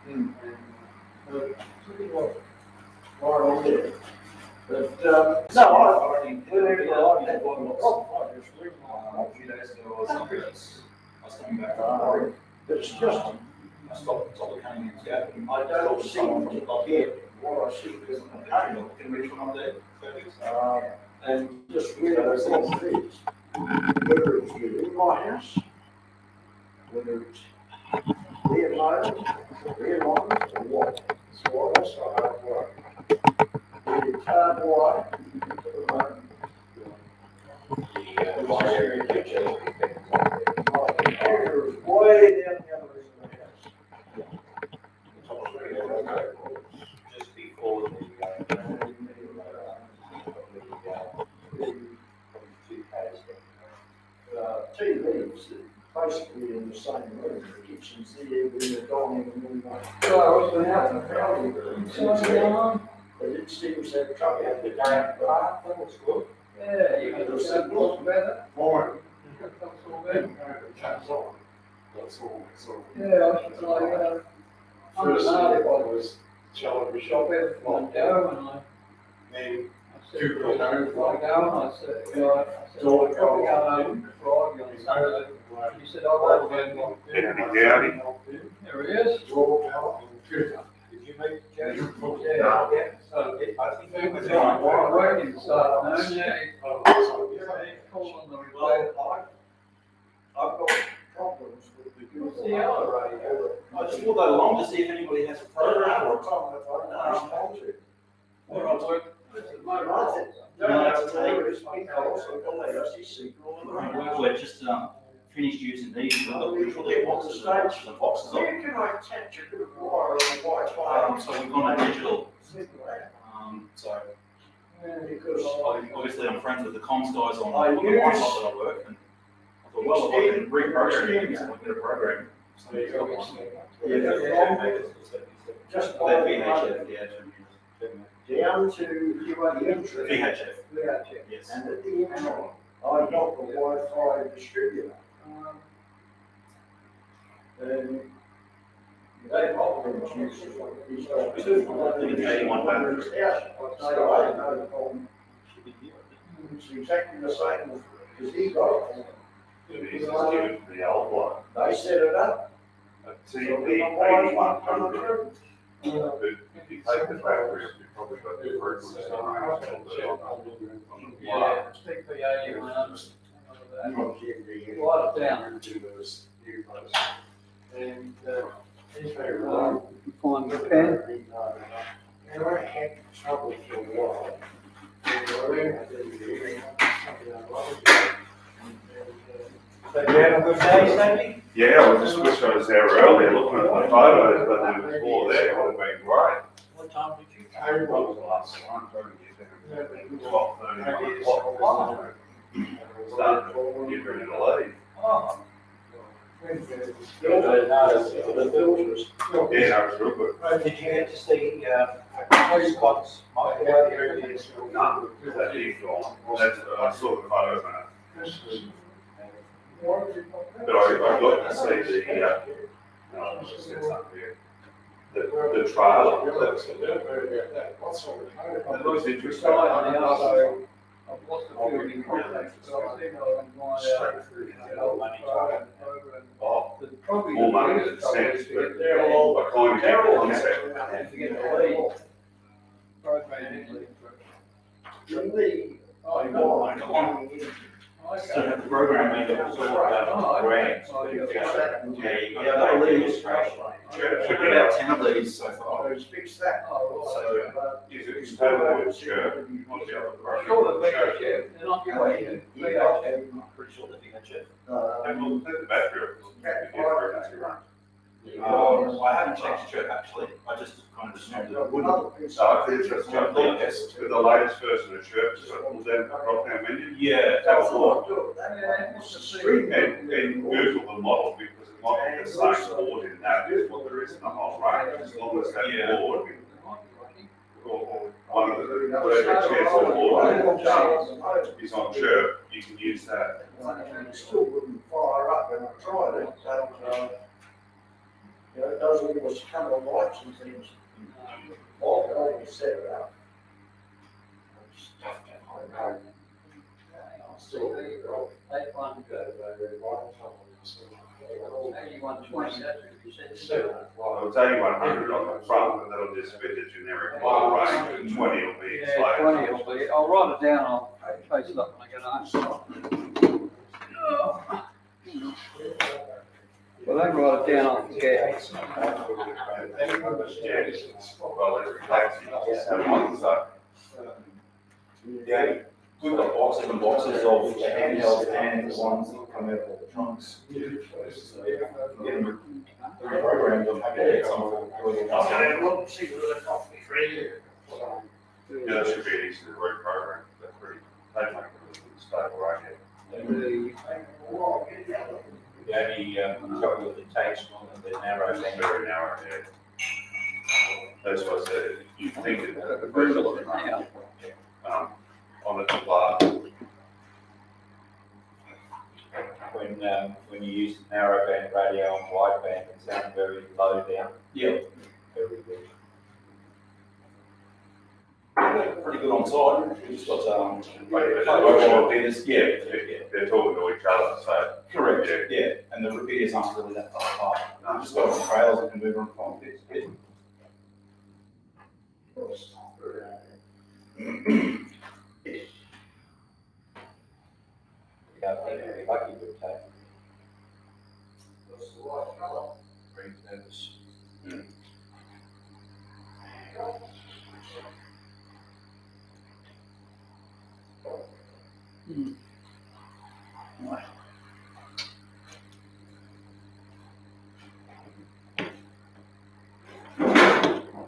Right on there. But, no, I think whenever I had one of the I just read A few days ago, I was coming back from Oregon. it's just, I stopped coming in Gap. I don't see Someone from up here, what I see is the can reach one up there. and just realize what it is. Whether it's within my house, whether it's rear load, rear lines, or what. So that's not how it works. It's hard wire. My area is way down the other end of the house. Just before the TVs basically in the same room, the kitchen's there, with the dining room. So I was going out and found it. But it seems to have trouble. That was good. Yeah, you got to say what's better. Morning. That's all better. That's all. Yeah, I was like, First I thing was shop shop everything and go, and then I said, before I go, and I said, probably go home Friday on Saturday. He said, I'll go again. There he is. did you make Jerry? Yeah. So I think He was on working this afternoon, yeah. He called on the Well, I've got problems with the What's the other radio? I just thought that along to see if anybody has a program or What What I work, this is my role. We're just finished using these. We've got the boxes of boxes How of. can I attach a bit of wire on Wi-Fi? So we've gone to digital. So Because obviously I'm friends with the comms guys on the I one use- side that I work, and I thought, well, if I can reprogram it, I can get a program. So you've got one. just They're by VHF, yeah. down to the entry. VHF, Yeah, yes. And at the entry, I've got the Wi-Fi distributor. And they problems uses these two. So I had no problem. It's exactly the same as he got it. The old one. They set it up. See, So the the Wi-Fi 8100. If you take the battery, you probably got the frequency. yeah, PPA, write it down. And, Find the pen. And I had trouble for a while. So you have a good day, Sandy? yeah, I just wish I was there earlier looking at the photos, but there was more there, it would have been great. What time did you I was the last one, trying to get there. 12:30, 1 o'clock. Starting to get ready to leave. Oh. Yeah, that was real good. Did you get to see, Scott's microwave? No, that is gone. That's, I saw the photos on it. But I got to see the trailer. That looks interesting. I've lost a few in contact, so I think I'll find Oh, probably more money the than sense, biggest but trouble is to get there all I kind of get the concept. to get the lead. Programming lead. Oh, you got one. So the program made it all about grants. Yeah, you got the illustration. We've got about 10 of these so far. Fix that. Oh, So, is it compatible with Chirp? sure, the VHF, they're not your way, VHF. I'm pretty sure that VHF. And we'll take the battery off. I haven't checked Chirp actually. I just kind of assumed that it wouldn't. So I think it's just with the latest version of Chirp, so pull down the drop down menu. Yeah, that was all. And Google the model because it might be the same board in that is what there is in the whole range, as long as that board or one of the whatever chairs or board is on Chirp, you can use that. It still wouldn't fire up when I tried it, but, You know, it does all this kind of lights and things. All the way set it up. Stuff that I know. Still there, you Take one, maybe 127, you said. I'll tell you 100 on the front, and that'll just be the generic model range, and 20 will be its Yeah, 20 latest. will be, I'll write it down, I'll face it up when I get home. Well, I write it down on the gas. Well, it's taxi, so. Yeah, we've got boxes and boxes of handheld and the ones that come out of the trunks. So, get them reprogrammed, I'm happy to get some of them. Yeah, that should be an easy to reprogram, that's pretty, they make it really good stable right here. The only trouble with the takes on the narrow It's band. very narrow, yeah. That's what I said, you think it, on the glass. When you use narrow band radio and wide band, it sounds very low down. Yeah. Very good. Pretty good on side, we've just got, mobile repeaters, yeah. They're talking to each other, so. Correct, Yeah. yeah, and the repeaters aren't really that far apart. We've just got some trails that can move around from bit to bit. Yeah, I think we're lucky with that. Green feathers.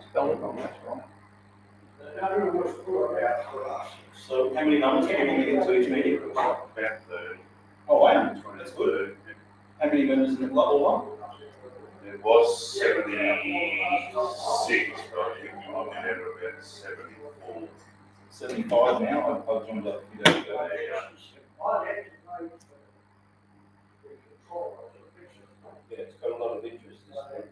Spell it wrong, that's wrong. So how many numbers do you want to get to each meeting? About 30. Oh, wow, that's good. How many members in the club or It was 76, but I think we might be down to about 74. 75 now? I've joined up a few days ago. Yeah, it's got a lot of interest this year.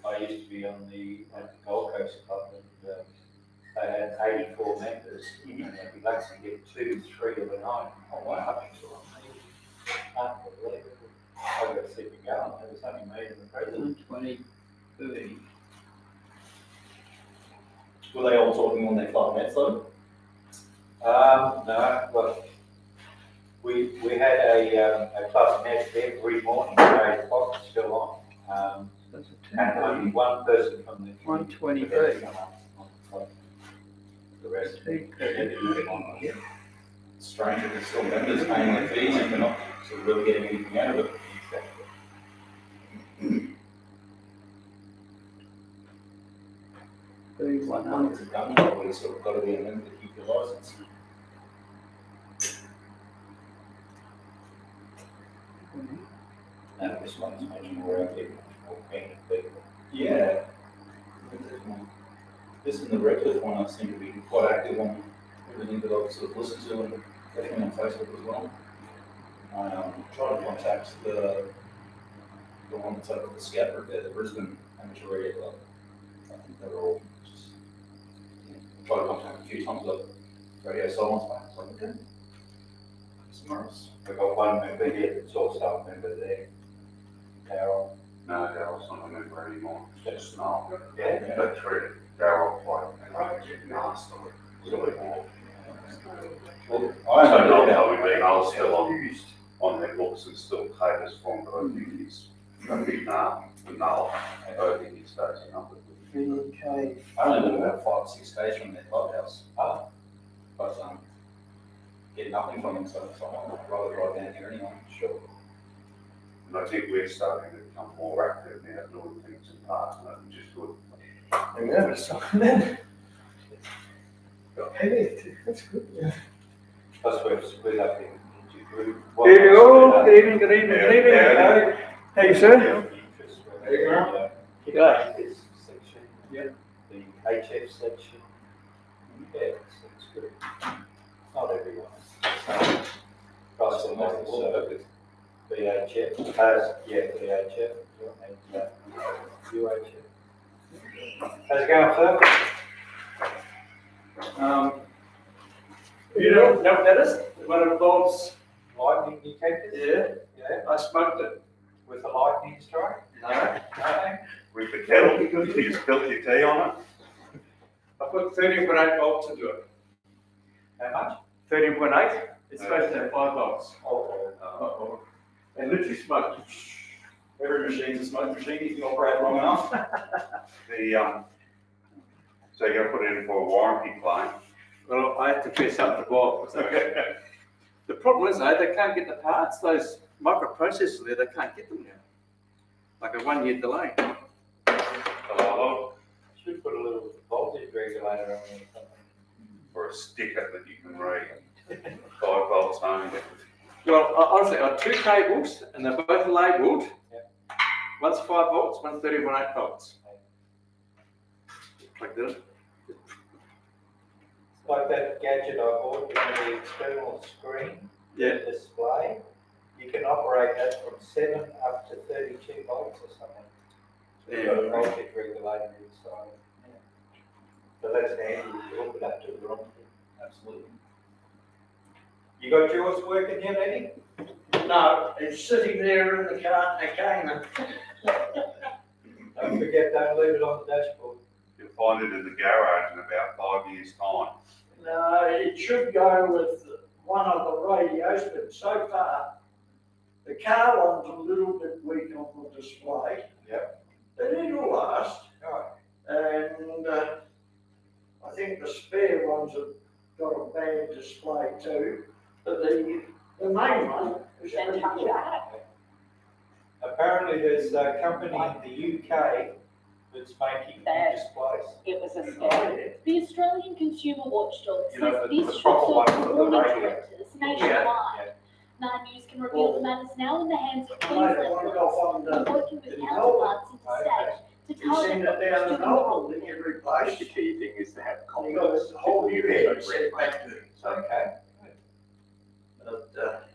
I used to be on at the Gold Coast Club and they had 84 members and they'd be lucky to get 2, 3 of the night. Oh wow. Unbelievable. I've got to see it going. It was only me and the president. 20, 30. Were they all talking on their club nets though? No, well, we had a club net every morning at 8 o'clock, it's still on. That's a And only one person from the. 120 The rest. Yeah. It's strange that there's still members paying their fees and they're not sort of really getting anything out of it. It's a gun, but we've sort of got to be a member to keep your license. And this one's much more active, more paying people. Yeah. This and the Redcliffe one I seem to be quite active on everything that I've sort of listened to and definitely on Facebook as well. I tried to contact the one that's over at the Scout Group there, the Brisbane Amateur Radio Club. I think they're all just, tried to contact a few times, like radio silence back, it's like, okay. Somewhere else. We've got one member here that's also a member there, Darryl. No, Daryl's not a member anymore. Yes. No. Yeah. They treated Daryl quite nasty. Well, I I don't don't know know. how we I'll still on their books and still caters for him, but I think he's a big null. I don't think he stays in number. I only live about 5 or 6 days from their clubhouse. But, get nothing from them, so I'd rather drive down here anyway. Sure. And I think we're starting to become more active now, doing things in parks, and which is good. Yeah, it's something then. That's good, yeah. Plus we've split up into group. There you go, good evening, good evening, good evening. Yeah. Hey, sir. There you go. Yeah. This section. Yeah. The HF section. Yeah, it's good. Not everyone. Plus the model, so BHF, BHF. and UH. How's it going, Phil? You know what that is? One of those, Lightning detectors? yeah, I smoked it. With a lightning strike? No, No. With the kettle, you spilt your tea on it. I put 13.8 volts into it. How much? 13.8, it's supposed to have 5 volts. Oh. And literally smoked. Every machine's a smoke machine, you can operate long enough. So you're gonna put it in for a warranty claim. Well, I have to fess up to Bob. The problem is though, they can't get the parts, those microprocessors there, they can't get them now. Like a 1 year delay. Hello, Should put a little voltage regulator on it or something. or a sticker that you can read. 5 volts only. Well, honestly, I have 2 cables and they're both labelled. Yeah. One's 5 volts, one's 13.8 volts. Like this. Like that gadget I bought, the external screen Yeah. display, you can operate that from 7 up to 32 volts or something. So you've got a voltage regulator inside. So that's handy, you hook it up to the room. Absolutely. You got yours working yet, Eddie? No, it's sitting there in the car, a Cayman. Don't forget, don't leave it on the dashboard. You'll find it in the garage in about 5 years' time. No, it should go with one of the radios, but so far, the car one's a little bit weak on the display. Yep. But it'll last. Right. And I think the spare ones have got a bad display too. But the main one is pretty good. Apparently there's a company in the UK that's making displays. It was a scam. The Australian Consumer Watchdog You know, says the this should proper one serve for the warning radio. directors nationwide. Nine News can reveal the matters now in the hands of Mate, I Queensland want to police, go on and the, working with Did you counterparts interstate to you send target it down the student hole that involvement. you replaced. The key thing is to have You got confidence. a whole new headset back to it. Okay. But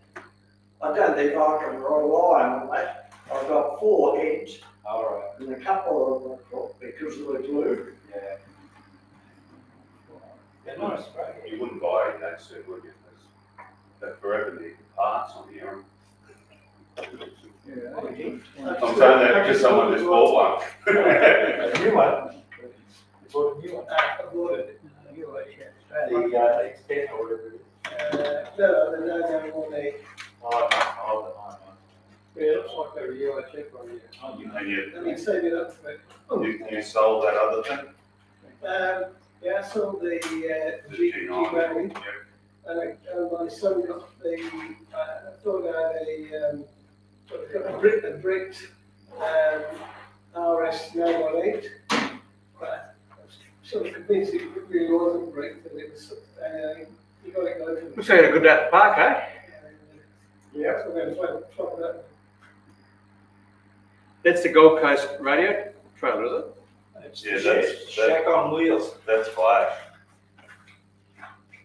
I don't think I can rely on that. I've got 4 heads All right. and a couple of them broke because of the glue. Yeah. They're nice, right? You wouldn't buy that suit, would you? That forever need parts on here. I'm saying that because someone just bought one. A new one. You bought a new one. I bought it. The extend or whatever it is. Yeah, it looks like a UHF on here. And Let me save it up for it. you sold that other thing? Yeah, I sold the The G G9? wagon, Yeah. and my son got the, I thought I had a bricked RS 918. But I was sort of convinced it really wasn't bricked, and it was, you got it going. Looks like a good day at the park, eh? Yeah, so I'm going to try that. That's the Gold Coast radio trailer, is it? Yeah, Shack on wheels. that's flash.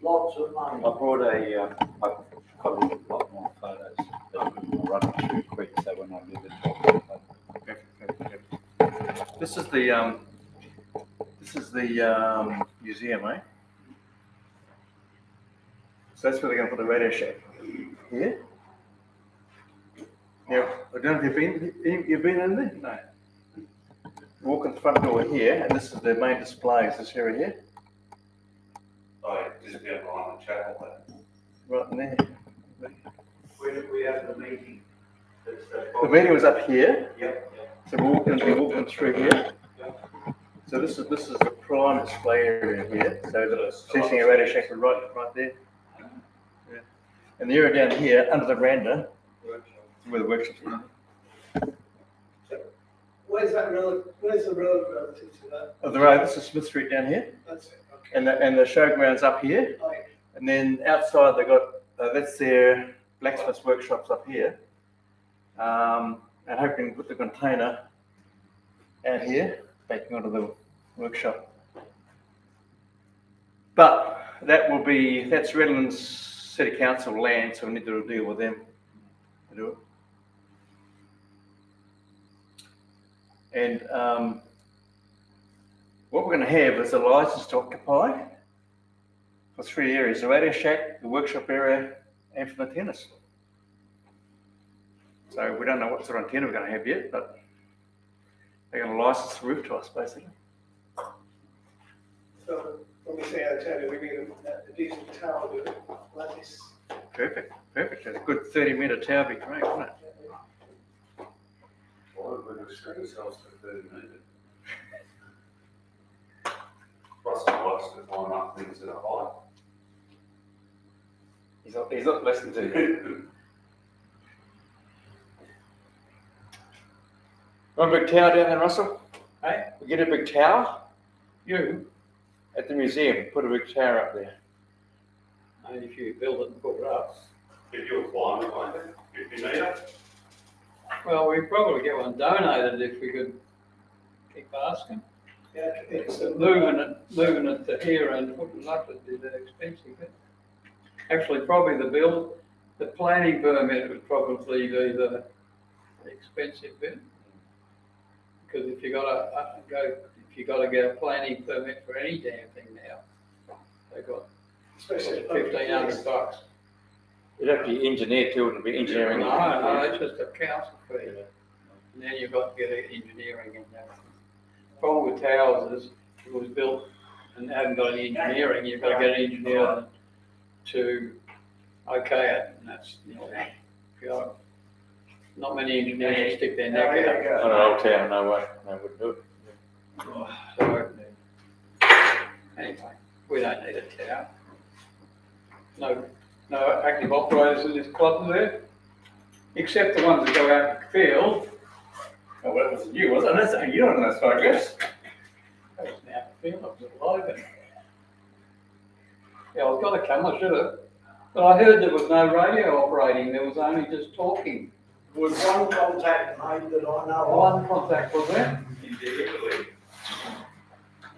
Lots of money. I brought I've got a lot more photos, but I'm going to run it through quick, so when I move it. This is the museum, eh? So that's where they're going to put the Radio Shack. Here? Yeah, I don't know if you've been in there? No. Walk in the front door here, and this is the main displays, this area here, Oh, yeah, just get behind the chapel there. right in there. Where did we have the meeting? The meeting was up here, Yep. so we're walking through here. So this is the prime display area here, so the sitting a Radio Shack right there. Yeah. And the area down here, under the veranda, where the workshop's going. Where's the road relative to that? Of the road, this is Smith Street down here, That's it, okay. and the showground's up here, Right. and then outside they got that's their blacksmith's workshops up here, and hoping to put the container out here, backing onto the workshop. But that's Redlands City Council land, so we need to deal with them to do it. And what we're going to have is a license to occupy for 3 areas: the radio shack, the workshop area, and for the tennis. So we don't know what sort of antenna we're going to have yet, but they're going to license the roof to us, basically. So when we say antenna, we mean a decent tower with it, like this. Perfect, perfect. A good 30-metre tower would be great, wouldn't it? Well, we're going to string ourselves to 30 metres. Russell likes to climb up things that are He's not listening to you. Want a big tower down there, Russell? Hey? We get a big tower You, at the museum, put a big tower up there. and if you build it and put it up. If you're climbing like that, 50 metre. Well, we'd probably get one donated if we could keep asking. Yeah, it's Moving it to here and putting it up would be that expensive. Actually, probably the planning permit would probably be the expensive bit. Because if you gotta get a planning permit for any damn thing now, they got especially. $1,500. It'd have to be engineered too, wouldn't it be engineering? No, it's just a council fee. And then you've got to get engineering and everything. Problem with towers is, if it was built and hadn't got any engineering, you've got to get an engineer to okay it, and that's, not many engineers stick their neck out. On an old tower, no way, they wouldn't do it. So, anyway, we don't need a tower. No active operators in this club there, except the ones that go out in the field. Oh, well, it was you, wasn't it? You don't know this, I guess. That was out in the field, I was alive. Yeah, I was gonna come, I should have. But I heard there was no radio operating, there was only just talking. With one contact made that I know of. One contact was there.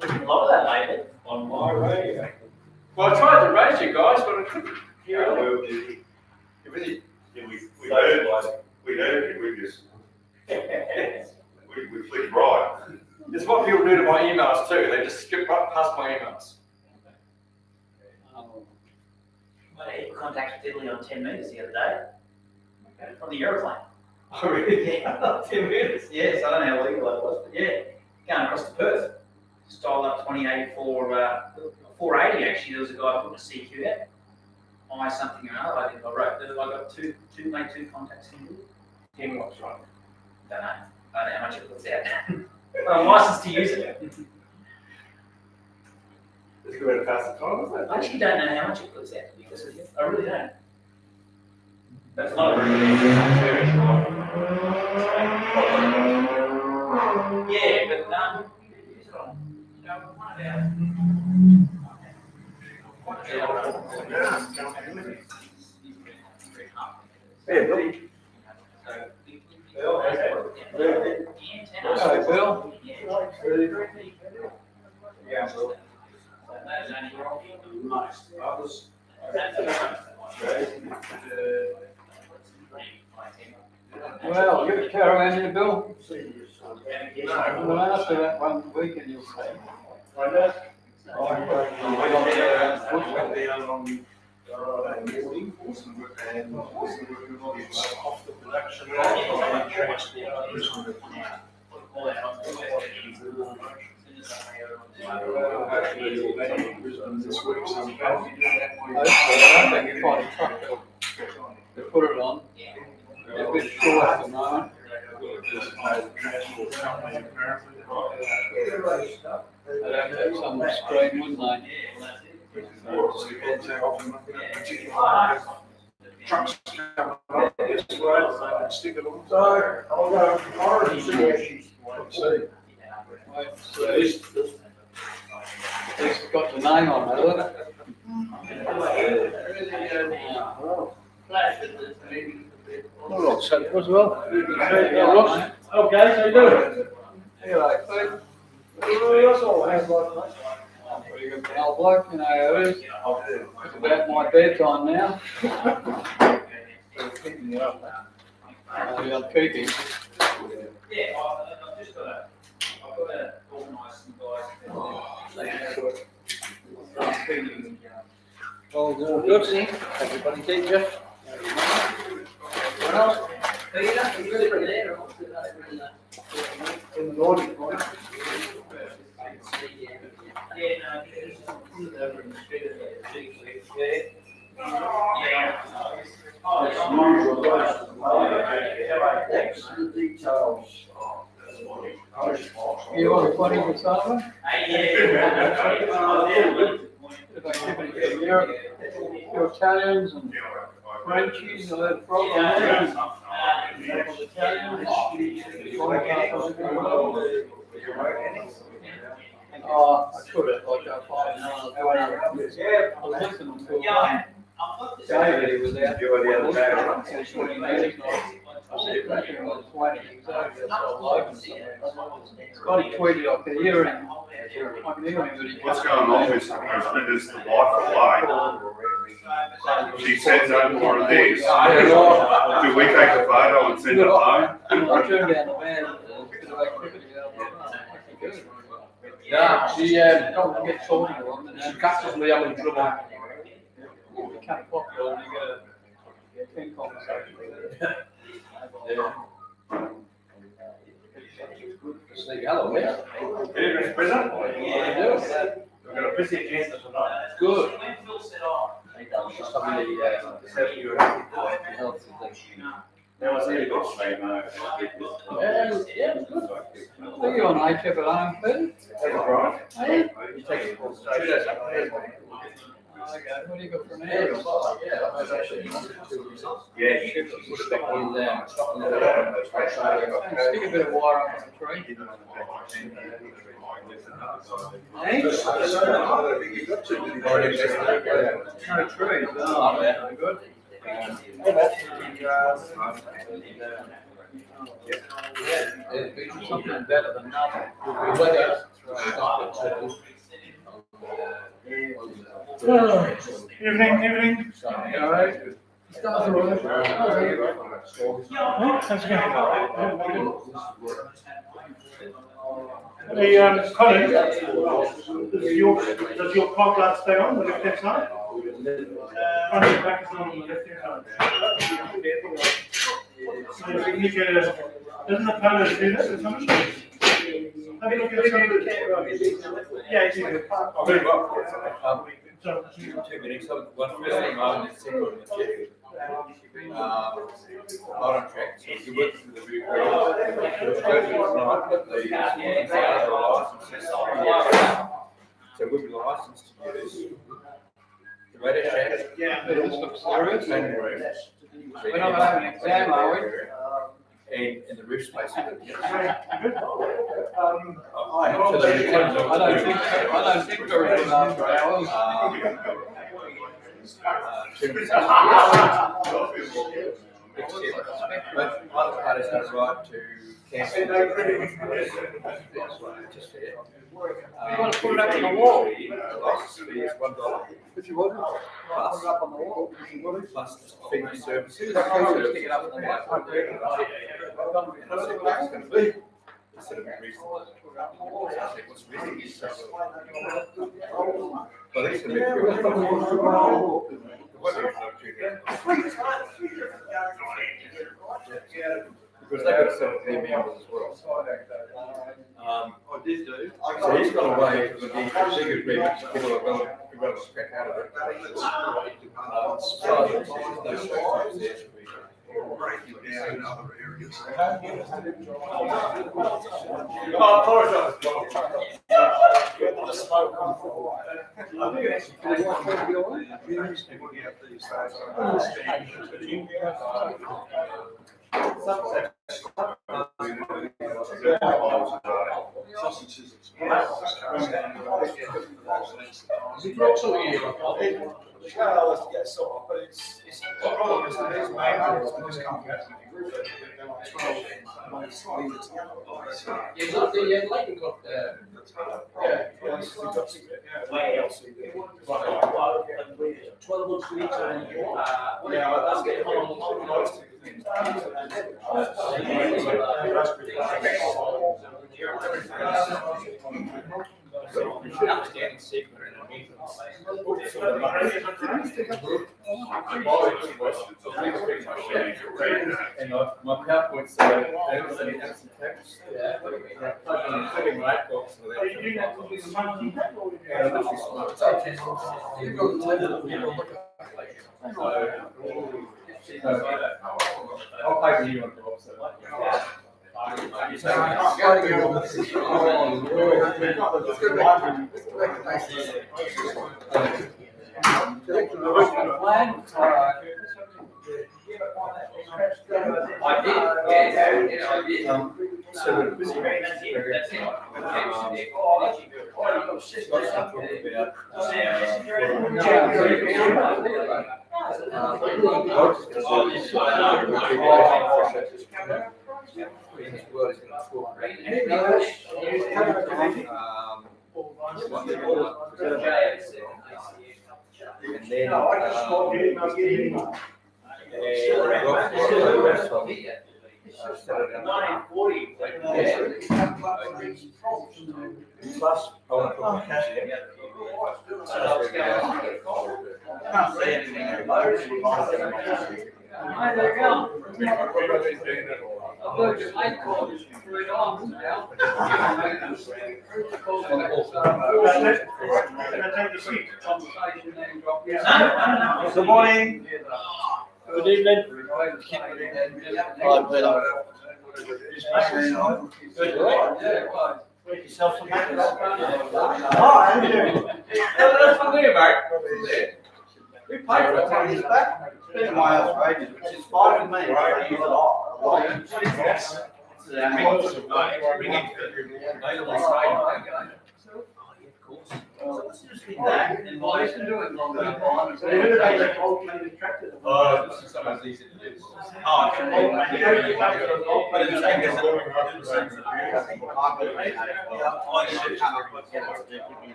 There's a lot of that lately on my radio. Well, I tried to raise you guys, but I couldn't hear it. Well, did he? You really- Yeah, we heard you, we just, we flicked right. It's what people do to my emails too, they just skip right past my emails. I had contact with Italy on 10 metres the other day. From the aeroplane. Oh, really? Yeah, 10 metres. Yes, I don't know how legal that was, but yeah, going across to Perth. Just dialed up 28 for 480 actually. There was a guy putting a CQ out. I something or another. I think I wrote that I got made two contacts in here. In what's right? Don't know. I don't know how much it puts out. But I'm licensed to use it. It's a good way to pass the time, isn't it? I actually don't know how much it puts out, to be honest with you. I really don't. That's not a very good yeah, but use it on, Yeah, buddy. Hello, Bill. Yeah. Nice. Others. Well, you got a caravan here, Bill? Well, after that one weekend, you'll see. I think you find a truck to put it on. It's a bit short at the moment. They'd have to have some screen, wouldn't they? Trucks coming up this way, stick it on. So, I'll go, ours see where she's. Right, so it's got the name on it, hasn't it? Well, so it was well. Yeah, Ross. Okay, so you do it. Anyway, so, That's all I have, like, I'm pretty good pal bloke, you know how it is. It's about my bedtime now. I'm keeping. Yeah, I've just got a organise some guys. Well, good. Everybody take you. What else? Peter, you good for there? In the morning. Yeah, no, because over in the street, yeah. What's the details? You want to put in the summer? Your Italians and Frenchies, and that problem. I could have, like, I was listening to David, he was out. You were the other day, right? I said, "Reckon it was 20, exactly, that's all like it." Scotty tweeted, I could hear him, I could hear him, but he. What's going on with Linda's the wife away? She said no more of these. Do we take a photo and send it home? I turned down the van, a bit of activity out there. Yeah, she, don't get talking to him, and she catches me up in trouble. You can't talk to her, you get a conversation with her. Yeah. Say hello, yeah. Hey, Mr. President. Yeah. We've got a busy agenda tonight. Good. When Phil said, oh, Just some of the, health things. That was really good, Steve, mate. Yeah, it was good. Think you on I kept it on, Phil? That's right. Hey? You take it for Okay, what do you got for an area? Yeah. Stick a bit of wire up on the tree. Hey? No trees, oh, yeah, good. Something better than nothing. Evening. All right. Start the road. Hey, Colin, does your clock light stay on the left-hand side? Front and back is on the left-hand side. Doesn't the panel do that or something? Have a look at it. Yeah, it's in the park. So, 2 minutes, one first thing on the second one, bottom track, so you work through the root cause. So we'll be licensed to use the radio shack. Yeah, this looks serious. And room. We're not having an exam, are we? And the roof space. I don't think very good after hours. But other parties have the right to cancel. You want to put it up on the wall? The license fee is $1. If you want, put it up on the wall. Plus fee services. Stick it up on the wall. Instead of reasonable. What's reasonable? Well, that's gonna because they got to sell their members as well. So he's got away with the big agreement, people are going to crack out of it. Breaking down in other areas. But it's the problem is that these maintenance just can't get to the group. Yeah, look, yeah, like we've got, Outstanding secret underneath and my PowerPoint's some text. Yeah. Including right box. I'll pay you on the website. I did, yeah, I did. So we're busy. And then, No, I just want to get him. Plus, Good morning. Good evening. we paid for it 10 years back. It's been in my house for ages, which is fine with me. I use it all. Sometimes easy to do.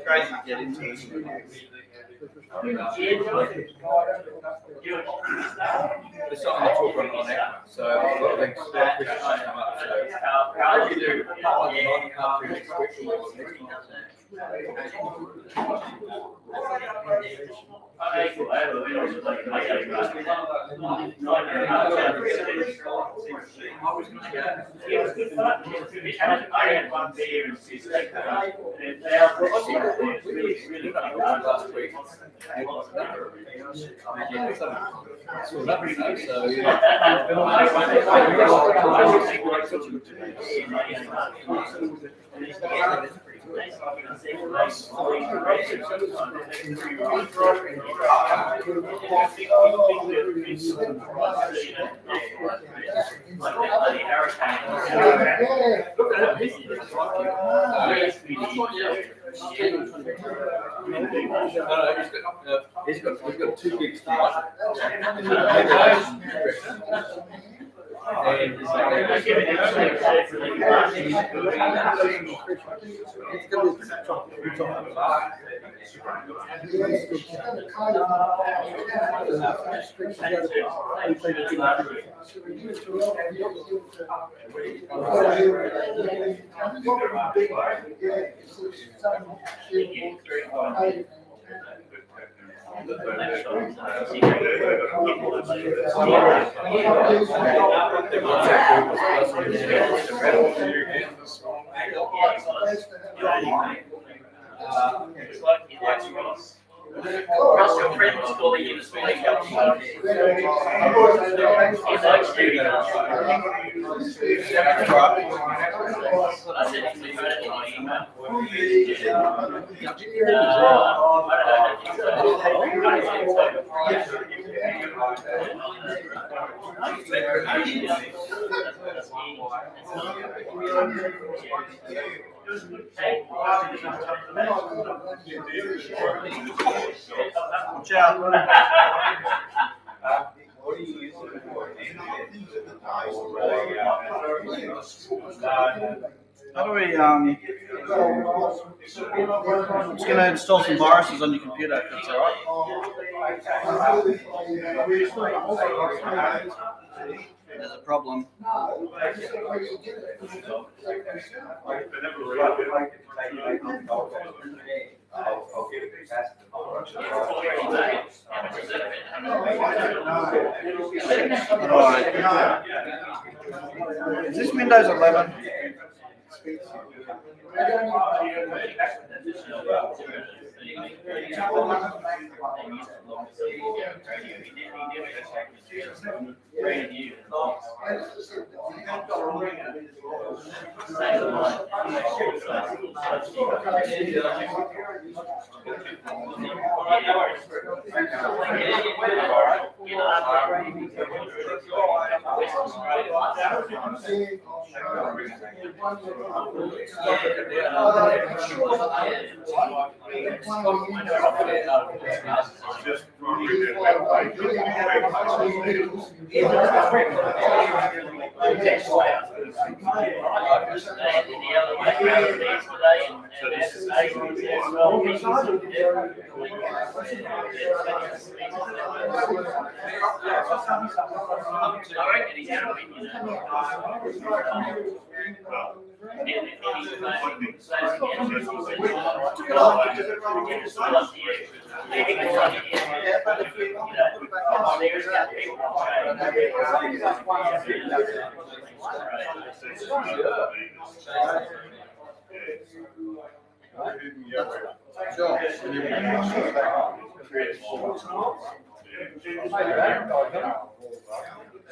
Crazy to get into this. It's not on the talk on it, so a lot of things come up. How do you do? He's got 2 gigs tonight. Russ, your friend was calling you this morning. He likes you. I said to him, I don't know, email. Watch out. What do you use it for? How do we, just gonna install some viruses on your computer, if that's all right. There's a problem. I'll get it past Is this Windows 11? Just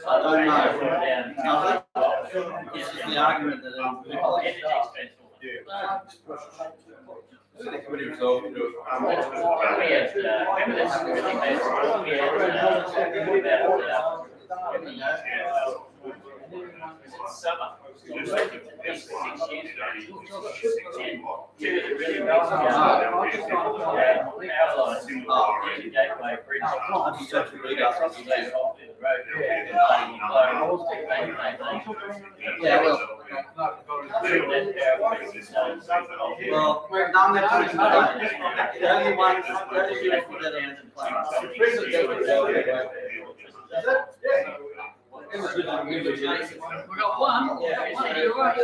I don't know. This is the argument that yeah, well, now I'm going to the only one that ends in We got one. Yeah, you're right.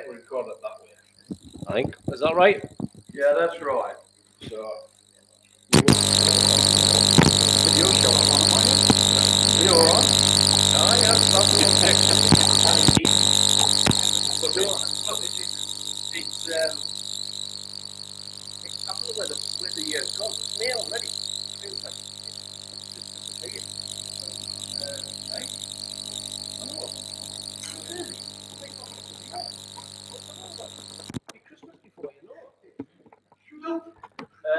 We've got it that way. I think. Is that right? Yeah, that's right. So. You'll show up on it. You all right? Oh, yeah, that's the one. I don't know where the gone. It's me already. Feels like it's just disappeared. Right? I know. Christmas before you know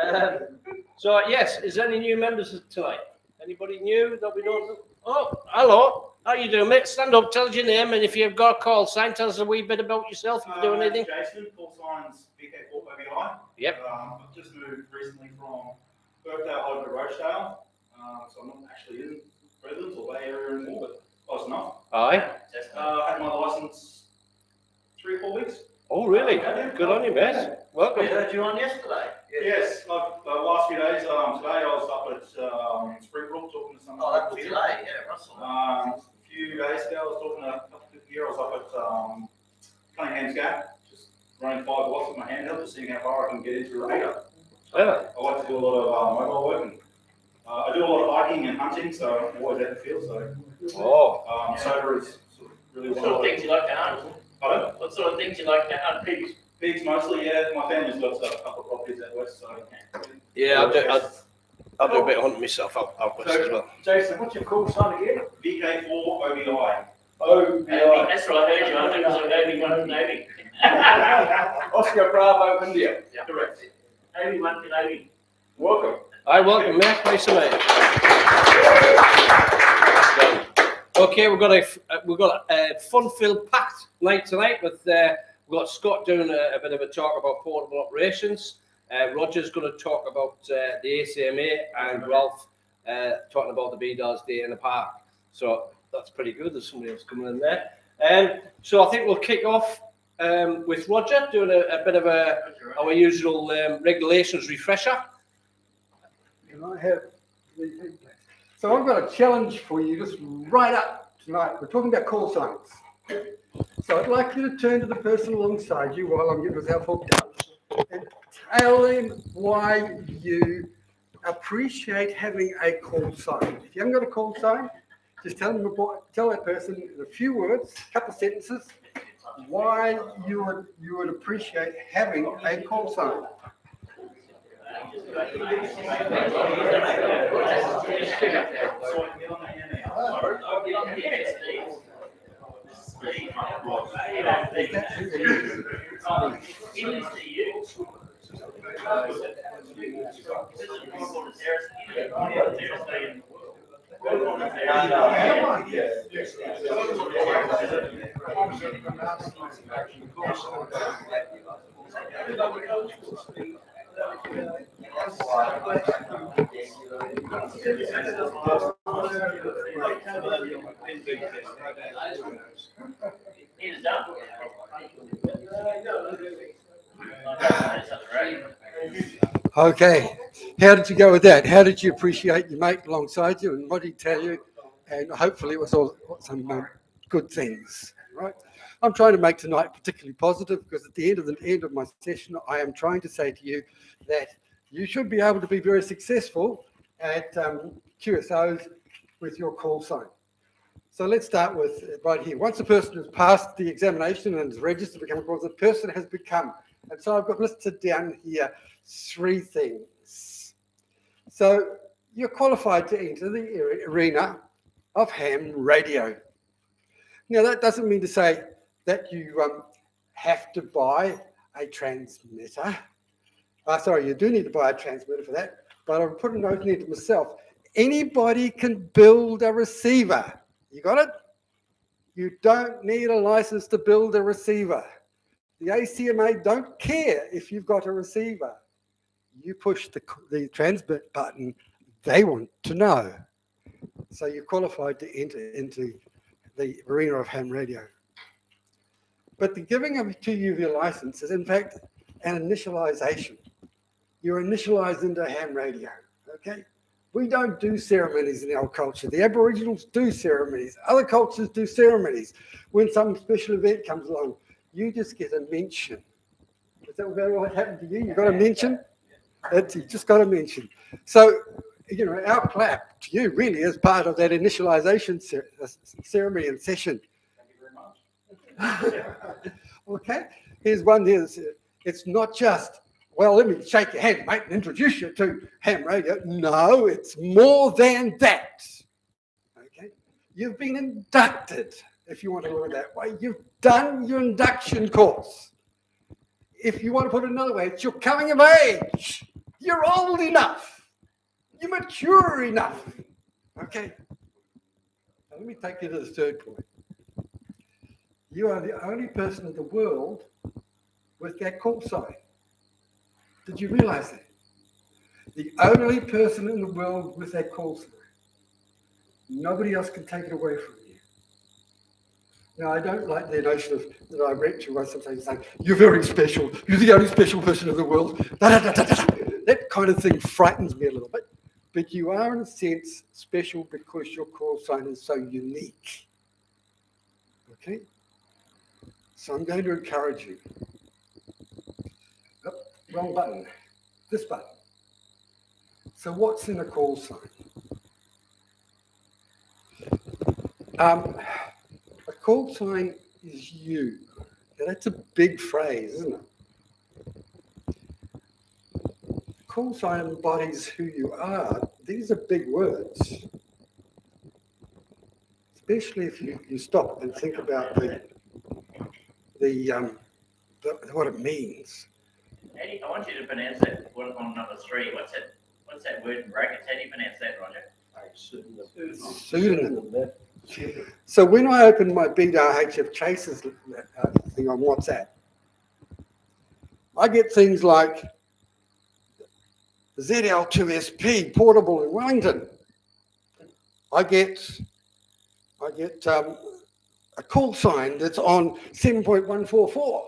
it. So yes, is there any new members tonight? Anybody new that we don't know? Oh, hello. How you doing, mate? Stand up, tell us your name, and if you've got a call sign, tell us a wee bit about yourself. If you're doing anything. Jason, call signs BK4 OBI. Yep. I've just moved recently from Birkdale over to Rochdale, so I'm not actually in Redlands or Bay Area anymore, but close enough. Aye. Had my license 3 or 4 weeks. Oh, really? Good on you, mate. Welcome. We heard you on yesterday. Yes, the last few days, today I was up at Springbrook talking to some Oh, that was people. today, yeah, Russell. A few days ago, I was talking to a couple of people here. I was up at Cunningham's Gap, just running 5 blocks with my handheld, just seeing how far I can get into a reader. Yeah. I like to do a lot of mobile work, and I do a lot of hiking and hunting, so I'm always out in the field. So, sober is sort of really What sort of things you like to hunt? Pardon? What sort of things you like to hunt? Pigs? Pigs mostly, yeah. My family's got a couple of properties out west, so. Yeah, I'll do a bit of hunting myself out west as well. Jason, what's your call sign again? VK4 OBI. Oh, That's what I heard you. I think it was a Navy, one Navy. Oscar Bravo India. Yeah. Correct. Navy, one Navy. Welcome. Hi, welcome, mate. Nice to meet you. Okay, we've got a fun-filled, packed night tonight. We've got Scott doing a bit of a talk about portable operations. Roger's going to talk about the ACMA, and Ralph talking about the BDARS Day in the Park. So that's pretty good. There's somebody else coming in there. So I think we'll kick off with Roger doing a bit of our usual regulations refresher. Can I have the thing, please? So I've got a challenge for you just right up tonight. We're talking about call signs. So I'd like you to turn to the person alongside you while I'm getting myself hooked up and tell them why you appreciate having a call sign. If you haven't got a call sign, just tell that person in a few words, a couple of sentences, why you would appreciate having a call sign. Okay, how did you go with that? How did you appreciate your mate alongside you, and what did he tell you? And hopefully it was all some good things, right? I'm trying to make tonight particularly positive, because at the end of my session, I am trying to say to you that you should be able to be very successful at QSOs with your call sign. So let's start with right here. Once a person has passed the examination and is registered to become a call sign, the person has become. And so I've got listed down here 3 things. So you're qualified to enter the arena of ham radio. Now that doesn't mean to say that you have to buy a transmitter. Sorry, you do need to buy a transmitter for that, but I'll put a note in there to myself. Anybody can build a receiver. You got it? You don't need a license to build a receiver. The ACMA don't care if you've got a receiver. You push the transmit button, they want to know. So you're qualified to enter into the arena of ham radio. But the giving of to you your license is in fact an initialization. You're initialized into ham radio, okay? We don't do ceremonies in our culture. The Aboriginals do ceremonies. Other cultures do ceremonies. When some special event comes along, You just get a mention. Is that what happened to you? You got a mention? You just got a mention. So, you know, our clap to you really is part of that initialization ceremony and session. Thank you very much. Okay, here's one here. It's not just, well, let me shake your hand, mate, and introduce you to ham radio. No, it's more than that. Okay, you've been inducted, if you want to look at it that way. You've done your induction course. If you want to put it another way, it's your coming of age. You're old enough. You're mature enough. Okay. Now let me take you to the third point. You are the only person in the world with that call sign. Did you realize that? The only person in the world with that call sign. Nobody else can take it away from you. Now, I don't like the notion of that I read to us sometimes saying, you're very special, you're the only special person in the world. That kind of thing frightens me a little bit. But you are, in a sense, special because your call sign is so unique. Okay? So I'm going to encourage you. Oh, wrong button. This button. So what's in a call sign? A call sign is you. Now, that's a big phrase, isn't it? Call sign embodies who you are. These are big words. Especially if you stop and think about what it means. Eddie, I want you to pronounce that one on number 3. What's that word in brackets? How do you pronounce that, Roger? Pseudonym. So when I open my BDARS Chasers thing on WhatsApp, I get things like ZL2SP portable in Wellington. I get a call sign that's on 7.144.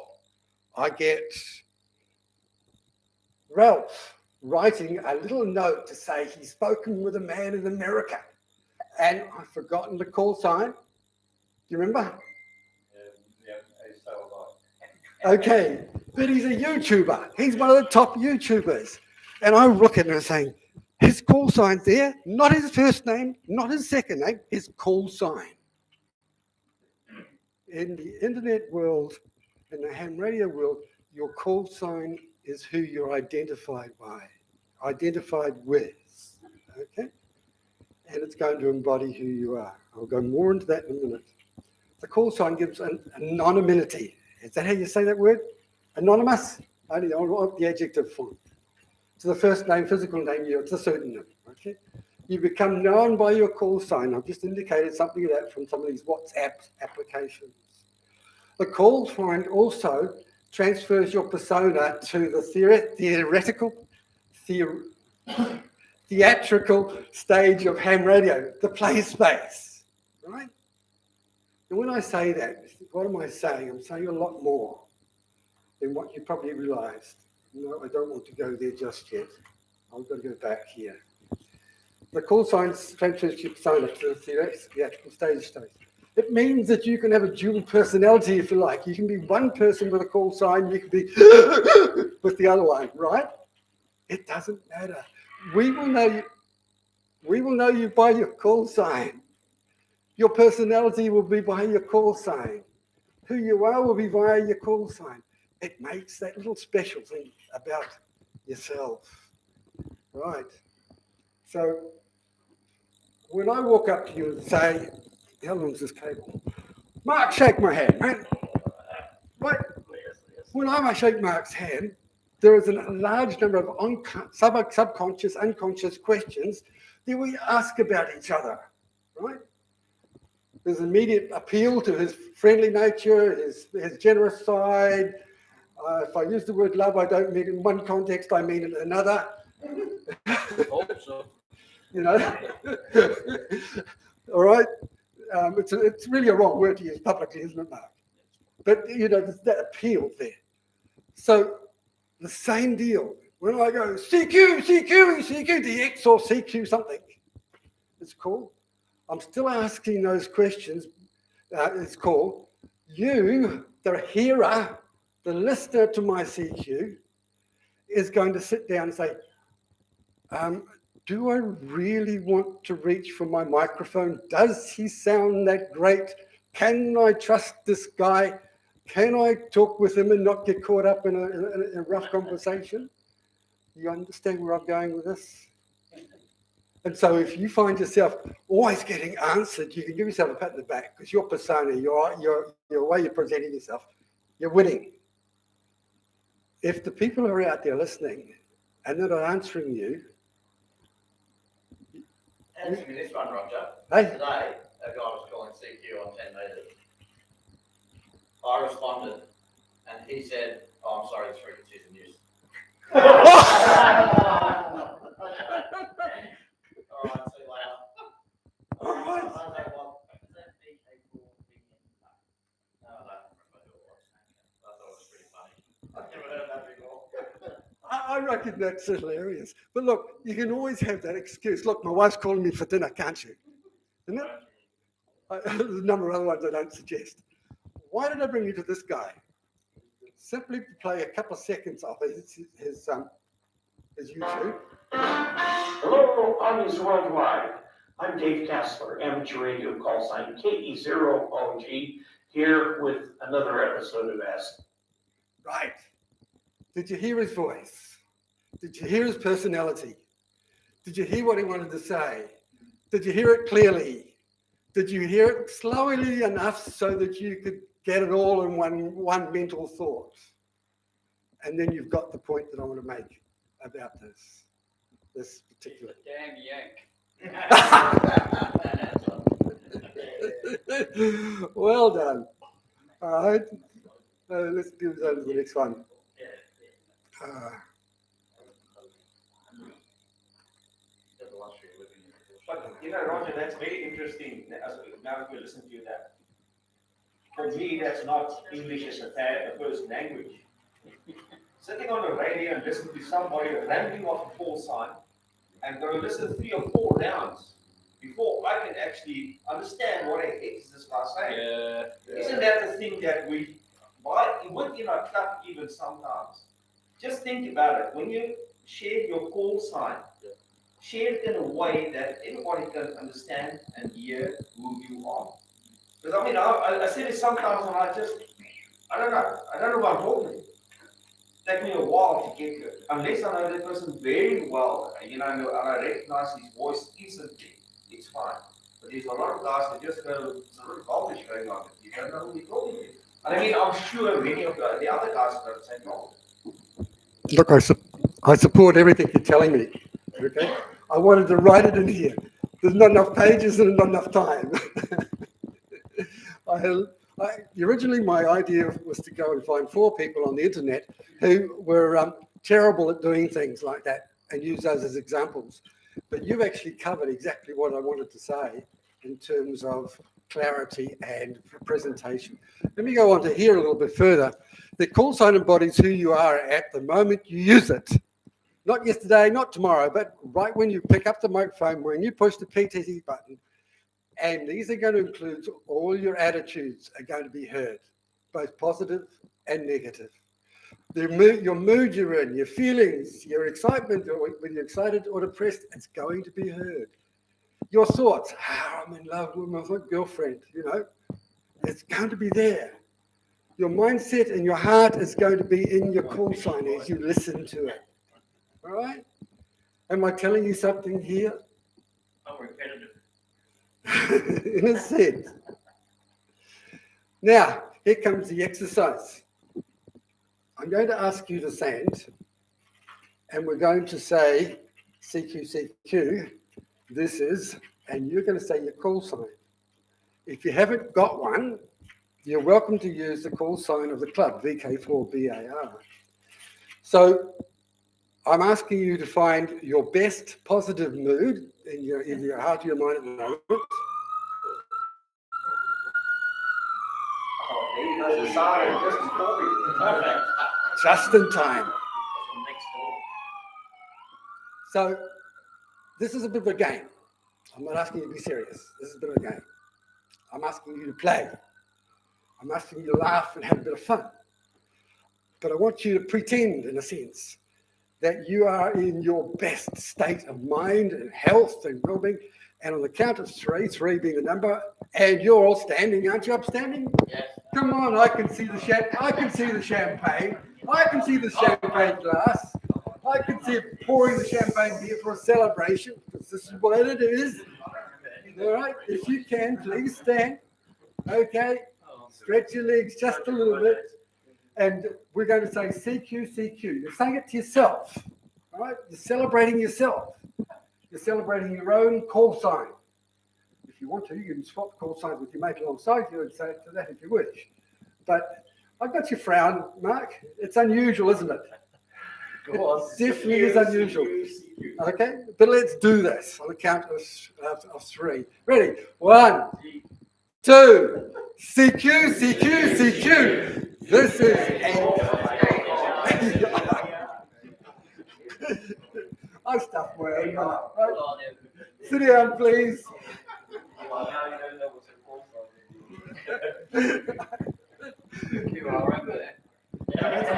I get Ralph writing a little note to say he's spoken with a man in America. And I've forgotten the call sign. Do you remember? Okay, but he's a YouTuber. He's one of the top YouTubers. And I look at him and saying, his call sign's there, not his first name, not his second name, his call sign. In the internet world, in the ham radio world, your call sign is who you're identified with, okay? And it's going to embody who you are. I'll go more into that in a minute. The call sign gives an anonymity. Is that how you say that word? Anonymous? I want the adjective form. To the first name, physical name, it's a pseudonym, okay? You become known by your call sign. I've just indicated something of that from some of these WhatsApp applications. The call sign also transfers your persona to the theatrical stage of ham radio, the play space, right? And when I say that, what am I saying? I'm saying a lot more than what you probably realized. No, I don't want to go there just yet. I've got to go back here. The call sign transfers your persona to the theatrical stage. It means that you can have a dual personality, if you like. You can be one person with a call sign, you can be with the other one, right? It doesn't matter. We will know you by your call sign. Your personality will be by your call sign. Who you are will be via your call sign. It makes that little special thing about yourself. Right. So when I walk up to you and say, how long is this cable? Mark, shake my hand, man. Right. When I shake Mark's hand, there is a large number of subconscious, unconscious questions that we ask about each other, right? There's immediate appeal to his friendly nature, his generous side. If I use the word love, I don't mean it in one context, I mean it in another. Also. You know? All right? It's really a wrong word to use publicly, isn't it, Mark? But, you know, there's that appeal there. So, the same deal. When I go, CQ, DX or CQ something, it's cool. I'm still asking those questions. It's called, you the hearer, the listener to my CQ, is going to sit down and say, do I really want to reach for my microphone? Does he sound that great? Can I trust this guy? Can I talk with him and not get caught up in a rough conversation? You understand where I'm going with this? And so if you find yourself always getting answered, you can give yourself a pat on the back because your persona, your way you're presenting yourself, you're winning. If the people are out there listening and they're not answering you, Answer me this one, Roger. hey, Today, a guy was calling CQ on 10 metres. I responded, and he said, "Oh, I'm sorry, it's frequencies and use." All right, see you later. all right. I was like, well, is that BK4 No, I don't remember who it was. I thought it was pretty funny. I've never heard that before. I reckon that's hilarious. But look, you can always have that excuse. Look, my wife's calling me for dinner, can't you? Isn't it? There's a number of other ones I don't suggest. Why did I bring you to this guy? Simply to play a couple of seconds of his YouTube. Hello, audience worldwide. I'm Dave Kessler, amateur radio call sign KE0OG, here with another episode of Ask. Right. Did you hear his voice? Did you hear his personality? Did you hear what he wanted to say? Did you hear it clearly? Did you hear it slowly enough so that you could get it all in one mental thought? And then you've got the point that I want to make about this particular. Damn yank. Well done. All right. Let's do the next one. But, Roger, that's very interesting. Now that we listen to that. For me, that's not English as a first language. Sitting on the radio and listening to somebody rambling off a call sign and going to listen 3 or 4 rounds before I can actually understand what the heck is this guy saying. Isn't that the thing that we, within our club even sometimes, just think about it. When you share your call sign, share it in a way that everybody can understand and hear who you are. Because I mean, I see this sometimes and I don't know what I'm talking to. Take me a while to get to it. Unless I know that person very well, and I recognize his voice instantly, it's fine. But there's a lot of guys that just go, there's a lot of garbage going on. You don't know who you're talking to. And I mean, I'm sure many of the other guys have got the same problem. Look, I support everything you're telling me. Okay, I wanted to write it in here. There's not enough pages and not enough time. Originally, my idea was to go and find 4 people on the internet who were terrible at doing things like that and use those as examples. But you've actually covered exactly what I wanted to say in terms of clarity and presentation. Let me go on to here a little bit further. The call sign embodies who you are at the moment you use it. Not yesterday, not tomorrow, but right when you pick up the microphone, when you push the PTT button, and these are going to include all your attitudes are going to be heard, both positive and negative. Your mood you're in, your feelings, your excitement, or when you're excited or depressed, it's going to be heard. Your thoughts, I'm in love with my girlfriend, it's going to be there. Your mindset and your heart is going to be in your call sign as you listen to it. All right? Am I telling you something here? I'm repetitive. In a sense. Now, here comes the exercise. I'm going to ask you to stand, and we're going to say CQ, this is, and you're going to say your call sign. If you haven't got one, you're welcome to use the call sign of the club, VK4BAR. So I'm asking you to find your best positive mood in your heart, your mind at the moment. Just in time. So this is a bit of a game. I'm not asking you to be serious. This is a bit of a game. I'm asking you to play. I'm asking you to laugh and have a bit of fun. But I want you to pretend, in a sense, that you are in your best state of mind and health and well-being. And on the count of three, three being the number, and you're all standing, aren't you upstanding? Yes. Come on, I can see the champagne. I can see the champagne glass. I can see it pouring the champagne here for a celebration, because this is what it is. All right, if you can, please stand. Okay, stretch your legs just a little bit. And we're going to say CQ, CQ. You're saying it to yourself. All right, you're celebrating yourself. You're celebrating your own call sign. If you want to, you can swap call signs with your mate alongside you and say it to that if you wish. But I got your frown, Mark. It's unusual, isn't it? It definitely is unusual. Okay, but let's do this on the count of three. Ready? 1, 2, CQ, CQ, CQ. This is I stuffed my own mouth. Right? Sit down, please. That's a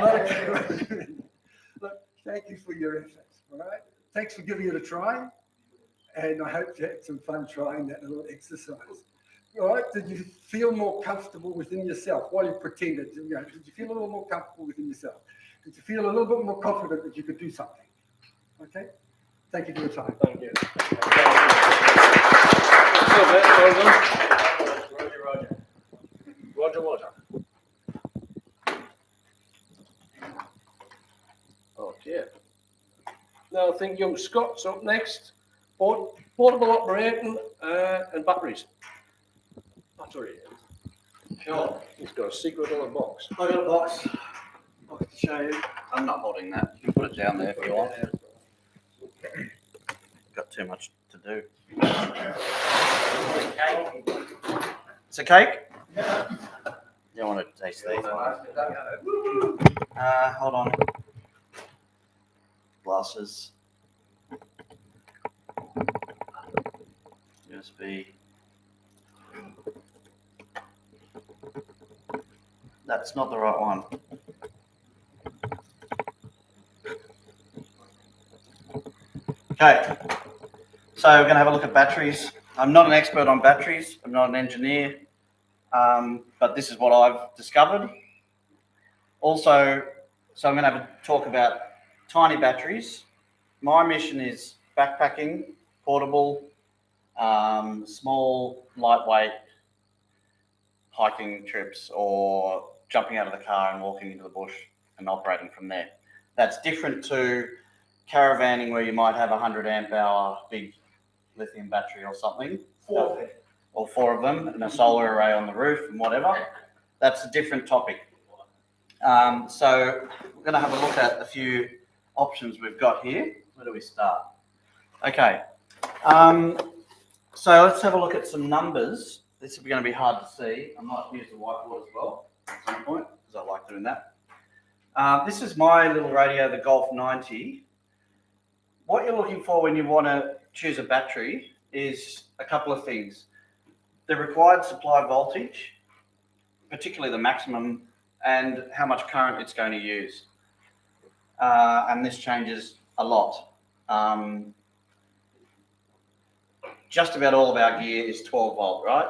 lot of Look, thank you for your efforts. All right. Thanks for giving it a try, and I hope you had some fun trying that little exercise. All right. Did you feel more comfortable within yourself while you pretended? Did you feel a little more comfortable within yourself? Did you feel a little bit more confident that you could do something? Okay. Thank you for your time. Thank you. Roger. Oh dear. Now I think young Scott's up next. Portable operating and batteries. Battery. Sure. He's got a secret little box. I got a box. I can show you. I'm not holding that. You can put it down there if you want. Got too much to do. It's a cake? You want to taste these? Hold on. Glasses. USB. That's not the right one. Okay, so we're going to have a look at batteries. I'm not an expert on batteries. I'm not an engineer, but this is what I've discovered. Also, so I'm going to have a talk about tiny batteries. My mission is backpacking, portable, small, lightweight hiking trips, or jumping out of the car and walking into the bush and operating from there. That's different to caravanning, where you might have a 100 amp hour big lithium battery or something, or 4 of them, and a solar array on the roof and whatever. That's a different topic. So we're going to have a look at a few options we've got here. Where do we start? Okay, so let's have a look at some numbers. This is going to be hard to see. I might use the whiteboard as well at some point, because I like doing that. This is my little radio, the Golf 90. What you're looking for when you want to choose a battery is a couple of things. The required supply voltage, particularly the maximum, and how much current it's going to use. And this changes a lot. Just about all of our gear is 12 volt, right?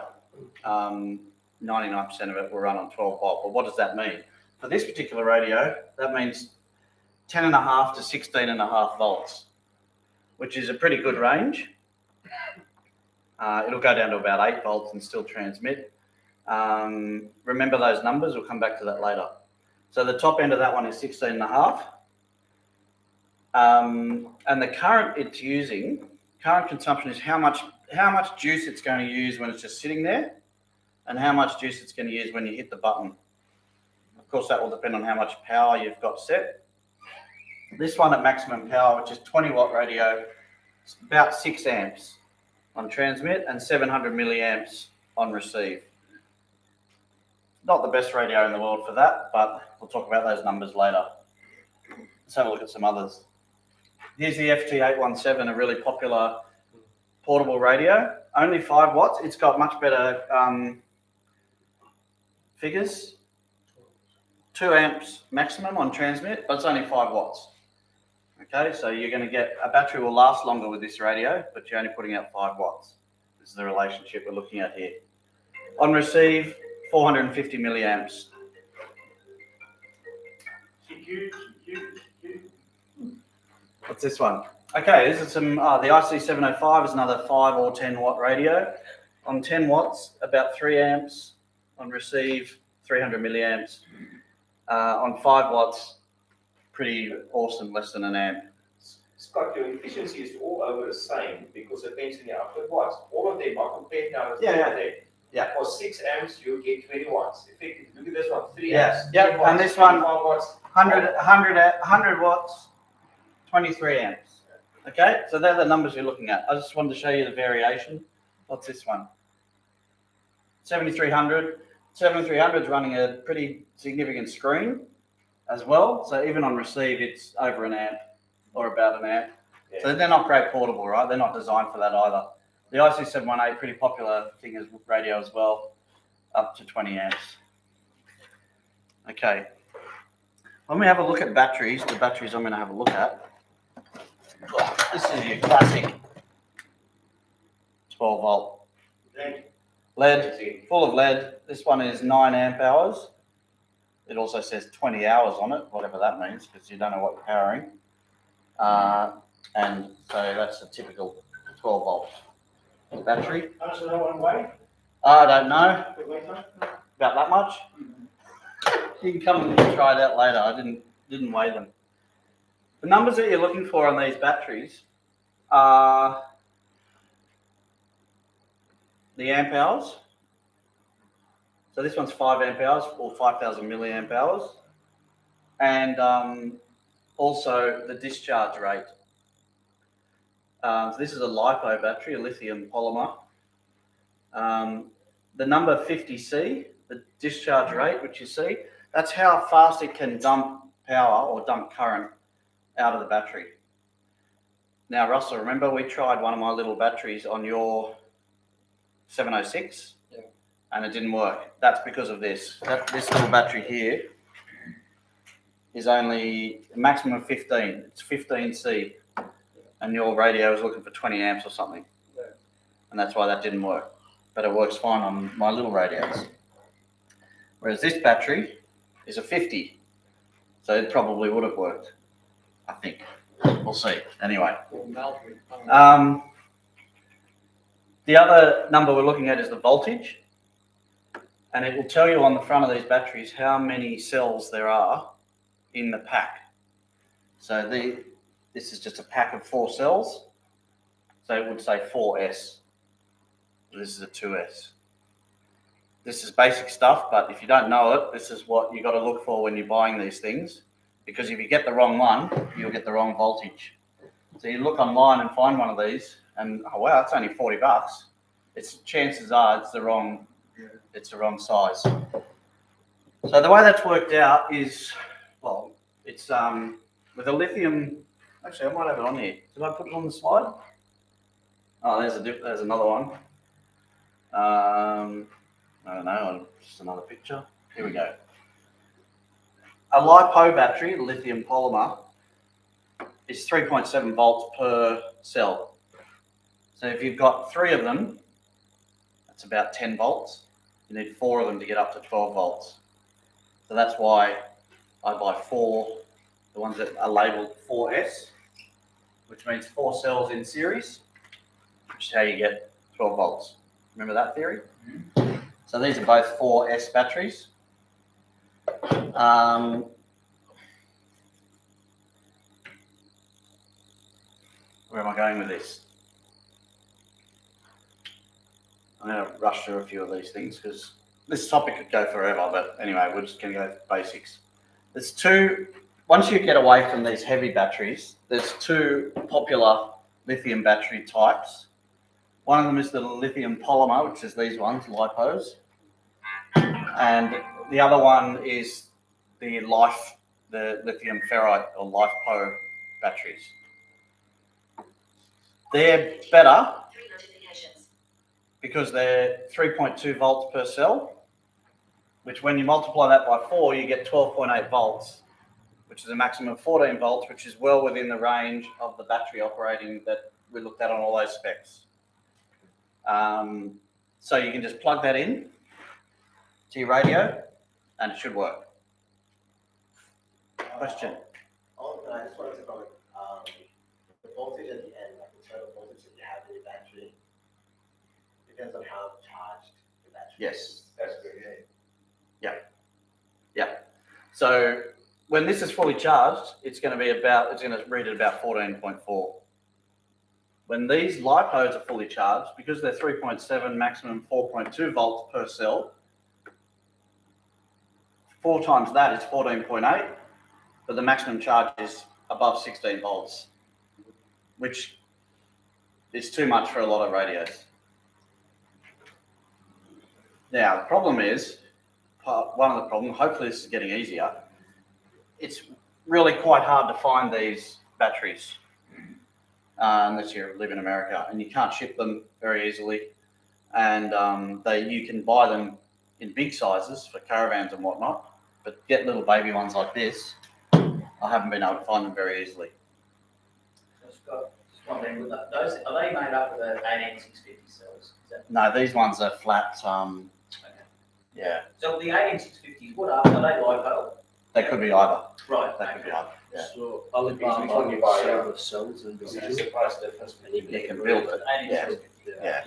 99% of it will run on 12 volt. But what does that mean? For this particular radio, that means 10.5 to 16.5 volts, which is a pretty good range. It'll go down to about 8 volts and still transmit. Remember those numbers, we'll come back to that later. So the top end of that one is 16.5. And the current it's using, current consumption is how much juice it's going to use when it's just sitting there, and how much juice it's going to use when you hit the button. Of course, that will depend on how much power you've got set. This one at maximum power, which is 20 watt radio, it's about 6 amps on transmit and 700 milliamps on receive. Not the best radio in the world for that, but we'll talk about those numbers later. Let's have a look at some others. Here's the FT817, a really popular portable radio. Only 5 watts. It's got much better figures. 2 amps maximum on transmit, but it's only 5 watts. Okay, so you're going to get, a battery will last longer with this radio, but you're only putting out 5 watts. This is the relationship we're looking at here. On receive, 450 milliamps. What's this one? Okay, this is some, the IC705 is another 5 or 10 watt radio. On 10 watts, about 3 amps. On receive, 300 milliamps. On 5 watts, pretty awesome, less than an amp. Scott, your efficiency is all over the same because it depends on your output watts. All of them are compared now to Yeah. For 6 amps, you get 20 watts. Effectively, look at this one, 3 Yeah. amps. Yep. 10 watts, And this one, 25 watts. 100 watts, 23 amps. Okay, so they're the numbers you're looking at. I just wanted to show you the variation. What's this one? 7300. 7300 is running a pretty significant screen as well. So even on receive, it's over an amp or about an amp. Yeah. So they're not great portable, right? They're not designed for that either. The IC718, pretty popular thing as radio as well, up to 20 amps. Okay. When we have a look at batteries, the batteries I'm going to have a look at, this is your classic 12 volt lead, full of lead. This one is 9 amp hours. It also says 20 hours on it, whatever that means, because you don't know what you're powering. And so that's a typical 12 volt battery. How much does that one weigh? I don't know. About that much. You can come and try it out later. I didn't weigh them. The numbers that you're looking for on these batteries are the amp hours. So this one's 5 amp hours or 5,000 milliamp hours. And also the discharge rate. So this is a LiPo battery, a lithium polymer. The number 50C, the discharge rate, which you see, that's how fast it can dump power or dump current out of the battery. Now, Russell, remember we tried one of my little batteries on your 706 and it didn't work. That's because of this. This little battery here is only a maximum of 15. It's 15C. And your radio is looking for 20 amps or something. And that's why that didn't work. But it works fine on my little radios. Whereas this battery is a 50. So it probably would have worked, I think. We'll see. Anyway. The other number we're looking at is the voltage. And it will tell you on the front of these batteries how many cells there are in the pack. So this is just a pack of 4 cells. So it would say 4S. This is a 2S. This is basic stuff, but if you don't know it, this is what you got to look for when you're buying these things. Because if you get the wrong one, you'll get the wrong voltage. So you look online and find one of these, and oh wow, it's only $40. Chances are it's the wrong size. So the way that's worked out is, well, it's with a lithium. Actually, I might have it on here. Did I put it on the slide? Oh, there's another one. I don't know, just another picture. Here we go. A LiPo battery, lithium polymer, is 3.7 volts per cell. So if you've got 3 of them, that's about 10 volts. You need 4 of them to get up to 12 volts. So that's why I buy 4, the ones that are labeled 4S, which means 4 cells in series, which is how you get 12 volts. Remember that theory? Mm-hmm. So these are both 4S batteries. Where am I going with this? I'm going to rush through a few of these things because this topic could go forever, but anyway, we're just going to go basics. Once you get away from these heavy batteries, there's 2 popular lithium battery types. One of them is the lithium polymer, which is these ones, LiPos. And the other one is the lithium ferrite or LiPo batteries. They're better because they're 3.2 volts per cell. which when you multiply that by 4, you get 12.8 volts, which is a maximum of 14 volts, which is well within the range of the battery operating that we looked at on all those specs. So you can just plug that in to your radio and it should work. Question? I just wanted to know, the voltage at the end, like the total voltage that you have in your battery, depends on how charged the battery is. Yes. That's good, yeah. So when this is fully charged, it's going to read at about 14.4. When these LiPos are fully charged, because they're 3.7, maximum 4.2 volts per cell, 4 times that is 14.8, but the maximum charge is above 16 volts, which is too much for a lot of radios. Now, the problem is, one of the problems, hopefully this is getting easier, it's really quite hard to find these batteries unless you live in America, and you can't ship them very easily. And you can buy them in big sizes for caravans and whatnot, but get little baby ones like this, I haven't been able to find them very easily. Scott, just wondering, those, are they made up of the 18650 cells? No, these ones are flat. Yeah. So the 18650s, what are they LiPo? They could be either. Right. They could be either. Yeah. So Alibaba will sell the cells and It's the price difference. You can build it. Yeah. Yeah.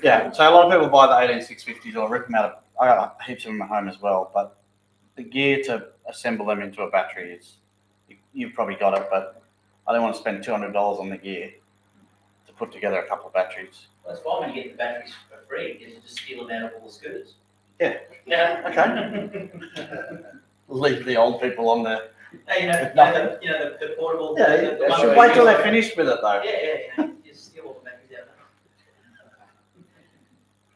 Yeah. So a lot of people buy the 18650s or rip them out of. I got heaps of them at home as well. But the gear to assemble them into a battery is, you've probably got it, but I don't want to spend $200 on the gear to put together a couple of batteries. Well, that's fine when you get the batteries for free, because you just steal them out of all the scooters. Yeah. Yeah. Okay. Leave the old people on there. Hey, the portable. Yeah, the one should where wait you till use- they're finished with it though. Yeah, you just steal all the batteries out.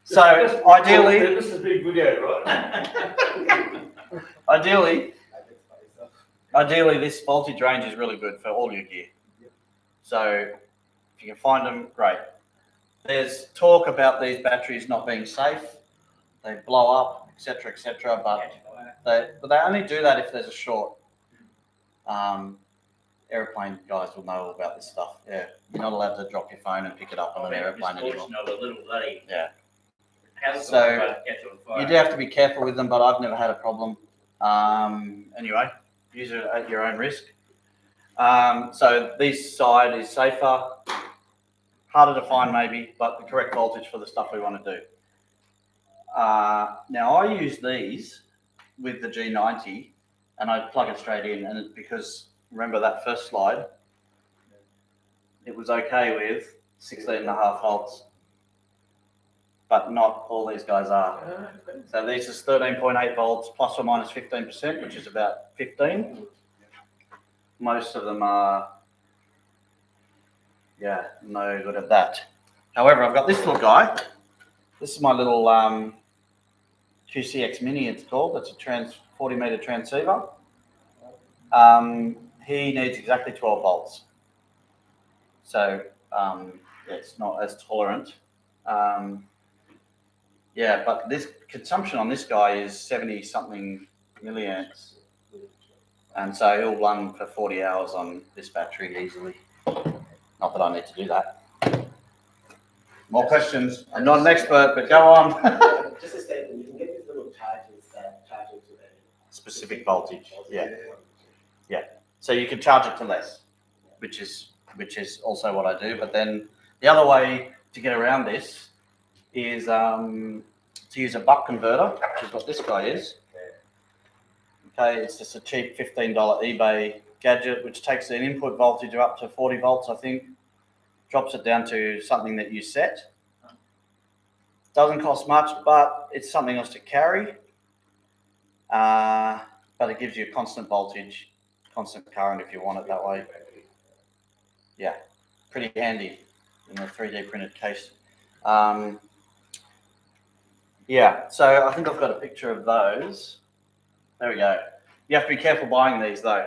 So ideally, This is a big video, right? ideally this voltage range is really good for all your gear. So if you can find them, great. There's talk about these batteries not being safe. They blow up, etc., but they only do that if there's a short. Airplane guys will know all about this stuff. Yeah, you're not allowed to drop your phone and pick it up on an airplane anymore. Yeah. So you do have to be careful with them, but I've never had a problem. Anyway, use it at your own risk. So this side is safer, harder to find maybe, but the correct voltage for the stuff we want to do. Now I use these with the G90 and I plug it straight in, and it's because, remember that first slide, it was okay with 16.5 volts, but not all these guys are. So this is 13.8 volts plus or minus 15%, which is about 15. Most of them are, yeah, no good at that. However, I've got this little guy. This is my little QCX Mini, it's called. It's a 40 meter transceiver. He needs exactly 12 volts. So it's not as tolerant. Yeah, but this consumption on this guy is 70 something milliamps. And so he'll run for 40 hours on this battery easily. Not that I need to do that. More questions? I'm not an expert, but go on. Just a statement, you can get these little chargers that charge into a Specific voltage, yeah. Yeah, so you can charge it to less, which is also what I do. But then the other way to get around this is to use a buck converter, which is what this guy is. Okay, it's just a cheap $15 eBay gadget, which takes an input voltage of up to 40 volts, I think, drops it down to something that you set. Doesn't cost much, but it's something else to carry. But it gives you a constant voltage, constant current if you want it that way. Yeah, pretty handy in a 3D printed case. Yeah, so I think I've got a picture of those. There we go. You have to be careful buying these though.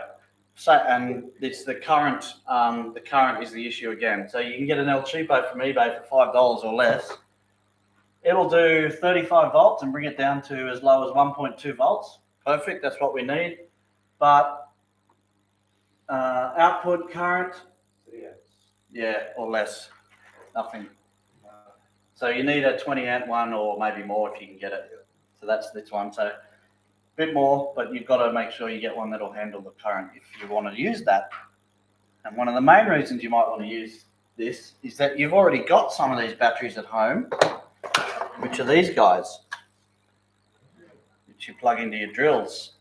So, and it's the current. The current is the issue again. So you can get an El Cheapo from eBay for $5 or less. It'll do 35 volts and bring it down to as low as 1.2 volts. Perfect, that's what we need. But output current, yeah, or less, nothing. So you need a 20 amp one or maybe more if you can get it. So that's this one. So a bit more, but you've got to make sure you get one that'll handle the current if you want to use that. And one of the main reasons you might want to use this is that you've already got some of these batteries at home, which are these guys, which you plug into your drills.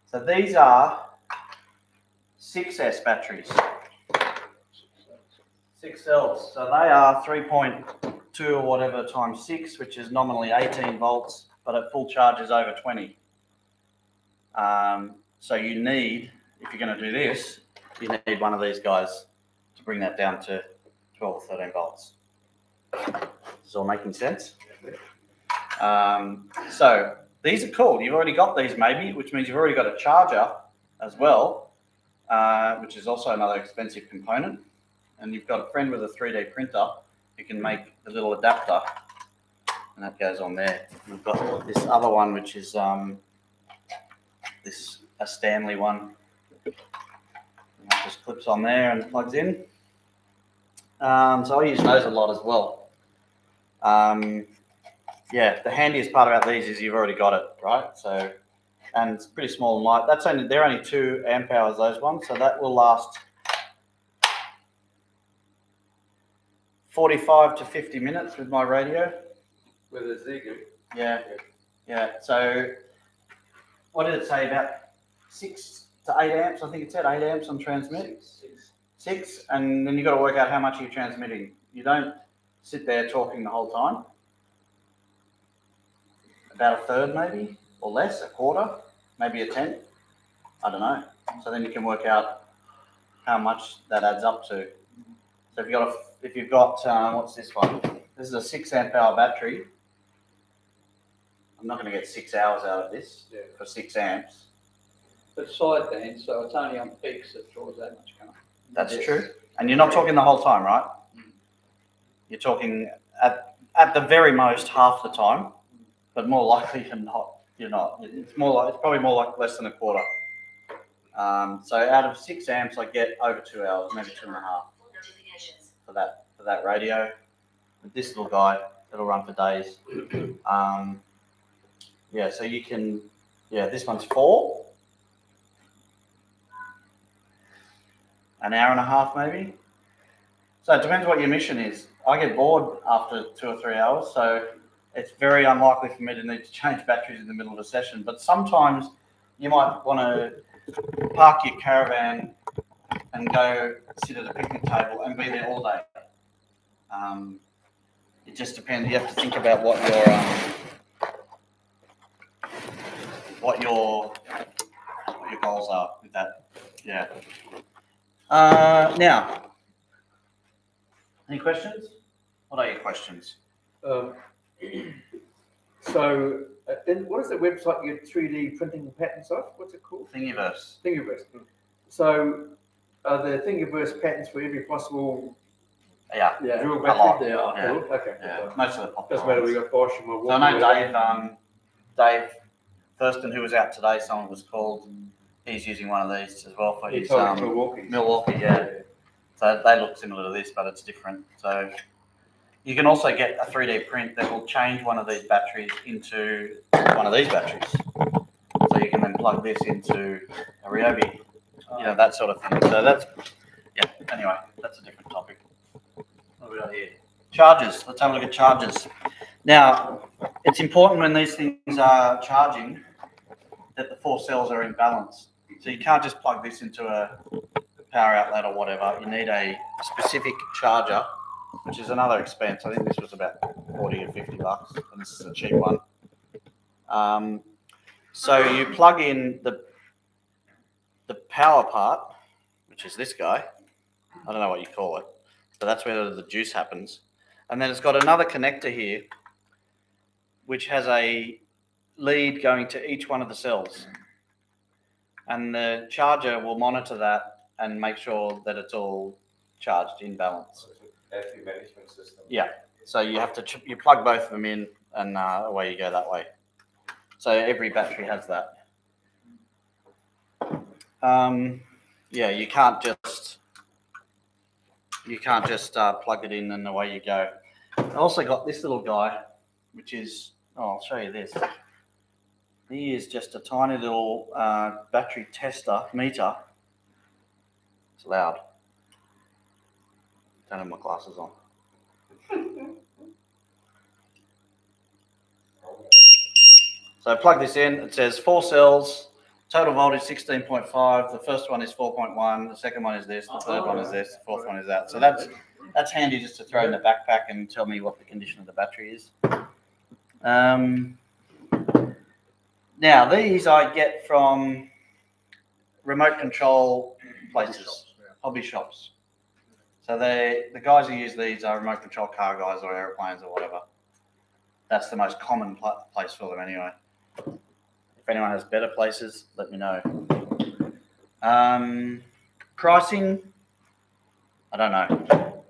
So these are 6S batteries, 6 cells. So they are 3.2 or whatever times 6, which is nominally 18 volts, but at full charge is over 20. So you need, if you're going to do this, you need one of these guys to bring that down to 12 or 13 volts. Is this all making sense? So these are cool. You've already got these maybe, which means you've already got a charger as well, which is also another expensive component. And you've got a friend with a 3D printer who can make the little adapter, and that goes on there. We've got this other one, which is a Stanley one. And that just clips on there and plugs in. So I use those a lot as well. Yeah, the handiest part about these is you've already got it, right? So, and it's pretty small and light. They're only 2 amp hours, those ones, so that will last 45 to 50 minutes with my radio. With a Zigu. Yeah, yeah. So, what did it say, about 6 to 8 amps? I think it said 8 amps on transmit. 6, and then you've got to work out how much you're transmitting. You don't sit there talking the whole time. About a third maybe, or less, a quarter, maybe a tenth. I don't know. So then you can work out how much that adds up to. So if you've got what's this one? This is a 6 amp hour battery. I'm not going to get 6 hours out of this for 6 amps. But sideband, so it's only on peaks that draws that much current. That's true. And you're not talking the whole time, right? You're talking at the very most half the time, but more likely than not, you're not. It's probably more like less than a quarter. So out of 6 amps, I get over 2 hours, maybe 2.5 for that radio. With this little guy, it'll run for days. Yeah, so you can, this one's 4. An hour and a half maybe. So it depends what your mission is. I get bored after 2 or 3 hours, so it's very unlikely for me to need to change batteries in the middle of a session. But sometimes you might want to park your caravan and go sit at a picnic table and be there all day. It just depends. You have to think about what your goals are with that. Yeah. Now, any questions? What are your questions? So, what is the website your 3D printing patents of? What's it called? Thingiverse. Thingiverse. So, are there Thingiverse patents for every possible drill battery? There are. Okay. Yeah, most of the popular Doesn't matter, ones. we got Bosch and Milwaukee. So I know Dave Thurston, who was out today, someone was called. He's using one of these as well for his Milwaukee, yeah. So they look similar to this, but it's different. So you can also get a 3D print that will change one of these batteries into one of these batteries. So you can then plug this into a Ryobi, that sort of thing. So that's, anyway, that's a different topic. What have we got here? Chargers. Let's have a look at chargers. Now, it's important when these things are charging that the 4 cells are in balance. So you can't just plug this into a power outlet or whatever. You need a specific charger, which is another expense. I think this was about 40 or 50 bucks, and this is a cheap one. So you plug in the power part, which is this guy. I don't know what you call it. So that's where the juice happens. And then it's got another connector here, which has a lead going to each one of the cells. And the charger will monitor that and make sure that it's all charged in balance. Battery management system. Yeah, So you have to, you plug both of them in and away you go that way. So every battery has that. Yeah, you can't just plug it in and away you go. I also got this little guy, which is, I'll show you this. He is just a tiny little battery tester meter. It's loud. Don't have my glasses on. So I plug this in, it says 4 cells, total voltage 16.5, the first one is 4.1, the second one is this, the third one is this, the fourth one is that. So that's handy just to throw in the backpack and tell me what the condition of the battery is. Now these I get from remote control places, hobby shops. So the guys who use these are remote control car guys or airplanes or whatever. That's the most common place for them anyway. If anyone has better places, let me know. Pricing, I don't know.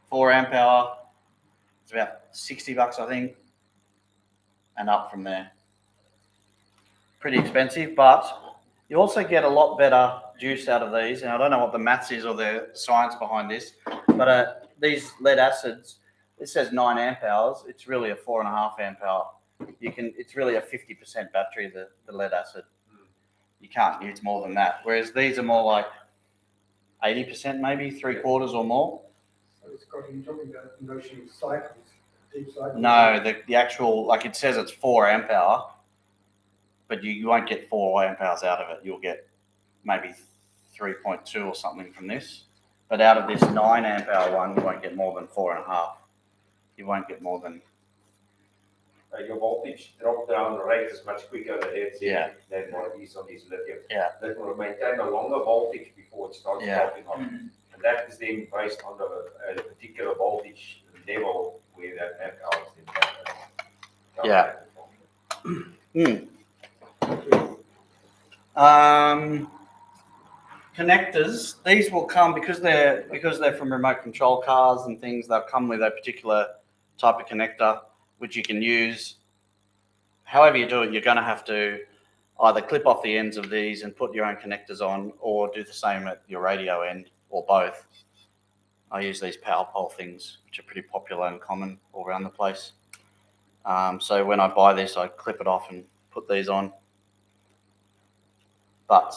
4 amp hour, it's about $60 I think, and up from there. Pretty expensive, but you also get a lot better juice out of these. And I don't know what the maths is or the science behind this, but these lead acids, it says 9 amp hours. It's really a 4.5 amp hour. It's really a 50% battery, the lead acid. You can't use more than that. Whereas these are more like 80% maybe, 3/4 or more. So it's got, you're talking about the notion of cycles, deep cycles. No, the actual, like it says it's 4 amp hour, but you won't get 4 amp hours out of it. You'll get maybe 3.2 or something from this. But out of this 9 amp hour one, you won't get more than 4.5. You won't get more than. Your voltage drop down rate is much quicker Yeah. than what it is on these lithium. Yeah. That will maintain a longer voltage before it starts dropping off. And that is then based on a particular voltage level where that amp hours in Connectors, these will come because they're from remote control cars and things, they'll come with a particular type of connector which you can use. However you do it, you're going to have to either clip off the ends of these and put your own connectors on, or do the same at your radio end, or both. I use these power pole things, which are pretty popular and common all around the place. So when I buy this, I clip it off and put these on. But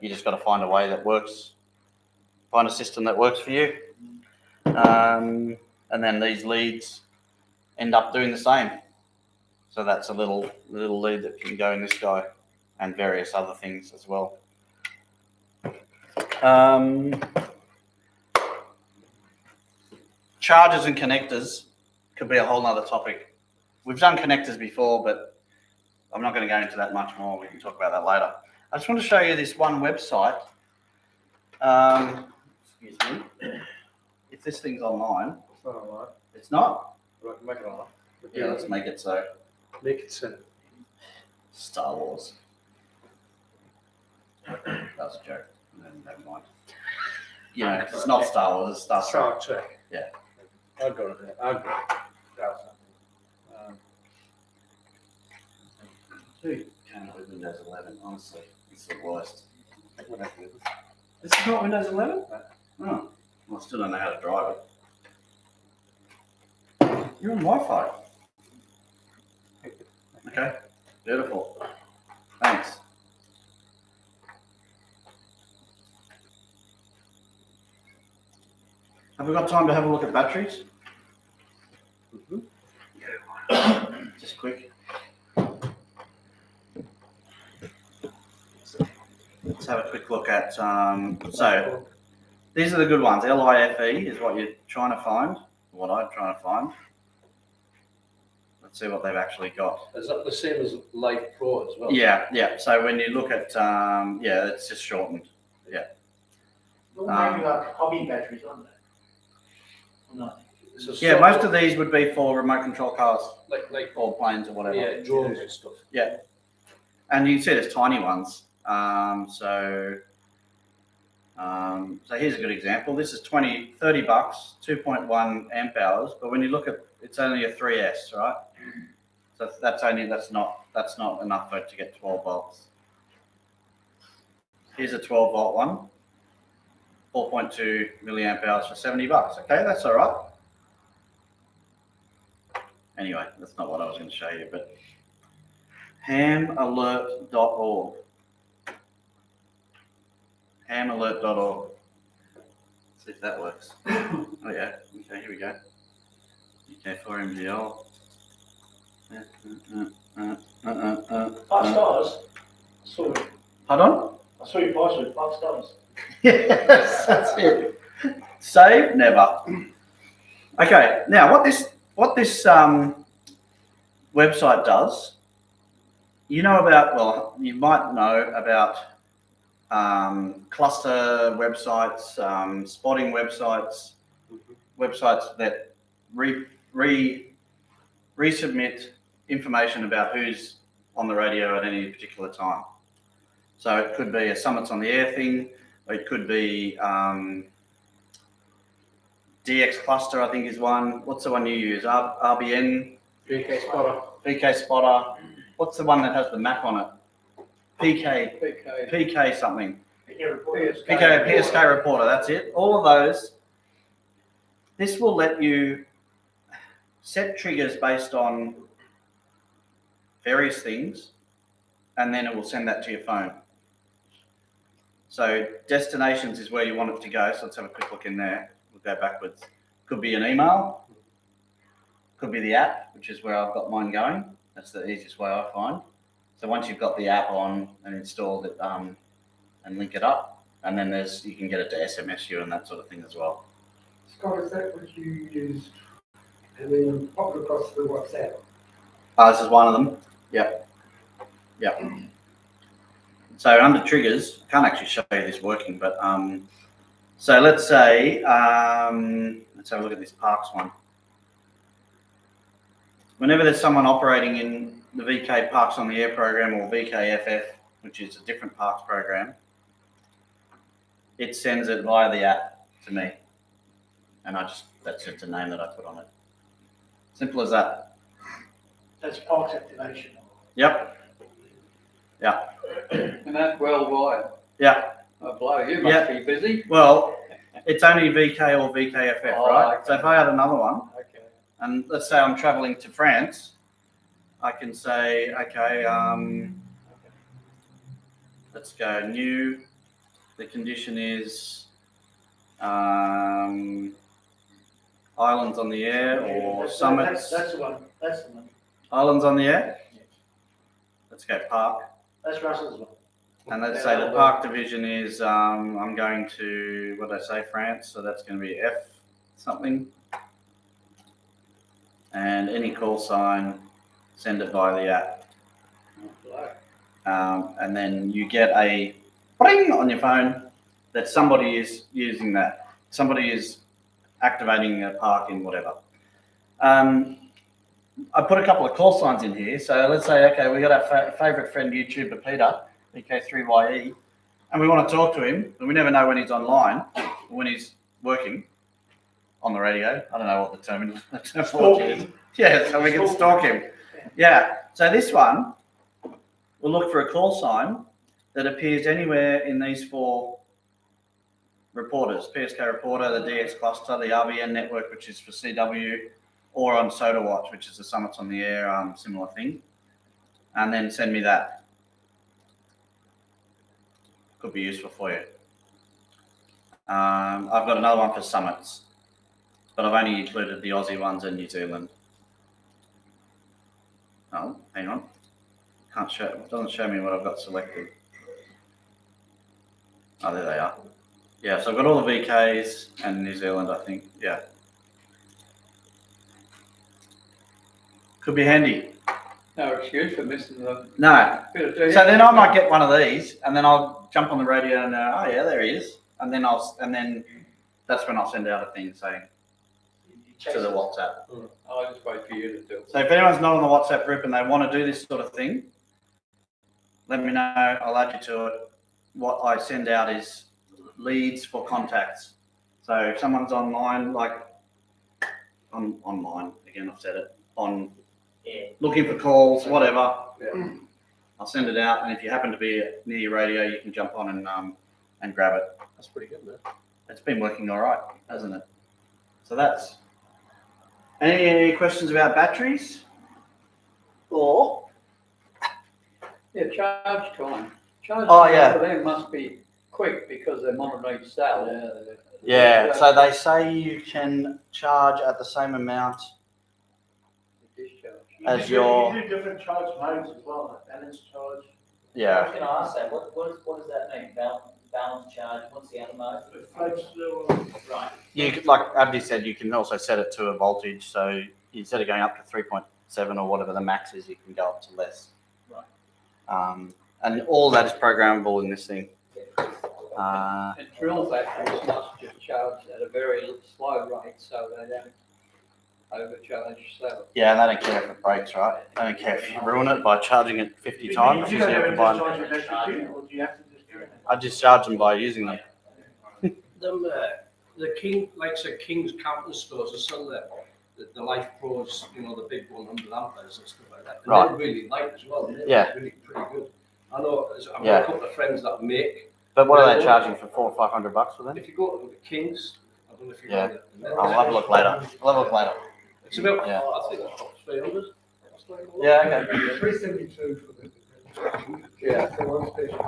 you just got to find a way that works, find a system that works for you. And then these leads end up doing the same. So that's a little lead that can go in this guy and various other things as well. Chargers and connectors could be a whole nother topic. We've done connectors before, but I'm not going to go into that much more. We can talk about that later. I just want to show you this one website. Excuse me. If this thing's online. It's not online. It's not? Right, make it online. Yeah, let's make it so. Make it so. Star Wars. That was a joke. Never mind. You know, it's not Star Wars, it's Star Trek. Yeah. I've got it. I've got it. Dude, can't with Windows 11, honestly. It's the worst. This is not Windows 11? Oh, well, I still don't know how to drive it. You're on Wi-Fi. Okay, beautiful. Thanks. Have we got time to have a look at batteries? Just quick. Let's have a quick look at, so these are the good ones. LIFE is what you're trying to find, what I'm trying to find. Let's see what they've actually got. Is that the same as Life Pro as well? Yeah, yeah. So when you look at, yeah, it's just shortened. Yeah. Maybe like hobby batteries, aren't they? No. Yeah, most of these would be for remote control cars, like or planes or whatever. Yeah, drones and stuff. Yeah, and you can see there's tiny ones. So So here's a good example. This is 30 bucks, 2.1 amp hours, but when you look at, it's only a 3S, right? So that's not enough for it to get 12 volts. Here's a 12 volt one, 4.2 milliamp hours for 70 bucks. Okay, that's all right. Anyway, that's not what I was going to show you, but hamalert.org. Hamalert.org. See if that works. Oh yeah, okay, here we go. Okay, 4MGL. 5 stars. Sorry. Pardon? I saw your price with 5 stars. Yes, that's it. Save, never. Okay, now what this website does, you might know about cluster websites, spotting websites, websites that resubmit information about who's on the radio at any particular time. So it could be a Summits on the Air thing, or it could be DX Cluster, I think is one. What's the one you use? RBN? BK Spotter. BK Spotter. What's the one that has the map on it? PK something. PSK Reporter, that's it. All of those. This will let you set triggers based on various things, and then it will send that to your phone. So destinations is where you want it to go. So let's have a quick look in there. We'll go backwards. Could be an email. Could be the app, which is where I've got mine going. That's the easiest way I find. So once you've got the app on and installed it and link it up, and then you can get it to SMS you and that sort of thing as well. Scott, is that what you used and then pop it across the WhatsApp? This is one of them. Yep. Yep. So under triggers, I can't actually show you this working, but so let's say, let's have a look at this Parks one. Whenever there's someone operating in the VK Parks on the Air program or VKFF, which is a different parks program, it sends it via the app to me. And that's just a name that I put on it. Simple as that. That's parks activation. Yep. Yeah. And that's worldwide. Yeah. Oh, blow, you must be busy. Well, it's only VK or VKFF, right? Okay. So if I had another one, Okay. and let's say I'm traveling to France, I can say, okay, let's go new. The condition is islands on the air or summits. That's the one. That's the one. Islands on the air. Let's go park. That's Russell's one. And let's say the park division is, I'm going to, what did I say, France, so that's going to be F something. And any call sign, send it via the app. And then you get a bring on your phone that somebody is using that. Somebody is activating a park in whatever. I put a couple of call signs in here. So let's say, okay, we got our favorite friend YouTuber, Peter, VK3YE, and we want to talk to him, but we never know when he's online or when he's working on the radio. I don't know what the term is. Yeah, so we can stalk him. Yeah, so this one, we'll look for a call sign that appears anywhere in these 4 reporters, PSK Reporter, the DX Cluster, the RBN network, which is for CW, or on Soda Watch, which is the Summits on the Air, similar thing. And then send me that. Could be useful for you. I've got another one for Summits, but I've only included the Aussie ones and New Zealand. Oh, hang on. Can't show, it doesn't show me what I've got selected. Oh, there they are. Yeah, so I've got all the VKs and New Zealand, I think. Yeah. Could be handy. No excuse for missing the. No. So then I might get one of these, and then I'll jump on the radio and oh yeah, there he is, and then that's when I'll send out a thing saying to the WhatsApp. I'll just wait for you to do it. So if anyone's not on the WhatsApp group and they want to do this sort of thing, let me know. I'll add you to it. What I send out is leads for contacts. So if someone's online, like online, again, I've said it, looking for calls, whatever, I'll send it out. And if you happen to be near your radio, you can jump on and grab it. That's pretty good, man. It's been working all right, hasn't it? So that's. Any questions about batteries? Or? Yeah, charge time. Charge Oh, time yeah. for them must be quick because they're monitoring cell. Yeah, so they say you can charge at the same amount as your. You do different charge modes as well, like balance charge. I Yeah. was going to ask that. What does that mean? Balance charge. What's the other mode? It floats slower. Right. You could, like Abdi said, you can also set it to a voltage. So instead of going up to 3.7 or whatever the max is, you can go up to less. Right. And all that is programmable in this thing. And drill batteries must just charge at a very slow rate so they don't overcharge cells. Yeah, and they don't care if it breaks, right? They don't care if you ruin it by charging it 50 times. You don't have to charge your battery, or do you have to just do it? I just charge them by using them. The King, like say King's Captain stores, are sell the Life Pros, you know, the big 100 amperes and stuff like that. And Right. they're really light as well. They're Yeah. really pretty good. I know, I've got Yeah. a couple of friends that make. But what are they charging for $400 or $500 for them? If you go to the King's, I don't know if you Yeah. know that. I'll have a look later. I'll have a look later. It's about, Yeah. I think it's about 300. Yeah, okay. 372 for the. Yeah. For one station.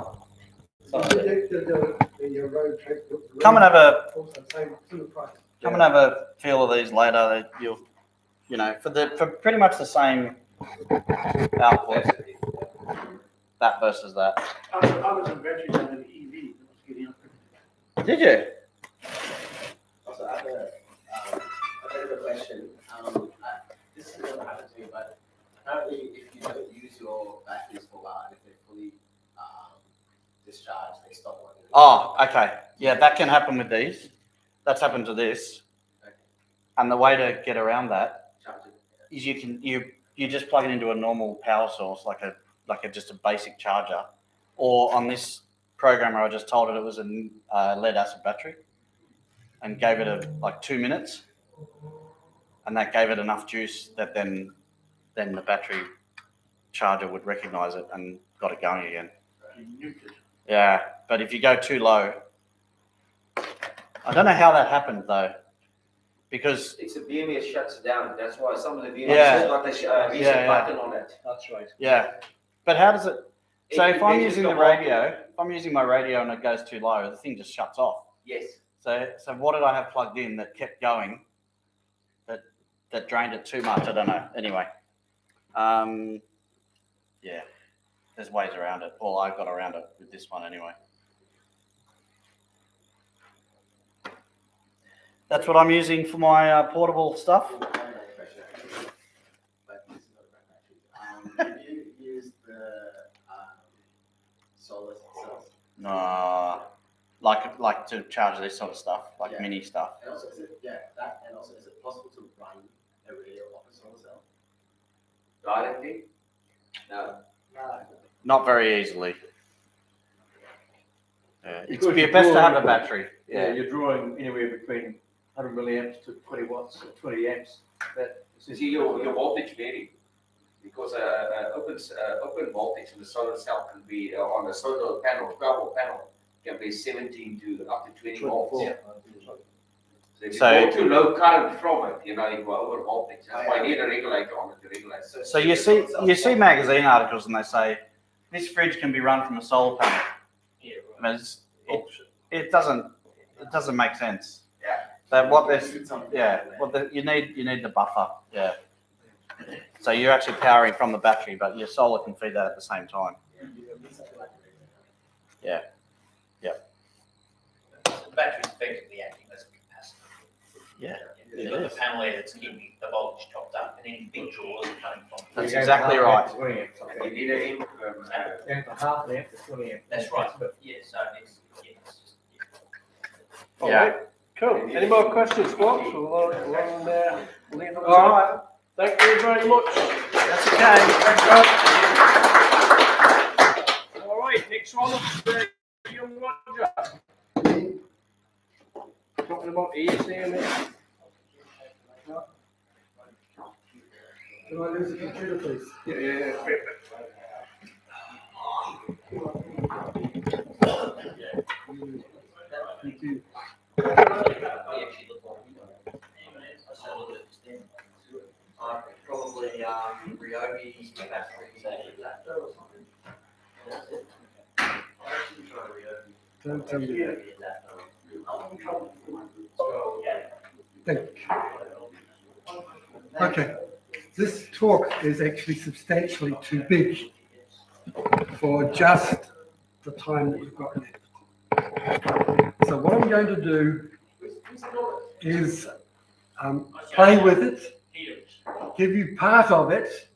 The road trip. Come and have a Also same sort of price. come and have a feel of these later. You'll, you know, for pretty much the same output. That versus that. I was in batteries on an EV. It was getting up. Did you? Also, I have a question. This is never happened to me, but apparently if you don't use your batteries for a while, if they're fully discharged, they stop working. Oh, okay. Yeah, that can happen with these. That's happened to this. Okay. And the way to get around that Charge it. is you just plug it into a normal power source, like a just a basic charger, or on this programmer I just told it was a lead acid battery, and gave it like 2 minutes, and that gave it enough juice that then the battery charger would recognize it and got it going again. Yeah, but if you go too low, I don't know how that happened though, because It's a BMS shuts it down. That's why some of the BMS Yeah. has got a reset button on it. That's right. yeah. But how does it? So It if I'm measures using the the radio, if I'm using my radio and it goes too low, the thing just shuts off. Yes. So what did I have plugged in that kept going? That drained it too much. I don't know. Anyway, yeah, there's ways around it. Well, I got around it with this one anyway. That's what I'm using for my portable stuff. Have you used the solar cells? No, like to charge this sort of stuff, like Yeah. mini stuff. And also, is it possible to run a radio off a solar cell? Directly? No. Not very easily. Yeah, it's Because you're best to have a drawing- battery. Yeah, you're drawing anywhere between 100 milliamps to 20 watts, 20 amps. That See, your voltage vary. Because open voltage in the solar cell can be on a solar panel, 12 panel, can be 17 to up to 20 volts. 24. So if you So- go too low current from it, you go over voltage. That's why you need a regulator on it to regulate. So you see magazine articles and they say this fridge can be run from a solar panel. I mean, it doesn't make sense. Yeah. That you need the buffer. Yeah. So you're actually powering from the battery, but your solar can feed that at the same time. Yeah. The battery's effectively acting as a capacitor. Yeah. You've got the panel here that's keeping the voltage topped up, and any big draws are coming from. That's exactly right. 20 amps. And you need an And for half an amp to 20 amps. That's right. Yeah, so it's just. All Yeah. right, cool. Any more questions, folks? We'll leave them. All right. Thank you very much. That's okay. All right, next one up is young Roger. Talking about ASAM. Can I lose the computer, please? Yeah. Thank you. Probably, Ryobi batteries and adapter or something. That's it. I actually try Ryobi. Don't tell me that. Ryobi adapter. I'm in trouble. Thank you. Okay, this talk is actually substantially too big for just the time that we've got left. So what I'm going to do is play with it, give you part of it,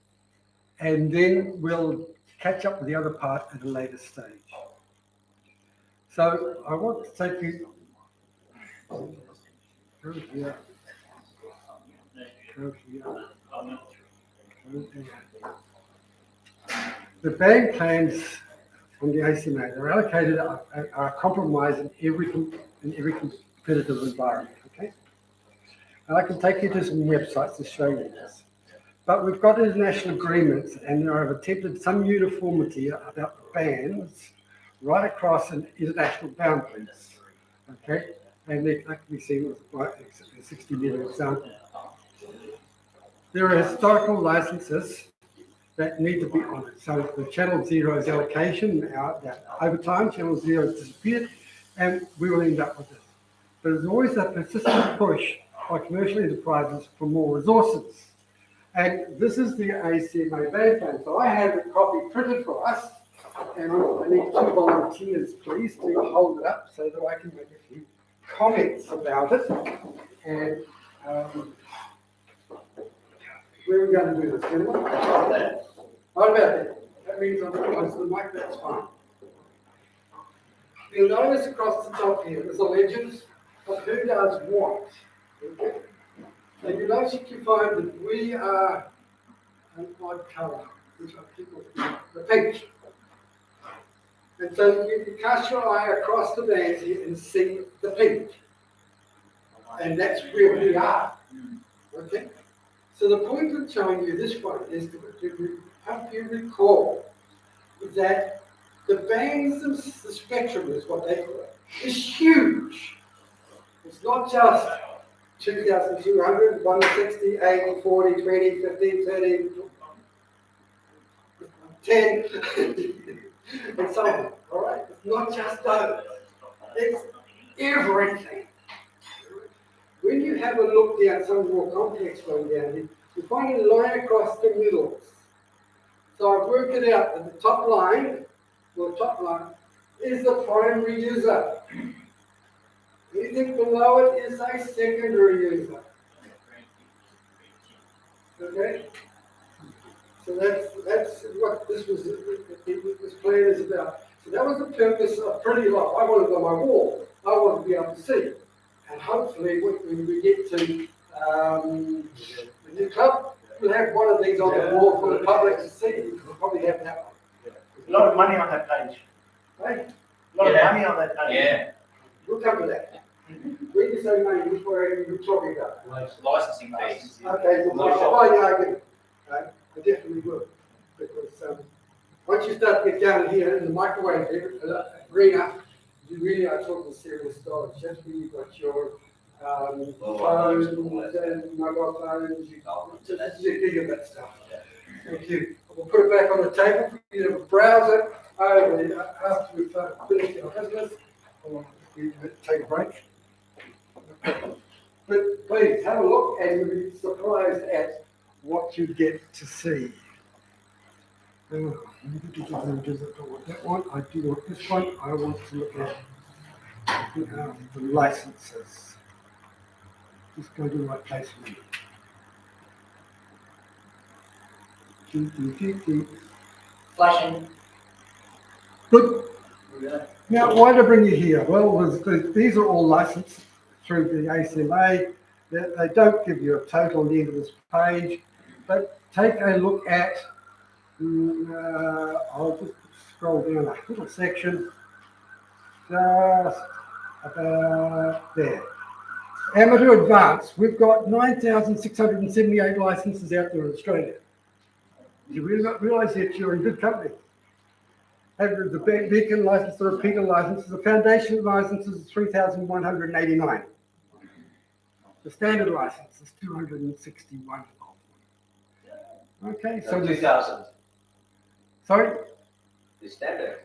and then we'll catch up with the other part at a later stage. So I want to take you go here. Go here. Go there. The band plans on the ACMA, they're allocated are compromised in every competitive environment, okay? And I can take you to some websites to show you this. But we've got international agreements and there have attempted some uniformity about the bands right across in international boundaries, okay? And that can be seen with a 60-meter example. There are historical licenses that need to be honoured. So the Channel Zero's allocation, over time, Channel Zero has disappeared, and we will end up with this. But there's always a persistent push by commercial enterprises for more resources. And this is the ACMA band plan. So I have a copy printed for us, and I need 2 volunteers, please, to hold it up so that I can make a few comments about it. And where are we going to do this? What about that? That means I'm close to the mic, that's fine. You'll notice across the top here, there's a legend of who does what. Okay? And you notice you can find that we are an odd colour, which I think was the pink. And so you can cast your eye across the bands here and see the pink. And that's where we are. Okay? So the point of showing you this one is to help you recall that the bands, the spectrum is what they call it, is huge. It's not just 2,200, 160, 80, 40, 20, 15, 30, 10, and so on. All right? It's not just those. It's everything. When you have a look down, some more complex one down here, you find a line across the middle. So I've worked it out that the top line, is the primary user. Anything below it is a secondary user. Okay? So that's what this plan is about. So that was the purpose of Pretty Low. I wanted it on my wall. I wanted to be able to see. And hopefully when we get to the new club, we'll have one of these on the wall for the public to see. We'll probably have that one. A lot of money on that page. Right? A lot of money on that page. Yeah. We'll come to that. When you say money, which way are you talking about? Licensing fees. Okay, well, I'll buy the argument. I definitely will. Because once you start to get down here in the microwave arena, you really are talking serious dollars. Just when you've got your phones and mobile phones, just gigabit stuff. Thank you. We'll put it back on the table for you to browse it over after we've finished our business. Or we take a break. But please have a look and you'll be surprised at what you get to see. I don't want that one. I do want this one. I want to look at the licenses. Just go to the right place for me. Flashing. Good. Now, why did I bring you here? Well, these are all licensed through the ACMA. They don't give you a total at the end of this page, but take a look at, I'll just scroll down a little section, just about there. Amateur advanced, we've got 9,678 licenses out there in Australia. You really not realise that you're in good company. Have the beacon license, the repeater licenses, the foundation licenses is 3,189. The standard license is 261. Okay, so 2,000. Sorry? The standard.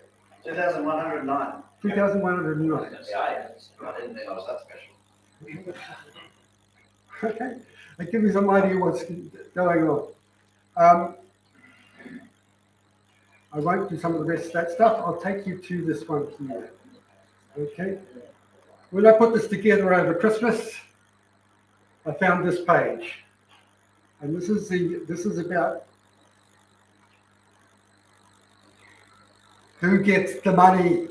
2,109. 2,109. Yeah, I didn't think I was that special. Okay, that gives me some idea what's going on. I won't do some of the rest of that stuff. I'll take you to this one here. Okay. When I put this together over Christmas, I found this page, and this is about who gets the money.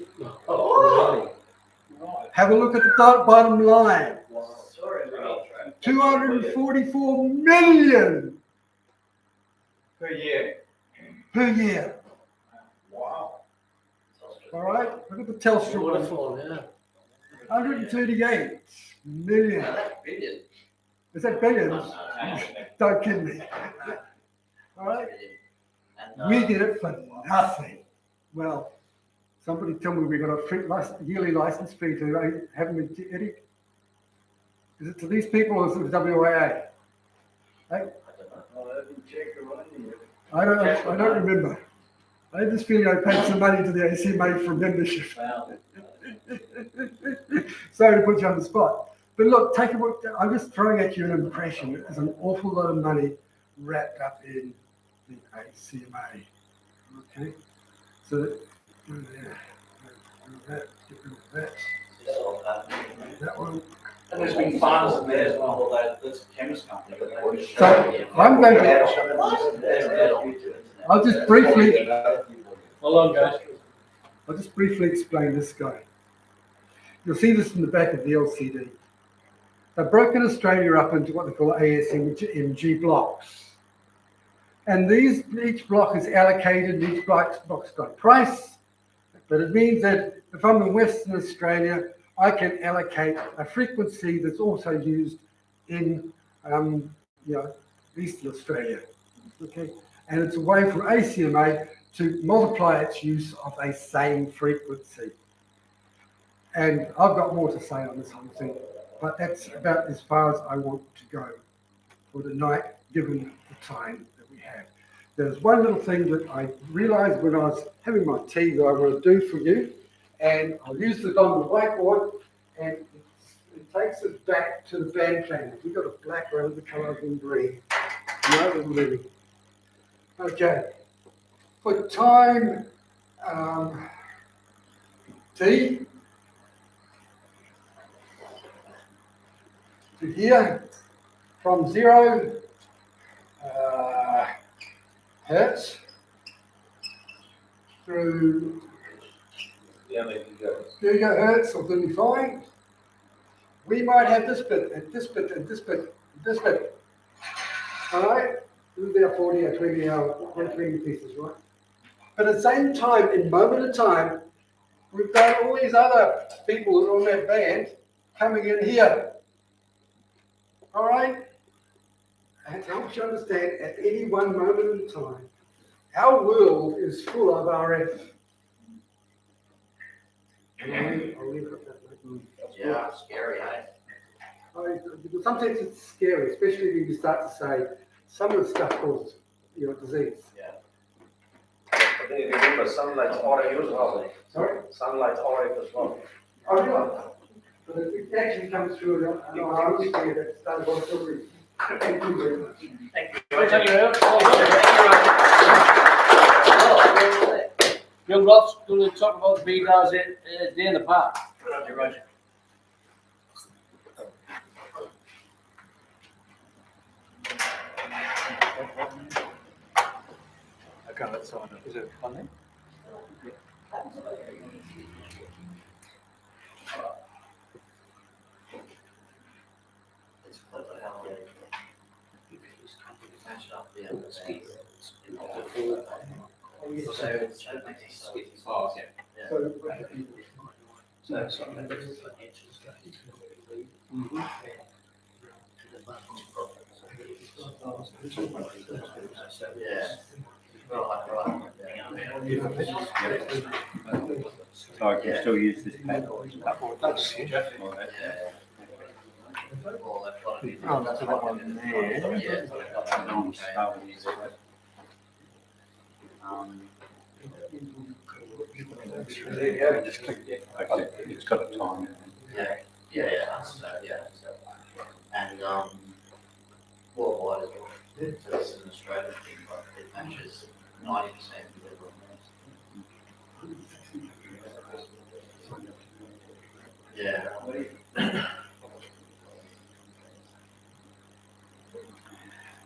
Oh. Have a look at the bottom line. 244 million Per year. per year. Wow. All right, look at the Telstra one. Waterfall, yeah. 138 million. That's billion. Is that billions? Don't kid me. All right, we did it for nothing. Well, somebody tell me we got a free yearly license fee to have them, Eddie? Is it to these people or is it to WIA? Hey? I don't remember. I had this feeling I paid some money to the ACMA for membership. Sorry to put you on the spot. But look, take a look. I'm just throwing at you an impression. There's an awful lot of money wrapped up in the ACMA. Okay? So that one. And there's been funds in there as well, although that's a chemist company. So I'm going to. I'll just briefly. Hold on, guys. I'll just briefly explain this guy. You'll see this in the back of the LCD. They've broken Australia up into what they call ASMG blocks. And each block is allocated, each block's got a price, but it means that if I'm in Western Australia, I can allocate a frequency that's also used in Eastern Australia. Okay? And it's a way for ACMA to multiply its use of a same frequency. And I've got more to say on this whole thing, but that's about as far as I want to go for the night, given the time that we have. There's one little thing that I realized when I was having my tea that I want to do for you, and I'll use it on the whiteboard, and it takes us back to the band plan. We've got a black one of the colours in green. No, really. Okay. For time T to here, from 0 hertz through gigahertz or 35. We might have this bit and this bit and this bit and this bit. All right? This is our 40 or 20 hour 20 pieces, right? But at the same time, in moment of time, we've got all these other people on that band coming in here. All right? And it helps you understand at any one moment in time, our world is full of RF. Yeah, scary, eh? Sometimes it's scary, especially when you start to say some of the stuff causes disease. Yeah. I think if you remember, sunlight's RF as well. Sorry? Sunlight's RF as well. Oh, yeah. But it actually comes through. I always say that it's done by somebody. Thank you very much. Thank you. Thank you. Young Rob's going to talk about BDARS day in the park. Roger, Roger. Okay, that's on. Is it on there? So something that is So I can still use this pen. Oh, that's the one there. There you go, just click it. Okay, it's got a time. And, worldwide as well. So this is an Australian thing, but it matches 90% of everyone else. Yeah.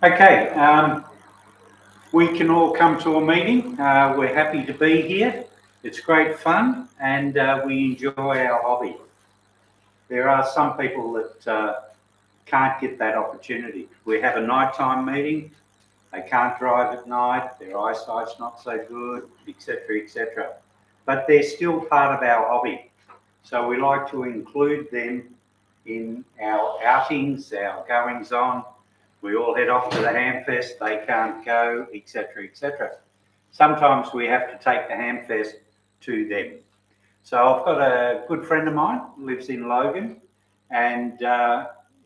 Okay, we can all come to a meeting. We're happy to be here. It's great fun and we enjoy our hobby. There are some people that can't get that opportunity. We have a nighttime meeting. They can't drive at night. Their eyesight's not so good, etc., etc. But they're still part of our hobby. So we like to include them in our outings, our goings on. We all head off to the Hamfest, they can't go, etc., etc. Sometimes we have to take the Hamfest to them. So I've got a good friend of mine, lives in Logan, and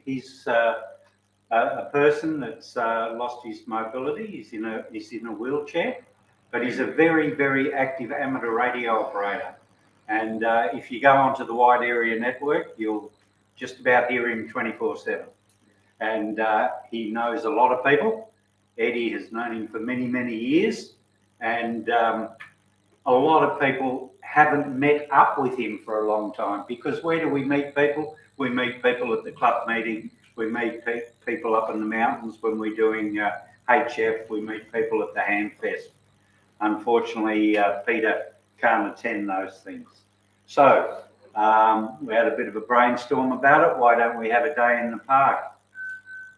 he's a person that's lost his mobility. He's in a wheelchair, but he's a very, very active amateur radio operator. And if you go onto the wide area network, you'll just about hear him 24/7. And he knows a lot of people. Eddie has known him for many, many years. And a lot of people haven't met up with him for a long time, because where do we meet people? We meet people at the club meeting. We meet people up in the mountains when we're doing HF. We meet people at the Hamfest. Unfortunately, Peter can't attend those things. So we had a bit of a brainstorm about it. Why don't we have a day in the park?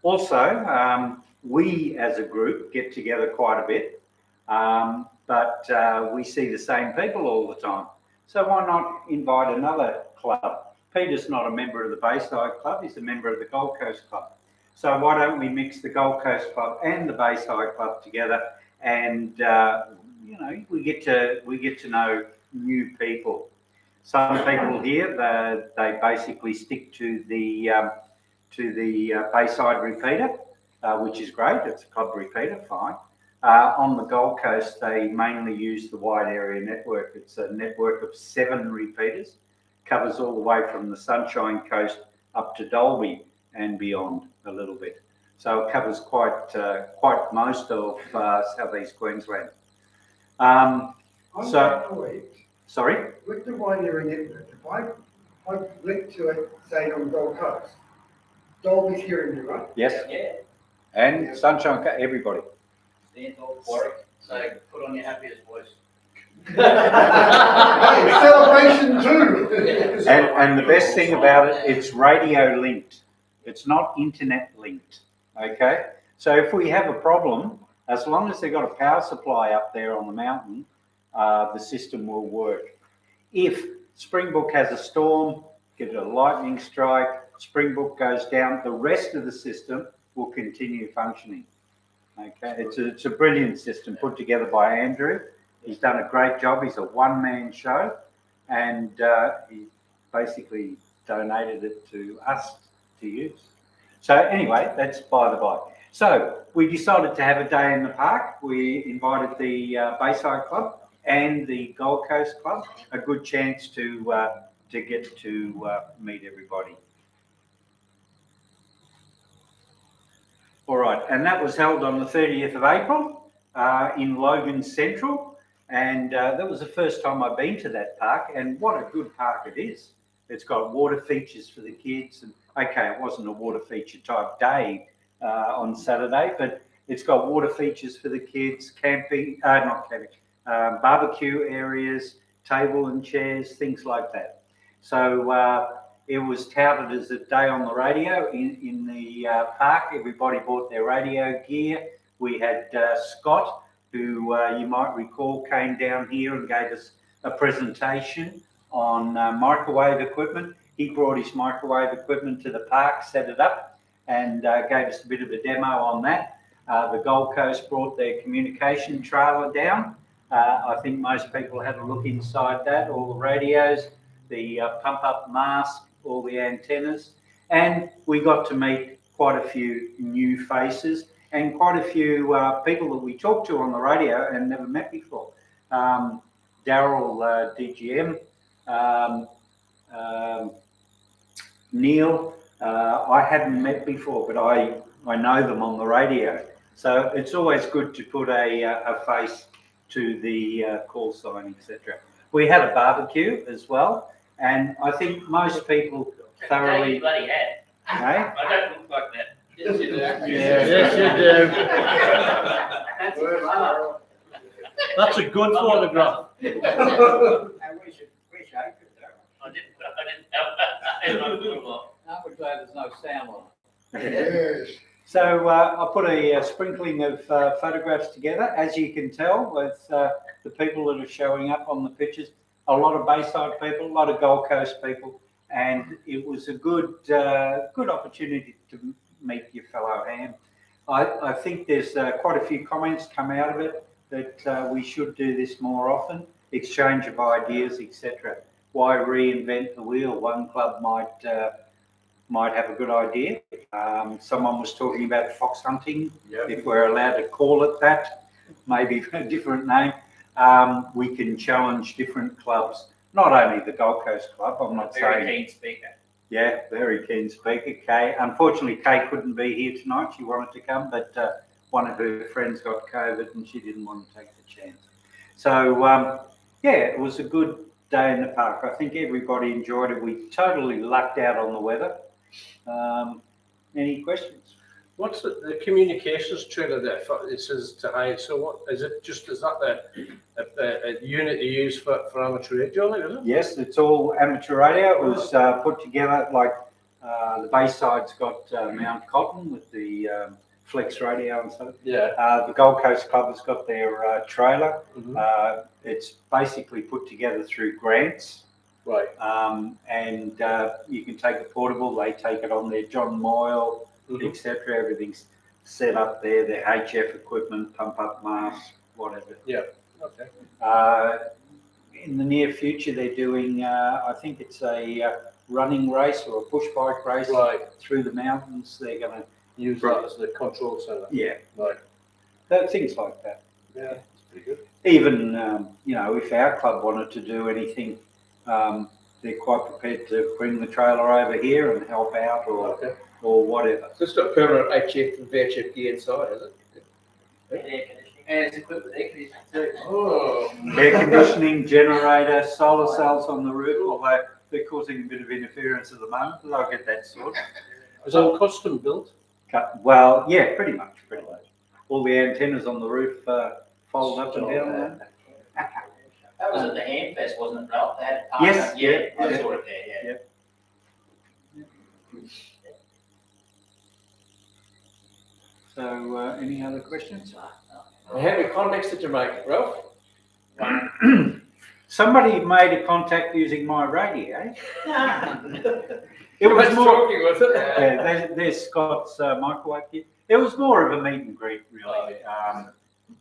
Also, we as a group get together quite a bit, but we see the same people all the time. So why not invite another club? Peter's not a member of the Bayside Club, he's a member of the Gold Coast Club. So why don't we mix the Gold Coast Club and the Bayside Club together, and you know, we get to know new people. Some people here, they basically stick to the Bayside repeater, which is great. It's a club repeater, fine. On the Gold Coast, they mainly use the wide area network. It's a network of 7 repeaters, covers all the way from the Sunshine Coast up to Dalby and beyond a little bit. So it covers quite most of southeast Queensland. Sorry? With the wide area network, if I link to it, say on Gold Coast, Dolby's hearing me, right? Yes. Yeah. And Sunshine, everybody. Stand up, Warwick, so put on your happiest voice. Hey, celebration too! And the best thing about it, it's radio linked. It's not internet linked, okay? So if we have a problem, as long as they've got a power supply up there on the mountain, the system will work. If Springbok has a storm, get a lightning strike, Springbok goes down, the rest of the system will continue functioning. Okay, it's a brilliant system put together by Andrew. He's done a great job. He's a one-man show, and he basically donated it to us to use. So anyway, that's by the by. So we decided to have a day in the park. We invited the Bayside Club and the Gold Coast Club, a good chance to get to meet everybody. All right, and that was held on the 30th of April in Logan Central, and that was the first time I've been to that park, and what a good park it is. It's got water features for the kids, and okay, it wasn't a water feature type day on Saturday, but it's got water features for the kids, camping, not camping, barbecue areas, table and chairs, things like that. So it was touted as a day on the radio in the park. Everybody bought their radio gear. We had Scott, who you might recall came down here and gave us a presentation on microwave equipment. He brought his microwave equipment to the park, set it up, and gave us a bit of a demo on that. The Gold Coast brought their communication trailer down. I think most people had a look inside that, all the radios, the pump-up mast, all the antennas, and we got to meet quite a few new faces and quite a few people that we talked to on the radio and never met before. Daryl, DGM, Neil, I hadn't met before, but I know them on the radio. So it's always good to put a face to the call sign, etc. We had a barbecue as well, and I think most people thoroughly. Bloody hat. Hey? I don't look like that. Yes, you do. Yes, you do. That's a good photograph. I didn't I'm glad there's no sound on Yes. So I put a sprinkling of photographs together, as you can tell, with the people that are showing up on the pictures. A lot of Bayside people, a lot of Gold Coast people, and it was a good opportunity to meet your fellow ham. I think there's quite a few comments come out of it that we should do this more often, exchange of ideas, etc. Why reinvent the wheel? One club might have a good idea. Someone was talking about fox hunting, if we're allowed to call it that, maybe a different name. We can challenge different clubs, not only the Gold Coast Club, I'm not saying. Very keen speaker. Yeah, very keen speaker, Kay. Unfortunately, Kay couldn't be here tonight. She wanted to come, but one of her friends got COVID and she didn't want to take the chance. So, yeah, it was a good day in the park. I think everybody enjoyed it. We totally lucked out on the weather. Any questions? What's the communications trailer there? It says to hide. So what is it? Just is that a unit you use for amateur radio? Is it? Yes, it's all amateur radio. It was put together like the Bayside's got Mount Cotton with the flex radio and stuff. Yeah. The Gold Coast Club has got their trailer. Mm-hmm. It's basically put together through grants. Right. And you can take it portable. They take it on their John Moyle, etc. Everything's set up there. Their HF equipment, pump up masks, whatever. Yeah. Okay. In the near future, they're doing. I think it's a running race or a push bike race through the mountains. They're going to use that as the control center. Yeah. Right. So things like that. Yeah, that's pretty good. Even you know, if our club wanted to do anything. They're quite prepared to bring the trailer over here and help out or whatever. So it's got permanent HF and VHF gear inside, is it? Air conditioning. And it's equipped with air conditioning too. Oh. Air conditioning, generator, solar cells on the roof, although they're causing a bit of interference at the moment, but I'll get that sorted. Is it all custom built? Well, yeah, pretty much. All the antennas on the roof fold up and down. That was at the Hamfest, wasn't it, Ralph? They had a Yes, yeah, I yeah. saw it there, yeah. So, any other questions? How many contacts did you make, Ralph? Somebody made a contact using my radio. It was more talking, was it? Yeah, there's Scott's microwave kit. It was more of a meet and greet, really.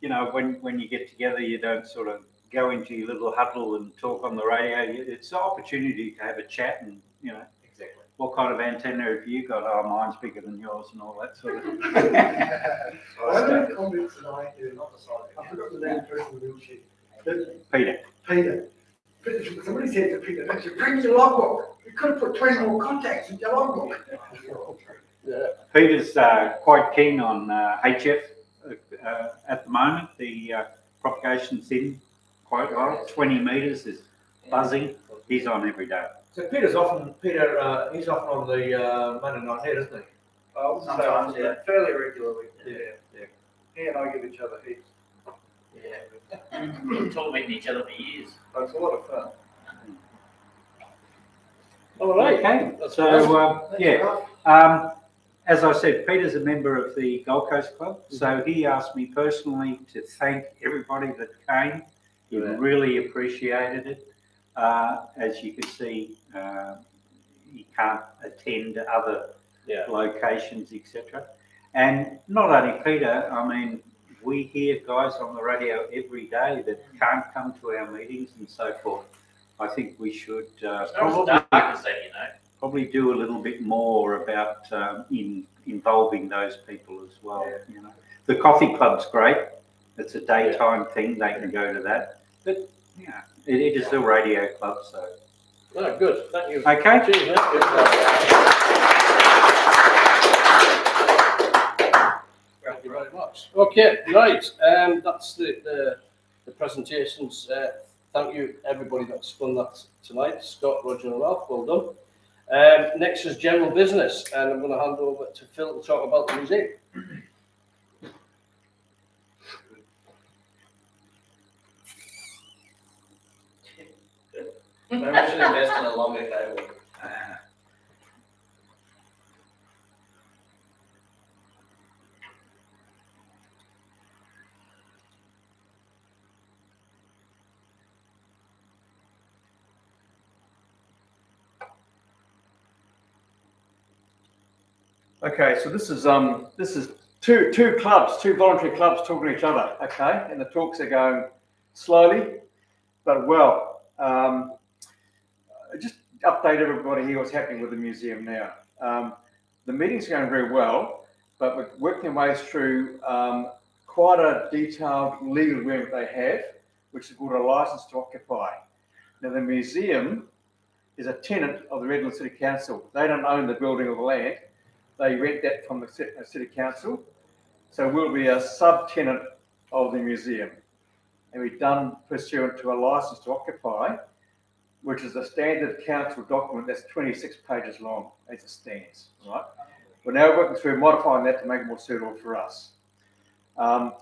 You know, when you get together, you don't sort of go into your little huddle and talk on the radio. It's an opportunity to have a chat and, you know, exactly. What kind of antenna have you got? Oh, mine's bigger than yours and all that sort of thing. I have a comment tonight, I forgot the name of the person in the wheelchair. Peter. Somebody said to Peter, bring your logbook. You could have put 20 more contacts in your logbook. Yeah. Peter's quite keen on HF at the moment. The propagation's in quite well. 20 metres is buzzing. He's on every day. So he's often on the Monday night head, isn't he? Oh, Sometimes, yeah. fairly regularly. Yeah. He and I give each other heaps. Yeah. We've talked meeting each other for years. It's a lot of fun. All right. Okay. So, as I said, Peter's a member of the Gold Coast Club. So he asked me personally to thank everybody that came. He really appreciated it. As you can see, you can't attend other locations, etc. And not only Peter, I mean, we hear guys on the radio every day that can't come to our meetings and so forth. I think we should probably do a little bit more about involving those people as well. You know, the coffee club's great. It's a daytime thing; they can go to that. But yeah, it is a radio club, so. Oh, good. Thank you. Okay. Cheers, Thank you very much. Okay, right. That's the presentations. Thank you, everybody that's done that tonight. Scott, Roger, and Ralph, well done. Next is general business, and I'm going to hand over to Phil to talk about the museum. Maybe we should invest in a longer cable. Okay, so this is two clubs, two voluntary clubs talking to each other. Okay, and the talks are going slowly but well. Just update everybody here what's happening with the museum now. The meeting's going very well, but we're working our way through quite a detailed legal agreement they have, which is called a license to occupy. Now, the museum is a tenant of the Redland City Council. They don't own the building or the land. They rent that from the City Council. So we'll be a subtenant of the museum. And we've done pursuant to a license to occupy, which is a standard council document that's 26 pages long as it stands, right? We're now working through modifying that to make it more suitable for us. I'll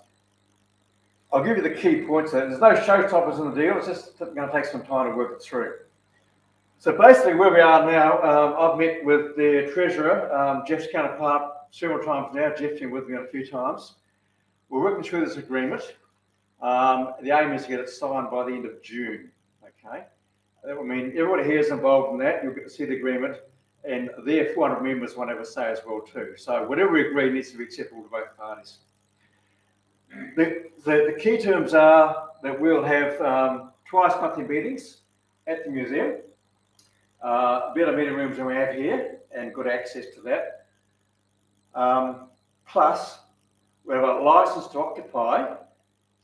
give you the key points. There's no showstoppers in the deal. It's just going to take some time to work it through. So basically where we are now, I've met with their treasurer, Jeff's counterpart, several times now. Jeff's been with me a few times. We're working through this agreement. The aim is to get it signed by the end of June, okay? That will mean everybody here is involved in that. You'll get to see the agreement, and their 400 members won't have a say as well too. So whatever we agree needs to be acceptable to both parties. The key terms are that we'll have twice monthly meetings at the museum. Better meeting rooms than we have here, and good access to that. Plus, we have a license to occupy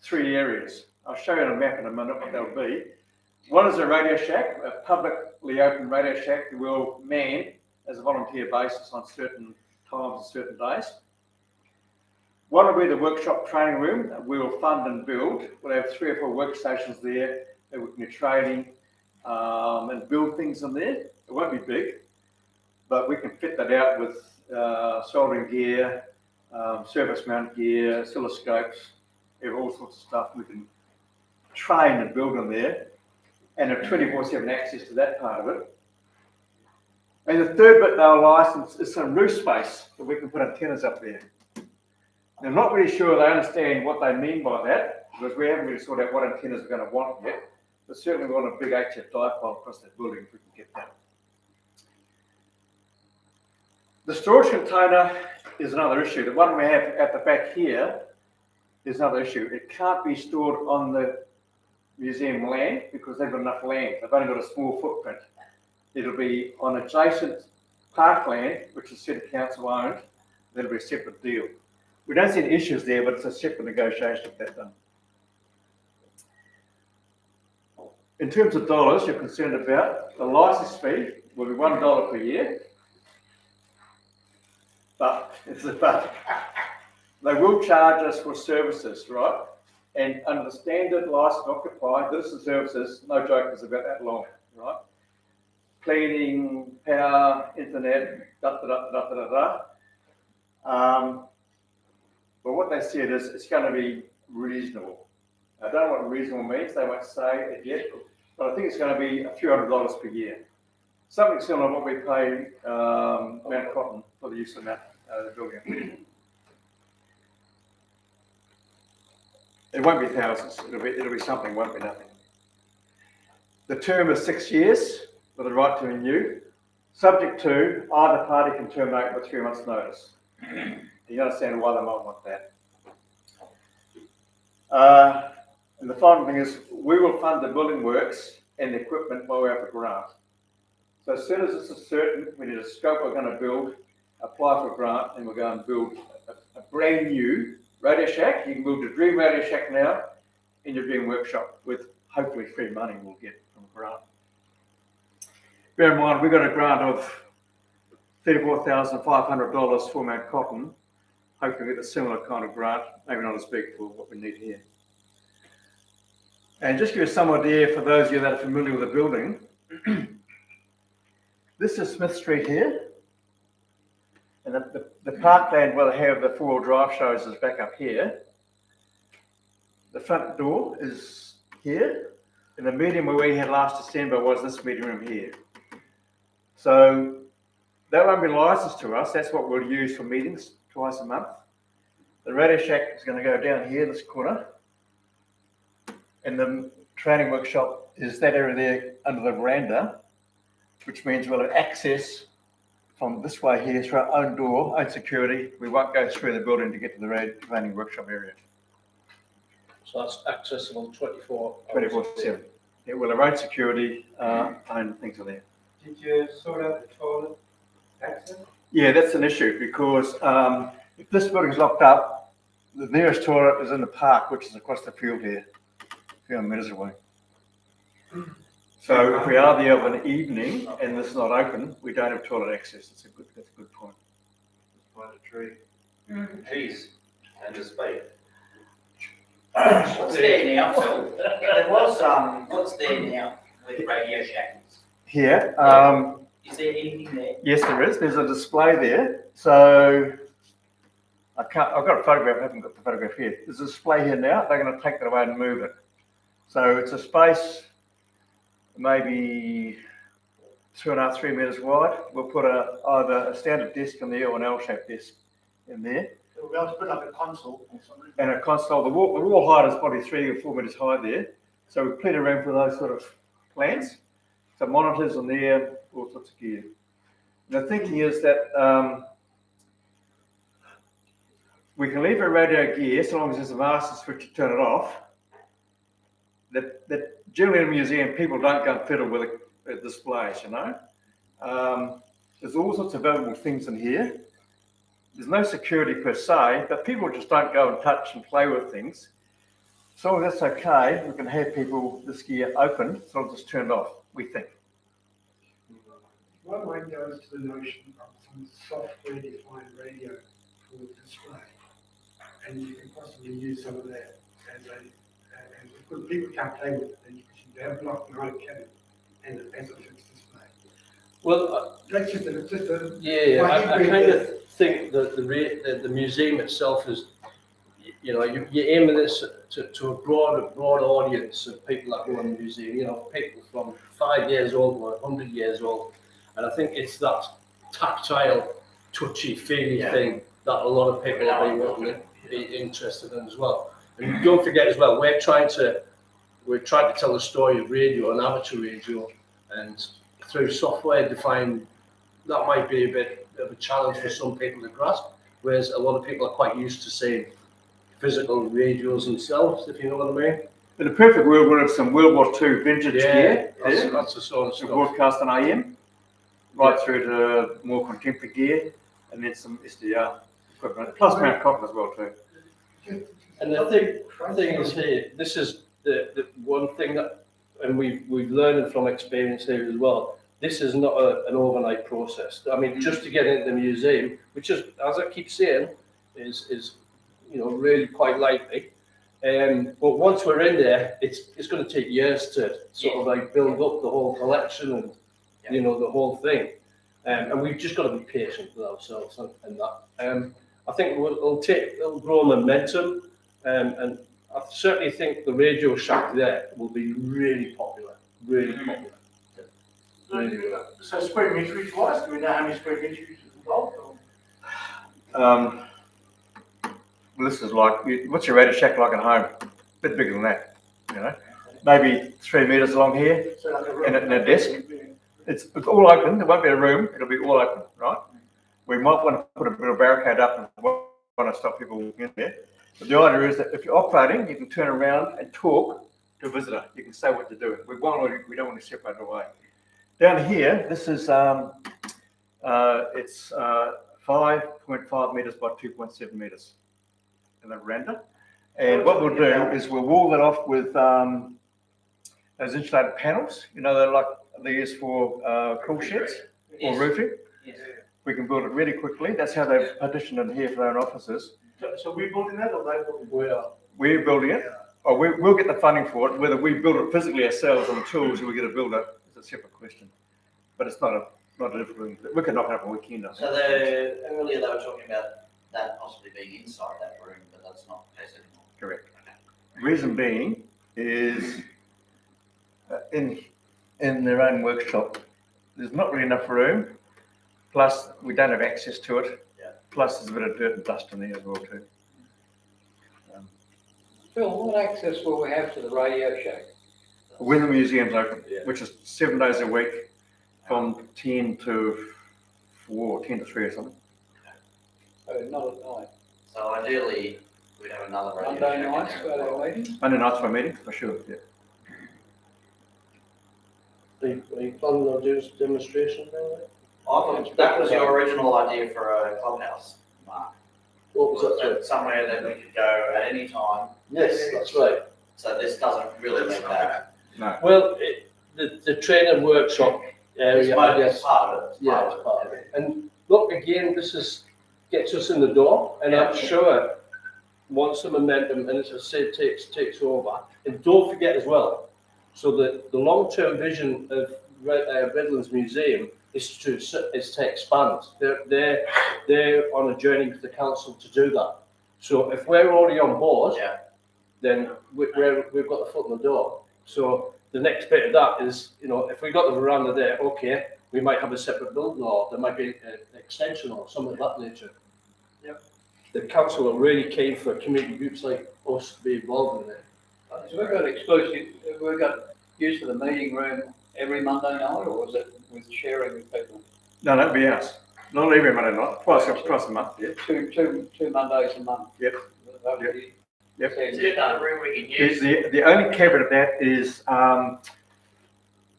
3 areas. I'll show you on a map in a minute what they'll be. One is a radio shack, a publicly open radio shack that we'll man as a volunteer basis on certain times and certain days. One will be the workshop training room that we'll fund and build. We'll have 3 or 4 workstations there that we can do training and build things in there. It won't be big, but we can fit that out with soldering gear, surface mount gear, oscilloscopes, all sorts of stuff we can train and build in there, and have 24/7 access to that part of it. And the third bit they'll license is some roof space that we can put antennas up there. Now, I'm not really sure they understand what they mean by that, because we haven't really sorted out what antennas we're going to want yet. But certainly we want a big HF dipole across that building if we can get that. The storage container is another issue. The one we have at the back here is another issue. It can't be stored on the museum land because they've got enough land. They've only got a small footprint. It'll be on adjacent parkland, which is City Council owned. That'll be a separate deal. We don't see any issues there, but it's a separate negotiation to get done. In terms of dollars, you're concerned about the license fee will be $1 per year. But it's a but. They will charge us for services, right? And under the standard license to occupy, this is services, no joke, is about that long, right? Cleaning, power, internet, But what they said is it's going to be reasonable. I don't know what reasonable means, they won't say it yet, but I think it's going to be a few $100s per year. Something similar to what we pay Mount Cotton for the use of that building. It won't be thousands, it'll be something, won't be nothing. The term is 6 years with the right to renew, subject to either party can terminate with 3 months' notice. You understand why they might want that. And the final thing is we will fund the building works and the equipment while we have a grant. So as soon as this is certain, we need a scope we're going to build, apply for a grant, and we're going to build a brand new Radio Shack. You can build a dream Radio Shack now in your dream workshop with hopefully free money we'll get from a grant. Bear in mind, we got a grant of $34,500 for Mount Cotton. Hopefully get a similar kind of grant, maybe not as big for what we need here. And just to give you some idea for those of you that are familiar with the building, this is Smith Street here. And the parkland where they have the four-wheel drive shows is back up here. The front door is here. And the meeting where we had last December was this meeting room here. So that won't be licensed to us. That's what we'll use for meetings twice a month. The Radio Shack is going to go down here, this corner. And the training workshop is that area there under the veranda, which means we'll have access from this way here through our own door, own security. We won't go through the building to get to the training workshop area. So that's accessible 24/7. Yeah, we'll have own security, own things are there. Did you sort out the toilet access? Yeah, that's an issue because if this building's locked up, the nearest toilet is in the park, which is across the field here, a few meters away. So if we are there of an evening and this is not open, we don't have toilet access. That's a good point. Plant a tree. Trees and a spade. What's there now, Phil? There was, what's there now with Radio Shack? Here, Is there anything there? yes, there is. There's a display there. So I've got a photograph. I haven't got the photograph here. There's a display here now. They're going to take that away and move it. So it's a space maybe 2.5, 3 meters wide. We'll put either a standard desk in there or an L-shaped desk in there. We'll be able to put like a console or something. And a console. The wall height is probably 3 or 4 meters high there. So we've plenty of room for those sort of plans. So monitors in there, all sorts of gear. The thinking is that we can leave a radio gear so long as there's a master switch to turn it off. That generally in a museum, people don't go and fiddle with displays, you know. There's all sorts of valuable things in here. There's no security per se, but people just don't go and touch and play with things. So that's okay. We can have people, this gear open, so it's just turned off, we think. My mind goes to the notion of some software-defined radio for display, and you can possibly use some of that as and because people can't play with it, then you can have blocked and hide cabinet and as a fixed display. Well, That's just a yeah, I kind of think that the museum itself is, you know, you're aiming this to a broad audience of people that go in the museum, you know, people from 5 years old or 100 years old. And I think it's that tactile, touchy-feely thing that a lot of people will be interested in as well. And don't forget as well, we're trying to tell the story of radio and amateur radio, and through software defined, that might be a bit of a challenge for some people to grasp, whereas a lot of people are quite used to seeing physical radios themselves, if you know what I mean. In a perfect world, we'll have some World War II vintage gear. That's the sort of stuff. Broadcast on AM, right through to more contemporary gear, and then some SDR equipment, plus Mount Cotton as well too. And the thing is here, this is the one thing that, and we've learned from experience here as well, this is not an overnight process. I mean, just to get into the museum, which is, as I keep saying, is you know, really quite likely. But once we're in there, it's going to take years to sort of like build up the whole collection and, you know, the whole thing. And we've just got to be patient with ourselves and that. I think it'll grow momentum. And I certainly think the Radio Shack there will be really popular, really popular. Really good. So square meterage wise, do we know how many square meterage is involved? Well, this is like, what's your Radio Shack like at home? A bit bigger than that, you know. maybe 3 metres along here, in a desk. It's all open, there won't be a room, it'll be all open, right? We might want to put a bit of barricade up and want to stop people walking in there. But the idea is that if you're operating, you can turn around and talk to a visitor. You can say what you're doing. We don't want to separate away. Down here, this is, it's 5.5 metres by 2.7 metres in the veranda. And what we'll do is we'll wall that off with those insulated panels. You know, they're like they use for cool sheds or roofing. Yes. We can build it really quickly. That's how they've partitioned in here for their own offices. So we're building that or they building it? We're building it. Or we'll get the funding for it. Whether we build it physically ourselves on the tools or we get a builder is a separate question. But it's not a difficult thing. We can knock it up a weekend. So earlier they were talking about that possibly being inside that room, but that's not the case anymore. Correct. Reason being is in their own workshop, there's not really enough room. Plus, we don't have access to it. Yeah. Plus, there's a bit of dirt and dust in there as well too. Phil, what access will we have to the Radio Shack? When the museum's open, which is 7 days a week, from 10 to 4, 10 to 3 or something. Not at night. So ideally, we'd have another radio Monday shack nights in for there as our well. meetings? Monday nights for meetings, for sure, yeah. Are you planning on doing some demonstration there? That was your original idea for a clubhouse, Mark. What was that? Somewhere that we could go at any time. Yes, that's right. So this doesn't really make that. No. Well, the training workshop area, I guess. Part of it. Yeah, it's part of it. And look, again, gets us in the door, and I'm sure once the momentum, and as I said, takes over, and don't forget as well, so that the long-term vision of Redlands Museum is to expand. They're on a journey with the council to do that. So if we're already on board, then we've got the foot in the door. So the next bit of that is, if we got the veranda there, okay, we might have a separate building, or there might be an extension or something of that nature. Yep. The council are really keen for community groups like us to be involved in it. So we've got use of the meeting room every Monday night, or was it with sharing with people? No, that'd be us. Not every Monday night, twice a month, yeah. Two Mondays a month. Yep. Yep. Is there another room we can use? The only caveat of that is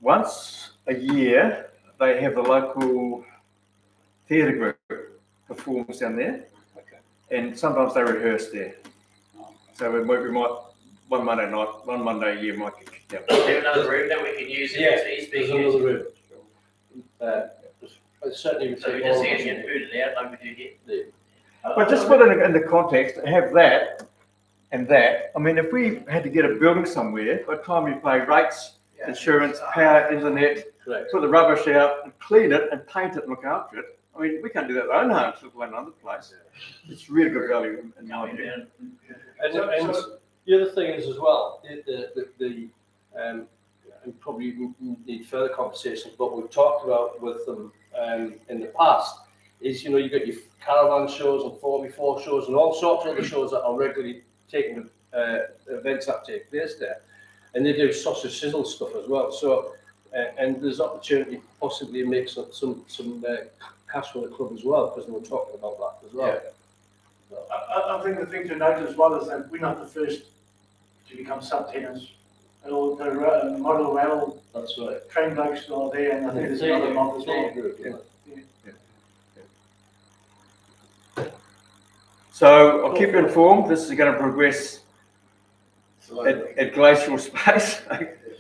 once a year they have the local theatre group performs down there, and sometimes they rehearse there. So we might one Monday a year might get kicked out. Is there another room that we can use? There's another room. Certainly, so we just see it get booted out like we do here. But just put it in the context, have that and that. I mean, if we had to get a building somewhere, by the time you pay rates, insurance, power, internet, put the rubbish out and clean it and paint it and look after it. I mean, we can't do that at our own homes, let alone another place. It's really good value in my view. And the other thing is as well, and probably need further conversations, but we've talked about with them in the past, is, you've got your caravan shows and 4x4 shows and all sorts of other shows that are regularly taking events that take place there. And they do sausage sizzle stuff as well. So, and there's opportunity possibly to make some cash for the club as well, because we're talking about that as well. I think the thing to note as well is that we're not the first to become sub-tenants. The model rail, that's right, train blokes are there, and I think there's another mob as well. So I'll keep you informed. This is going to progress at glacial space,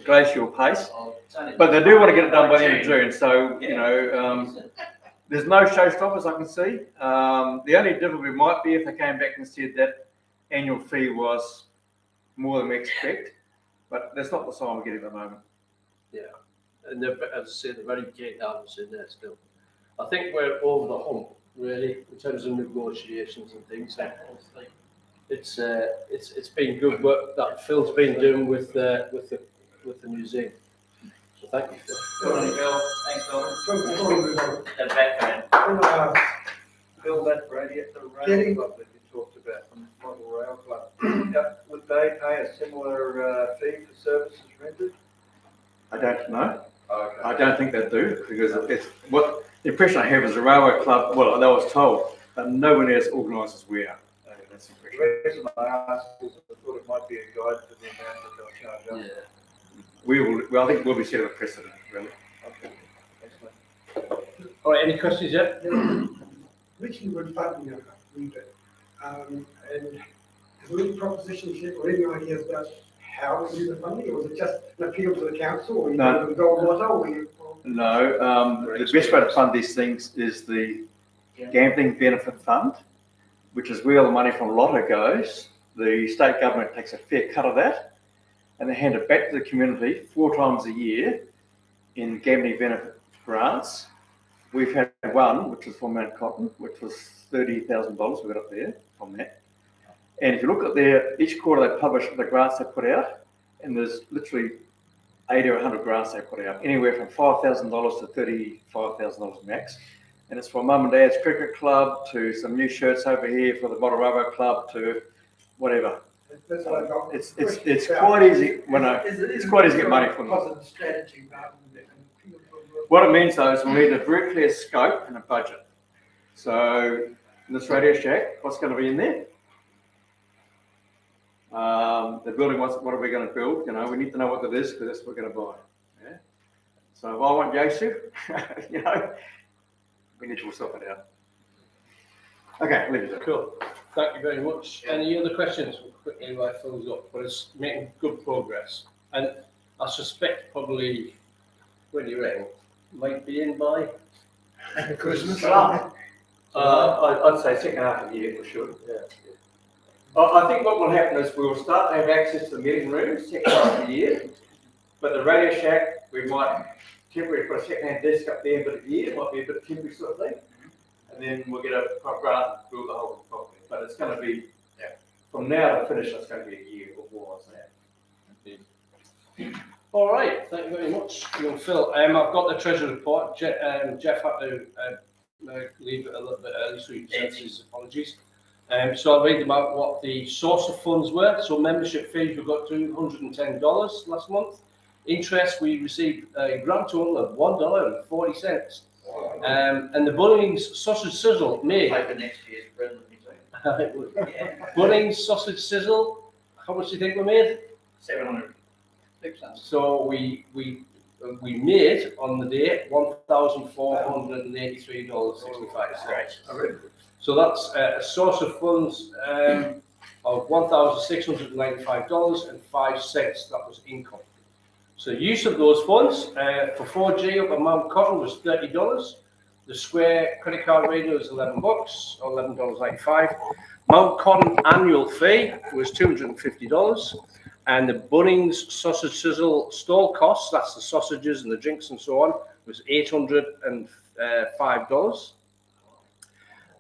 glacial pace. But they do want to get it done by the end of June. So, there's no showstoppers I can see. The only difficulty might be if they came back and said that annual fee was more than we expect. But that's not the sign we're getting at the moment. Yeah, and as I said, the very gate arms in there still. I think we're over the hump, really, in terms of negotiations and things. It's been good work that Phil's been doing with the museum. So thank you, Phil. Thanks, Phil. The background. Phil, that rail club that you talked about from Model Rail Club, would they pay a similar fee for services rent? I don't know. Okay. I don't think they do, because it's what the impression I have is the railway club, well, I was told that no one else organised as we are. That's the The impression. reason I asked is I thought it might be a guide for the amount that they'll charge us. We will, well, I think we'll be setting a precedent, really. Okay, excellent. All right, any questions yet? Richard would fund me a wee bit. And is there any propositions yet or any ideas about how to do the funding, or was it just an appeal to the council, or you No. know, the gold motto, or you? No, the best way to fund these things is the Gambling Benefit Fund, which is where all the money from Lotto goes. The state government takes a fair cut of that, and they hand it back to the community 4 times a year in gambling benefit grants. We've had one, which was from Mount Cotton, which was $30,000 we got up there from that. And if you look at each quarter they publish the grants they put out, and there's literally 80 or 100 grants they put out, anywhere from $5,000 to $35,000 max. And it's for Mum and Dad's Cricket Club to some new shirts over here for the Motorama Club to whatever. That's what I got. It's quite easy when it's quite easy to get money from them. Positive strategy rather than an appeal to. What it means though is we need a very clear scope and a budget. So in this Radio Shack, what's going to be in there? The building, what are we going to build? You know, we need to know what that is because that's what we're going to buy. Yeah. So if I want Yosu, you know, we need to sort it out. Okay, leave it there. Cool. Thank you very much. Any other questions? Quickly, while Phil's up, but it's making good progress. And I suspect probably, when you reckon, might be in by Christmas. I'd say second half of the year for sure. Yeah. I think what will happen is we will start to have access to the meeting rooms second half of the year, but the Radio Shack, we might temporarily put a second-hand desk up there for the year, it might be a bit temporary sort of thing. And then we'll get a grant and build the whole thing properly. But it's going to be, from now to finish, it's going to be a year or more, I'd say. All right, thank you very much, young Phil. I've got the treasury report. Jeff had to leave it a little bit early, so he presents his apologies. So I'll read about what the source of funds were. So membership fees, we got $210 last month. Interest, we received a grand total of $1.40. And the Bunnings Sausage Sizzle made. Like the next year's present, Bunnings Sausage Sizzle, how much do you think we made? 700. So we made on the day $1,483.65. So that's a source of funds of $1,695.05. That was income. So use of those funds for 4G up at Mount Cotton was $30. The Square credit card reader was $11 or $11.95. Mount Cotton annual fee was $250. And the Bunnings Sausage Sizzle stall costs, that's the sausages and the drinks and so on, was $805.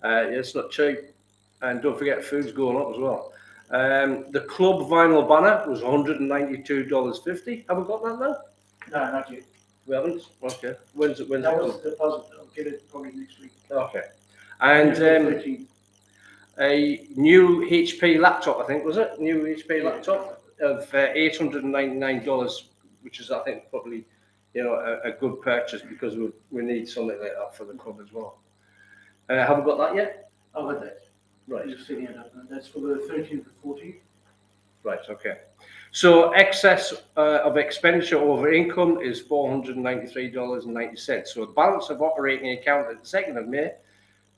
It's not cheap. And don't forget, food's going up as well. The club vinyl banner was $192.50. Have we got that now? No, not yet. We haven't? Okay. When's it? That was the deposit. I'll get it probably next week. Okay. And a new HP laptop, I think, was it? New HP laptop of $899, which is, I think, probably, you know, a good purchase because we need something like that for the club as well. Have we got that yet? I've got that. Right. Just setting it up. That's for the 13th and 14th. Right, okay. So excess of expenditure over income is $493.90. So the balance of operating account at the 2nd of May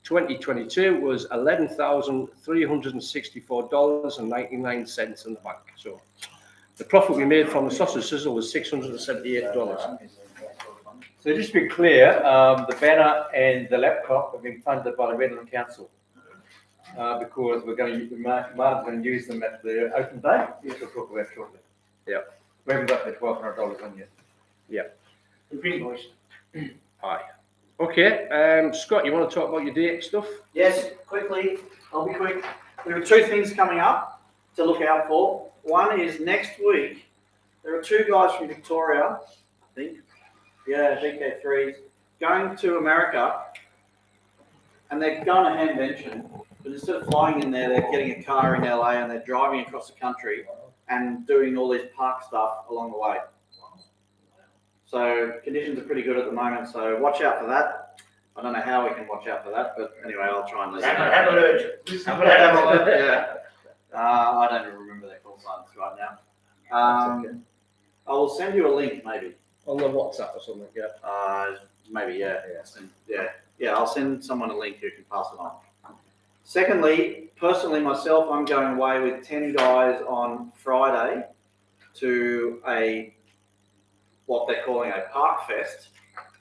2022 was $11,364.99 in the bank. So the profit we made from the sausage sizzle was $678. So just to be clear, the banner and the laptop have been funded by the Redland Council because Martin's going to use them at the open day, which we'll talk about shortly. Yeah. We haven't got the $1,200 in yet. Yeah. We've invoiced. Aye. Okay, Scott, you want to talk about your date stuff? Yes, quickly. I'll be quick. There are 2 things coming up to look out for. One is next week. There are 2 guys from Victoria, I think. Yeah, VK3s, going to America, and they're going to Handvention. But instead of flying in there, they're getting a car in LA and they're driving across the country and doing all this park stuff along the way. So conditions are pretty good at the moment, so watch out for that. I don't know how we can watch out for that, but anyway, I'll try and listen. Have a alert. Yeah. I don't even remember their call signs right now. I will send you a link maybe. On the WhatsApp or something, yeah. Maybe, yeah. Yeah, I'll send someone a link who can pass it on. Secondly, personally myself, I'm going away with 10 guys on Friday to what they're calling a park fest,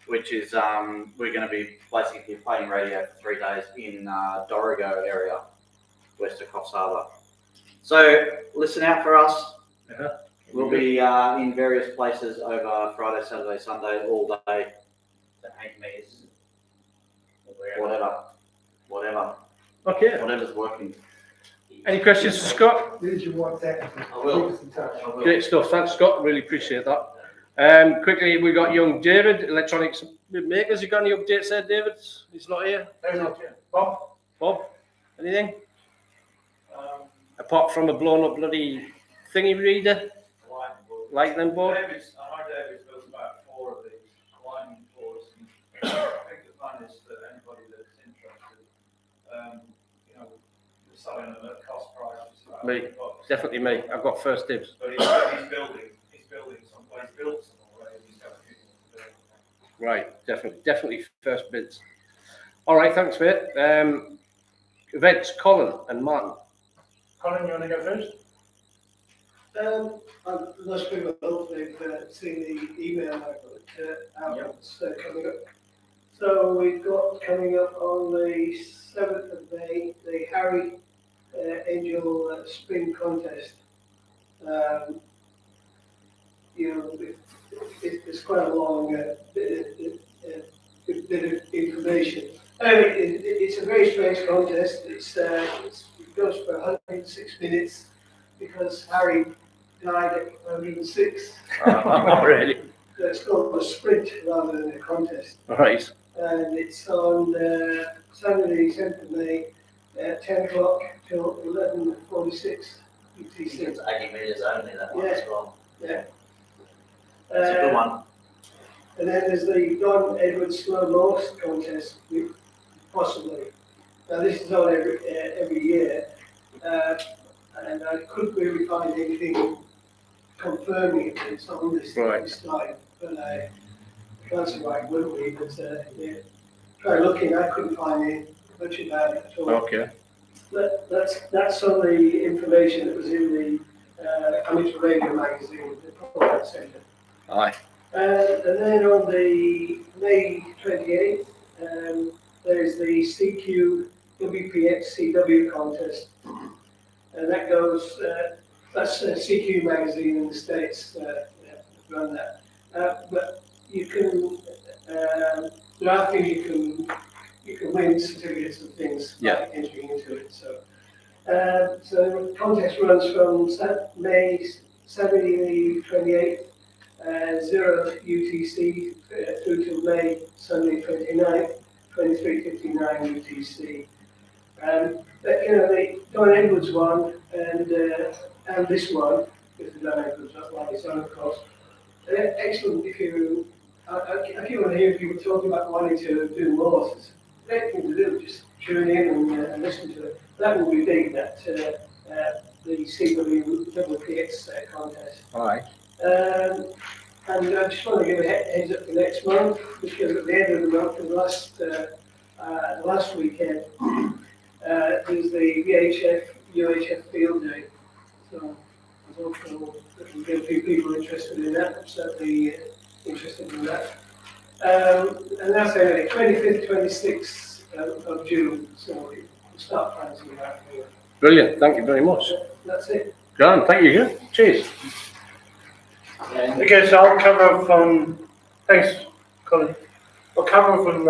which is we're going to be basically playing radio for 3 days in Dorrigo area, west of Coffs Harbour. So listen out for us. We'll be in various places over Friday, Saturday, Sunday, all day. The 8 meters. Whatever. Okay. Whatever's working. Any questions for Scott? Here's your WhatsApp. I will. Keep us in touch. Great stuff. Thanks, Scott. Really appreciate that. Quickly, we got young David, electronics makers. You got any updates there, David? He's not here. Bob, anything? Apart from a blown up bloody thingy reader? Lightning board? I know David's built about 4 of these lightning boards. I think the plan is that anybody that's interested, we're selling them at cost prices. Me, definitely me. I've got first dibs. But he's building some, well, he's built some already, he's got a few more to do. Right, definitely first bids. All right, thanks, mate. Events, Colin and Martin. Colin, you want to go first? Most people hopefully have seen the email outlets coming up. So we've got coming up on the 7th of May, the Harry Angel Spin Contest. It's quite a long bit of information. It's a very strange contest. It goes for 106 minutes because Harry died at 106. Really? So it's called a sprint rather than a contest. Right. And it's on Saturday, 7th of May, at 10 o'clock till 11:46 UTC. It's 80 meters only, that one as well. Yeah. That's a good one. And then there's the Don Edward Slow Loss contest, possibly. Now this is on every year, and I couldn't really find anything confirming it. It's on this slide, but I can't see why it wouldn't be. But yeah, try looking. I couldn't find much about it at all. Okay. That's some of the information that was in the Amateur Radio magazine, the product section. Aye. And then on the May 28th, there's the CQ WPX CW contest. And that goes, that's CQ magazine in the States, run that. But you can, there are things you can win certificates and things by entering into it. So the contest runs from Saturday the 28th, 0 UTC through to May, Sunday 29th, 23:59 UTC. The Don Edwards one and this one, because the Don Edwards one is on, of course. They're excellent if you, I keep on hearing people talking about wanting to do more. It's a great thing to do, just tune in and listen to it. That will be big, that the CWPX contest. All right. And I just want to give a heads up for next month, because at the end of the month, the last weekend, there's the VHF UHF field day. So I was hopeful that we'll get a few people interested in that. I'm certainly interested in that. And that's the 25th, 26th of June. So we'll start planning that. Brilliant. Thank you very much. That's it. John, thank you. Cheers. Okay, so I'll cover from, thanks, Colin. I'll cover from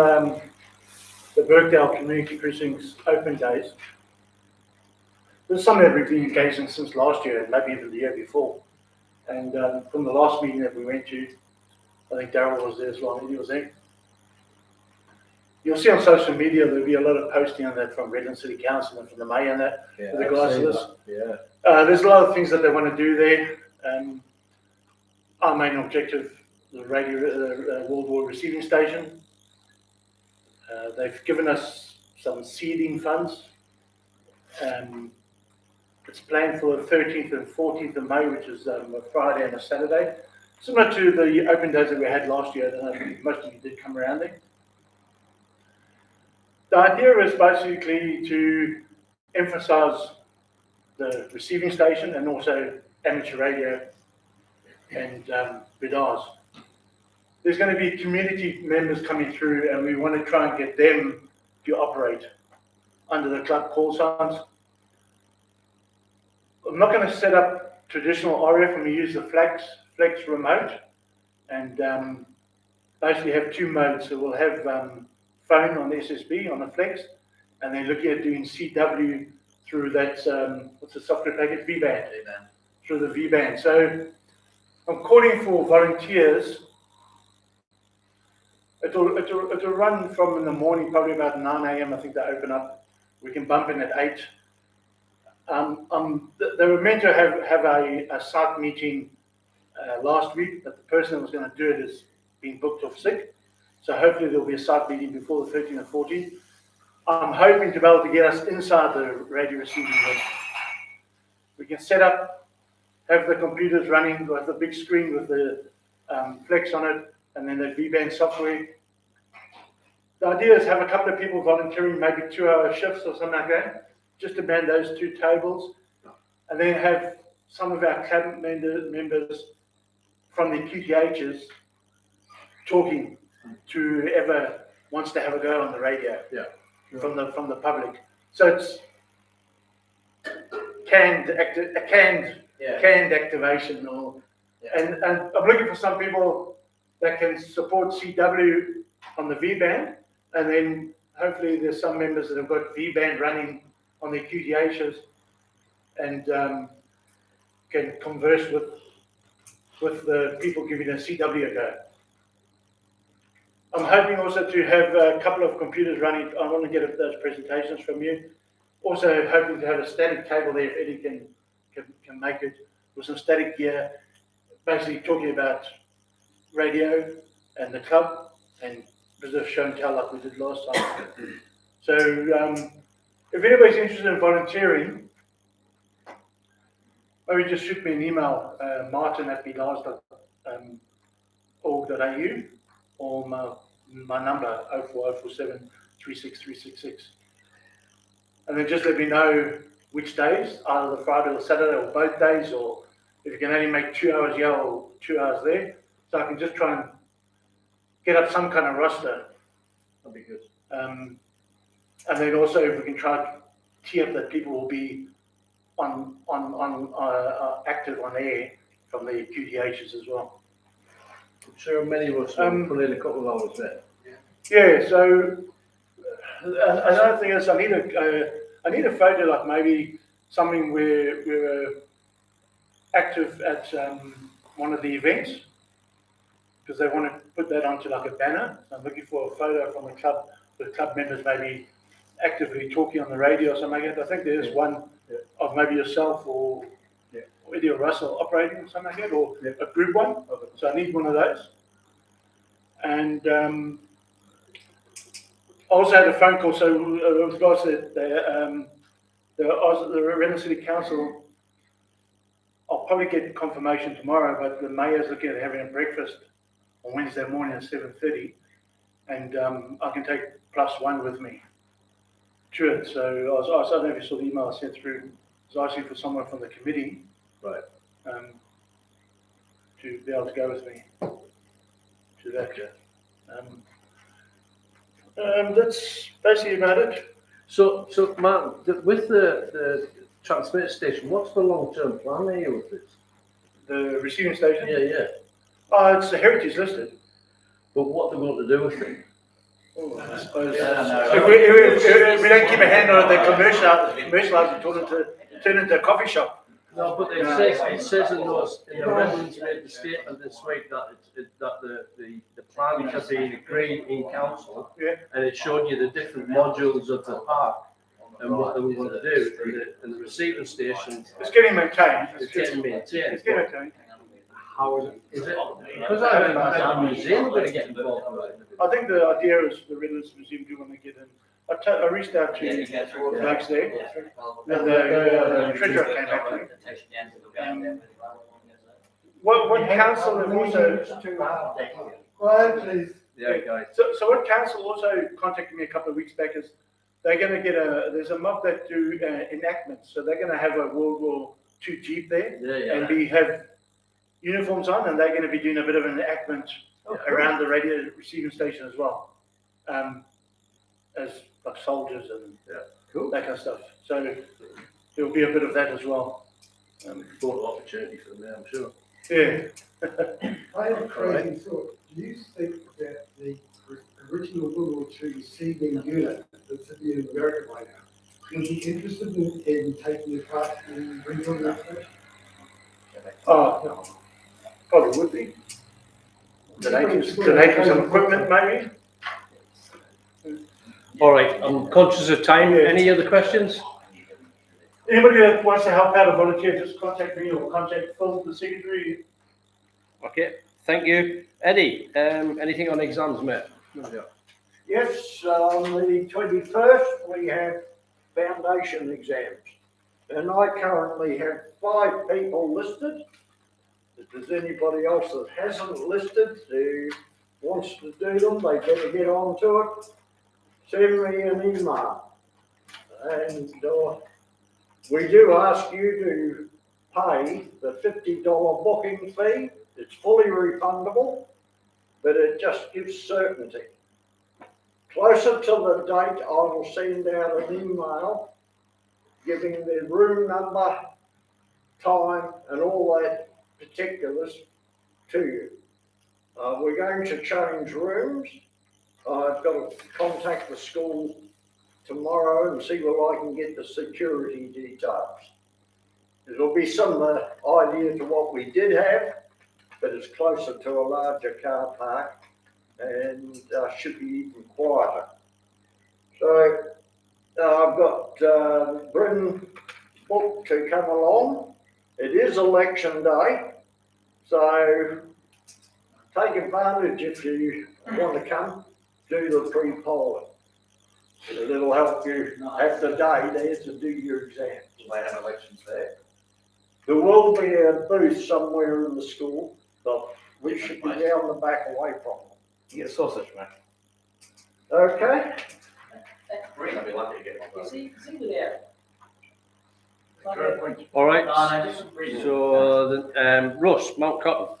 the Birkdale Community Precinct's open days. There's some that we've been engaging since last year, and maybe even the year before. And from the last meeting that we went to, I think Darryl was there as well, and he was there. You'll see on social media there'll be a lot of posting on that from Redland City Council and from the mayor and that, with the guys to this. Yeah. There's a lot of things that they want to do there. Our main objective the World War receiving station. They've given us some seeding funds. It's planned for the 13th and 14th of May, which is a Friday and a Saturday. Similar to the open days that we had last year. I don't know if most of you did come around there. The idea is basically to emphasize the receiving station and also amateur radio and BDARS. There's going to be community members coming through, and we want to try and get them to operate under the club call signs. I'm not going to set up traditional RF, and we use the Flex remote, and basically have two modes. So we'll have phone on SSB on the Flex, and then looking at doing CW through that, what's the software package? V-band. Through the V-band. So I'm calling for volunteers. It'll run from in the morning, probably about 9 a.m. I think they open up. We can bump in at 8. They were meant to have a site meeting last week, but the person that was going to do it is being booked off sick. So hopefully there'll be a site meeting before the 13th and 14th. I'm hoping to be able to get us inside the radio receiving room. We can set up, have the computers running with a big screen with the Flex on it, and then the V-band software. The idea is have a couple of people volunteering, maybe 2-hour shifts or something like that, just to man those two tables, and then have some of our club members from the QTHs talking to whoever wants to have a go on the radio. Yeah. From the public. So it's canned activation, and I'm looking for some people that can support CW on the V-band, and then hopefully there's some members that have got V-band running on their QTHs and can converse with the people giving a CW a go. I'm hoping also to have a couple of computers running. I want to get those presentations from you. Also hoping to have a static table there if Eddie can make it, with some static gear, basically talking about radio and the club and a bit of show and tell like we did last time. So if anybody's interested in volunteering, maybe just shoot me an email, martin@bdars.org.au, or my number 04047 36366, and then just let me know which days, either the Friday or the Saturday, or both days, or if you can only make 2 hours here or 2 hours there, so I can just try and get up some kind of roster. That'd be good. And then also if we can try to tee up that people will be active on air from the QTHs as well. I'm sure many of us will put in a couple of hours there. Yeah, so another thing is I need a photo, like maybe something where we were active at one of the events, because they want to put that onto like a banner. So I'm looking for a photo from the club, with club members maybe actively talking on the radio or something like that. I think there's one of maybe yourself or Eddie or Russell operating or something like that, or a group one. So I need one of those. And I also had a phone call. So with regards to the Renner City Council, I'll probably get confirmation tomorrow, but the mayor's looking at having a breakfast on Wednesday morning at 7:30, and I can take +1 with me to it. So I don't know if you saw the email I sent through. I was asking for someone from the committee, right, to be able to go with me to that. That's basically about it. So Martin, with the transmitter station, what's the long-term plan here with this? The receiving station? Yeah. It's the heritage listed. But what they're going to do with it? Oh, I suppose. If we don't keep a hand on it, they commercialise and turn into a coffee shop. No, but it says in the Redlands made the statement this week that the plan should be agreed in council, and it showed you the different modules of the park and what they were going to do, and the receiving station. It's getting maintained. It's getting maintained. It's getting maintained. How is it? Is it? Because I think the museum are gonna get involved with it. I think the idea is the Redlands Museum do want to get in. I reached out to the blokes there, and the treasurer came back to me. What council have also, well, please. Yeah, guys. So what council also contacted me a couple of weeks back is they're gonna get there's a mob that do enactments, so they're gonna have a World War II Jeep there. And have uniforms on, and they're gonna be doing a bit of an enactment around the radio receiving station as well. As like soldiers and that kind of stuff. So there'll be a bit of that as well. Thought of opportunity for them, I'm sure. Yeah. I have a crazy thought. Do you think that the original World War II receiving unit that's in America right now would be interested in taking the part in rebuilding the station? Oh, probably would be. Donating some equipment maybe? All right, I'm conscious of time. Any other questions? Anybody that wants to help out or volunteer, just contact me or contact Phil, the secretary. Okay, thank you. Eddie, anything on exams, mate? Yes, on the 21st, we have foundation exams. And I currently have 5 people listed. If there's anybody else that hasn't listed who wants to do them, they better get on to it. Send me an email. And we do ask you to pay the $50 booking fee. It's fully refundable, but it just gives certainty. Closer to the date, I will send out an email giving the room number, time, and all that particulars to you. We're going to change rooms. I've got to contact the school tomorrow and see where I can get the security details. There'll be some idea to what we did have, but it's closer to a larger car park and should be even quieter. So I've got Britain booked to come along. It is election day, so take advantage if you want to come, do the pre-polling. It'll help you have the day there to do your exams. Will they have elections there? There will be a booth somewhere in the school, but we should be down the back away from them. You get a sausage, mate. Okay? I'd be lucky to get one. All right. So, Russ, Mount Cotton.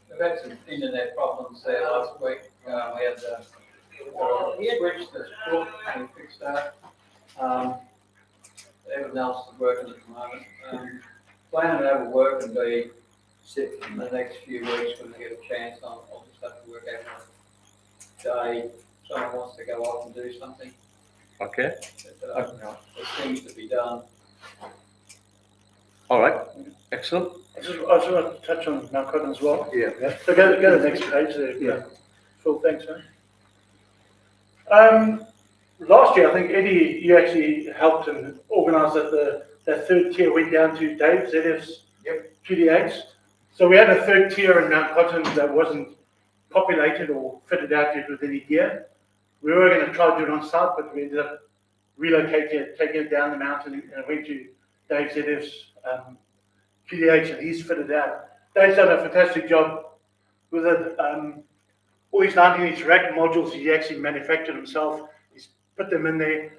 We've had some internet problems there last week. We had the switch that's broke and we fixed that. Everything else is working at the moment. Planning to have a work and be sick in the next few weeks when we get a chance. I'll just have to work out a day. Someone wants to go off and do something. Okay. There seems to be done. All right. Excellent. I just want to touch on Mount Cotton as well. Yeah. So go to the next page there. Yeah. Phil, thanks, man. Last year, I think, Eddie, you actually helped and organised that the third tier went down to Dave ZF's PDAs. So we had a third tier in Mount Cotton that wasn't populated or fitted out yet with any gear. We were going to try to do it on site, but we ended up relocating it, taking it down the mountain, and it went to Dave ZF's PDH, and he's fitted out. Dave's done a fantastic job with it. All these 19-inch rack modules he actually manufactured himself. He's put them in there.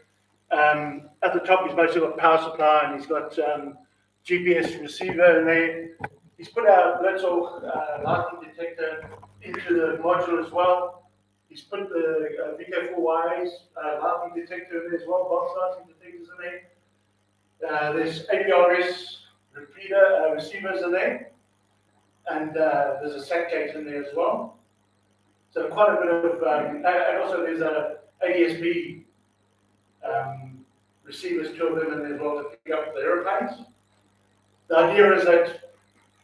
At the top, he's mostly got power supply, and he's got GPS receiver in there. He's put a little lighting detector into the module as well. He's put the VK4YA's lighting detector in there as well, box lighting detectors in there. There's APRS repeater receivers in there, and there's a SAC gate in there as well. So quite a bit of, and also there's a ADSB receivers, 2 of them in there as well to pick up the airplanes. The idea is that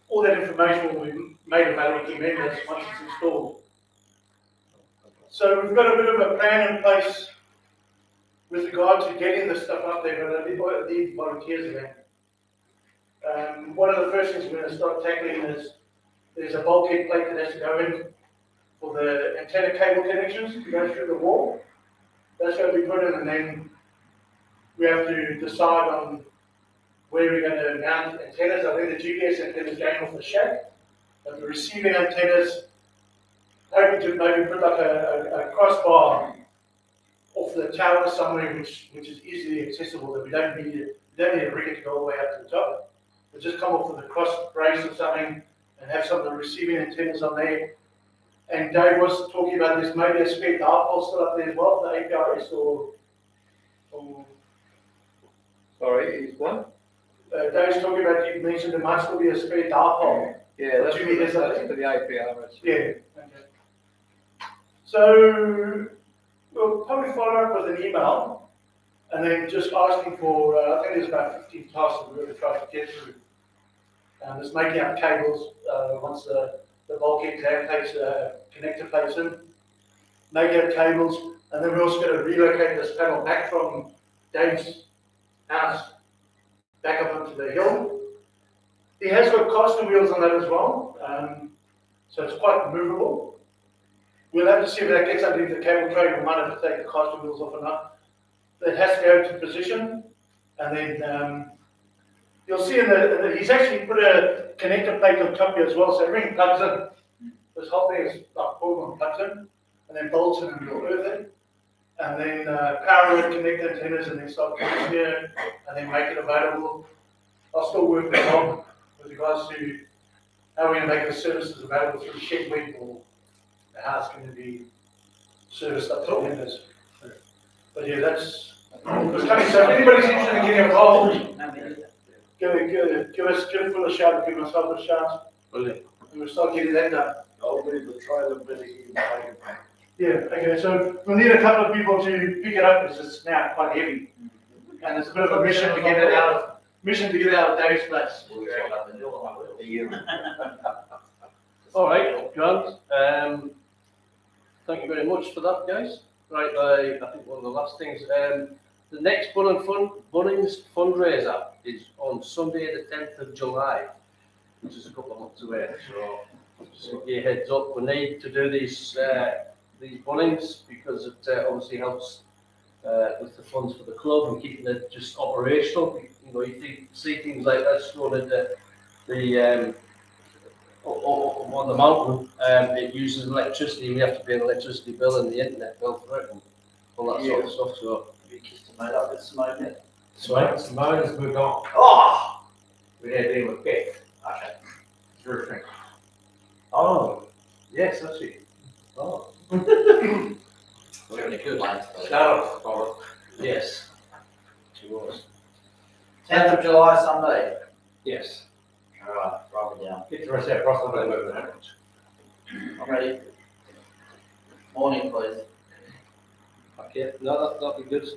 all that information will be made available to members once it's installed. So we've got a bit of a plan in place with regard to getting the stuff up there, but I need volunteers again. One of the first things we're going to start tackling is there's a bulkhead plate that has to go in for the antenna cable connections to go through the wall. That's going to be put in, and then we have to decide on where we're going to mount antennas. I think the GPS antennas going off the shack, but the receiving antennas, hoping to maybe put like a crossbar off the tower somewhere which is easily accessible, that we don't need a rigger to go all the way up to the top. But just come off with a cross brace or something and have some of the receiving antennas on there. And Dave was talking about this, maybe a spare dipole still up there as well for the APRS or Sorry, is what? Dave's talking about, you mentioned there might still be a spare dipole. Yeah, that's 2 meters up there. for the APRS. Yeah, okay. So we'll probably follow up with an email and then just asking for, I think there's about 15 tasks that we're going to try to get through. Just making up cables once the bulkhead clamp takes connector plates in, making up cables, and then we're also going to relocate this panel back from Dave's house back up onto the hill. He has got caster wheels on that as well, so it's quite movable. We'll have to see if that gets underneath the cable tray. We might have to take the caster wheels off or not. It has to go into position, and then you'll see he's actually put a connector plate on top here as well, so everything plugs in. This whole thing is like pulled plugs in, and then bolts in and your earth in. And then power it, connect antennas, and then start putting here, and then make it available. I'll still work with Tom with regards to how we're going to make the services available through shed web, or the house going to be serviced up to the windows. But yeah, that's what's coming. So if anybody's interested in getting involved, give Phil a shout, give myself a shout. Brilliant. And we'll start getting that done. I'll leave the trailer busy in the back. Yeah, okay, so we'll need a couple of people to pick it up because it's now quite heavy. And it's a bit of a mission to get it out of Dave's place. All right, Grant. Thank you very much for that, guys. Right, I think one of the last things. The next Bunnings fundraiser is on Sunday, the 10th of July, which is a couple of months away. So just give you a heads up. We need to do these Bunnings because it obviously helps with the funds for the club and keeping it just operational. You know, you see things like that stored at the on the mountain. It uses electricity. We have to pay an electricity bill and the internet bill for it and all that sort of stuff. So Simone's moved on. Oh, We had to deal with Beth. okay. Sure thing. Oh, yes, that's it. Oh. Really good. No. Yes, she was. 10th of July, Sunday. Yes. All right, write it down. Get the rest of that across the road. I'm ready. Morning, please. Okay, no, that'll be good.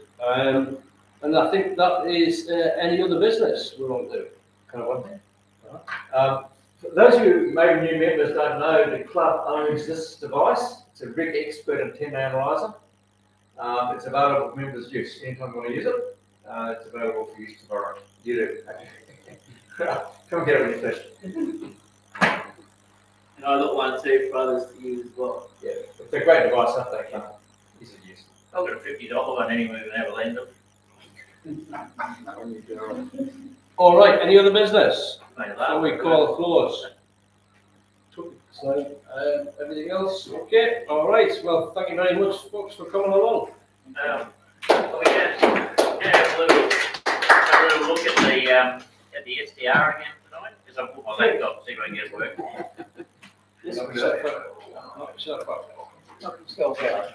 And I think that is any other business we want to do. Kind of one thing. For those of you who maybe new members don't know, the club owns this device. It's a Rig Expert antenna analyzer. It's available for members' use anytime you want to use it. It's available for use tomorrow. You do. Come and get it when you finish. And I got one too for others to use as well. Yeah, it's a great device, I think. Easy to use. I've got a $50 one anyway with Everlander. All right, any other business? Before we call a close. So, everything else? Okay, all right. Well, thank you very much, folks, for coming along. Have a little look at the SDR again tonight, because I put my laptop, see if I can get it working. Yes, Knock yourself out. Knock yourself out.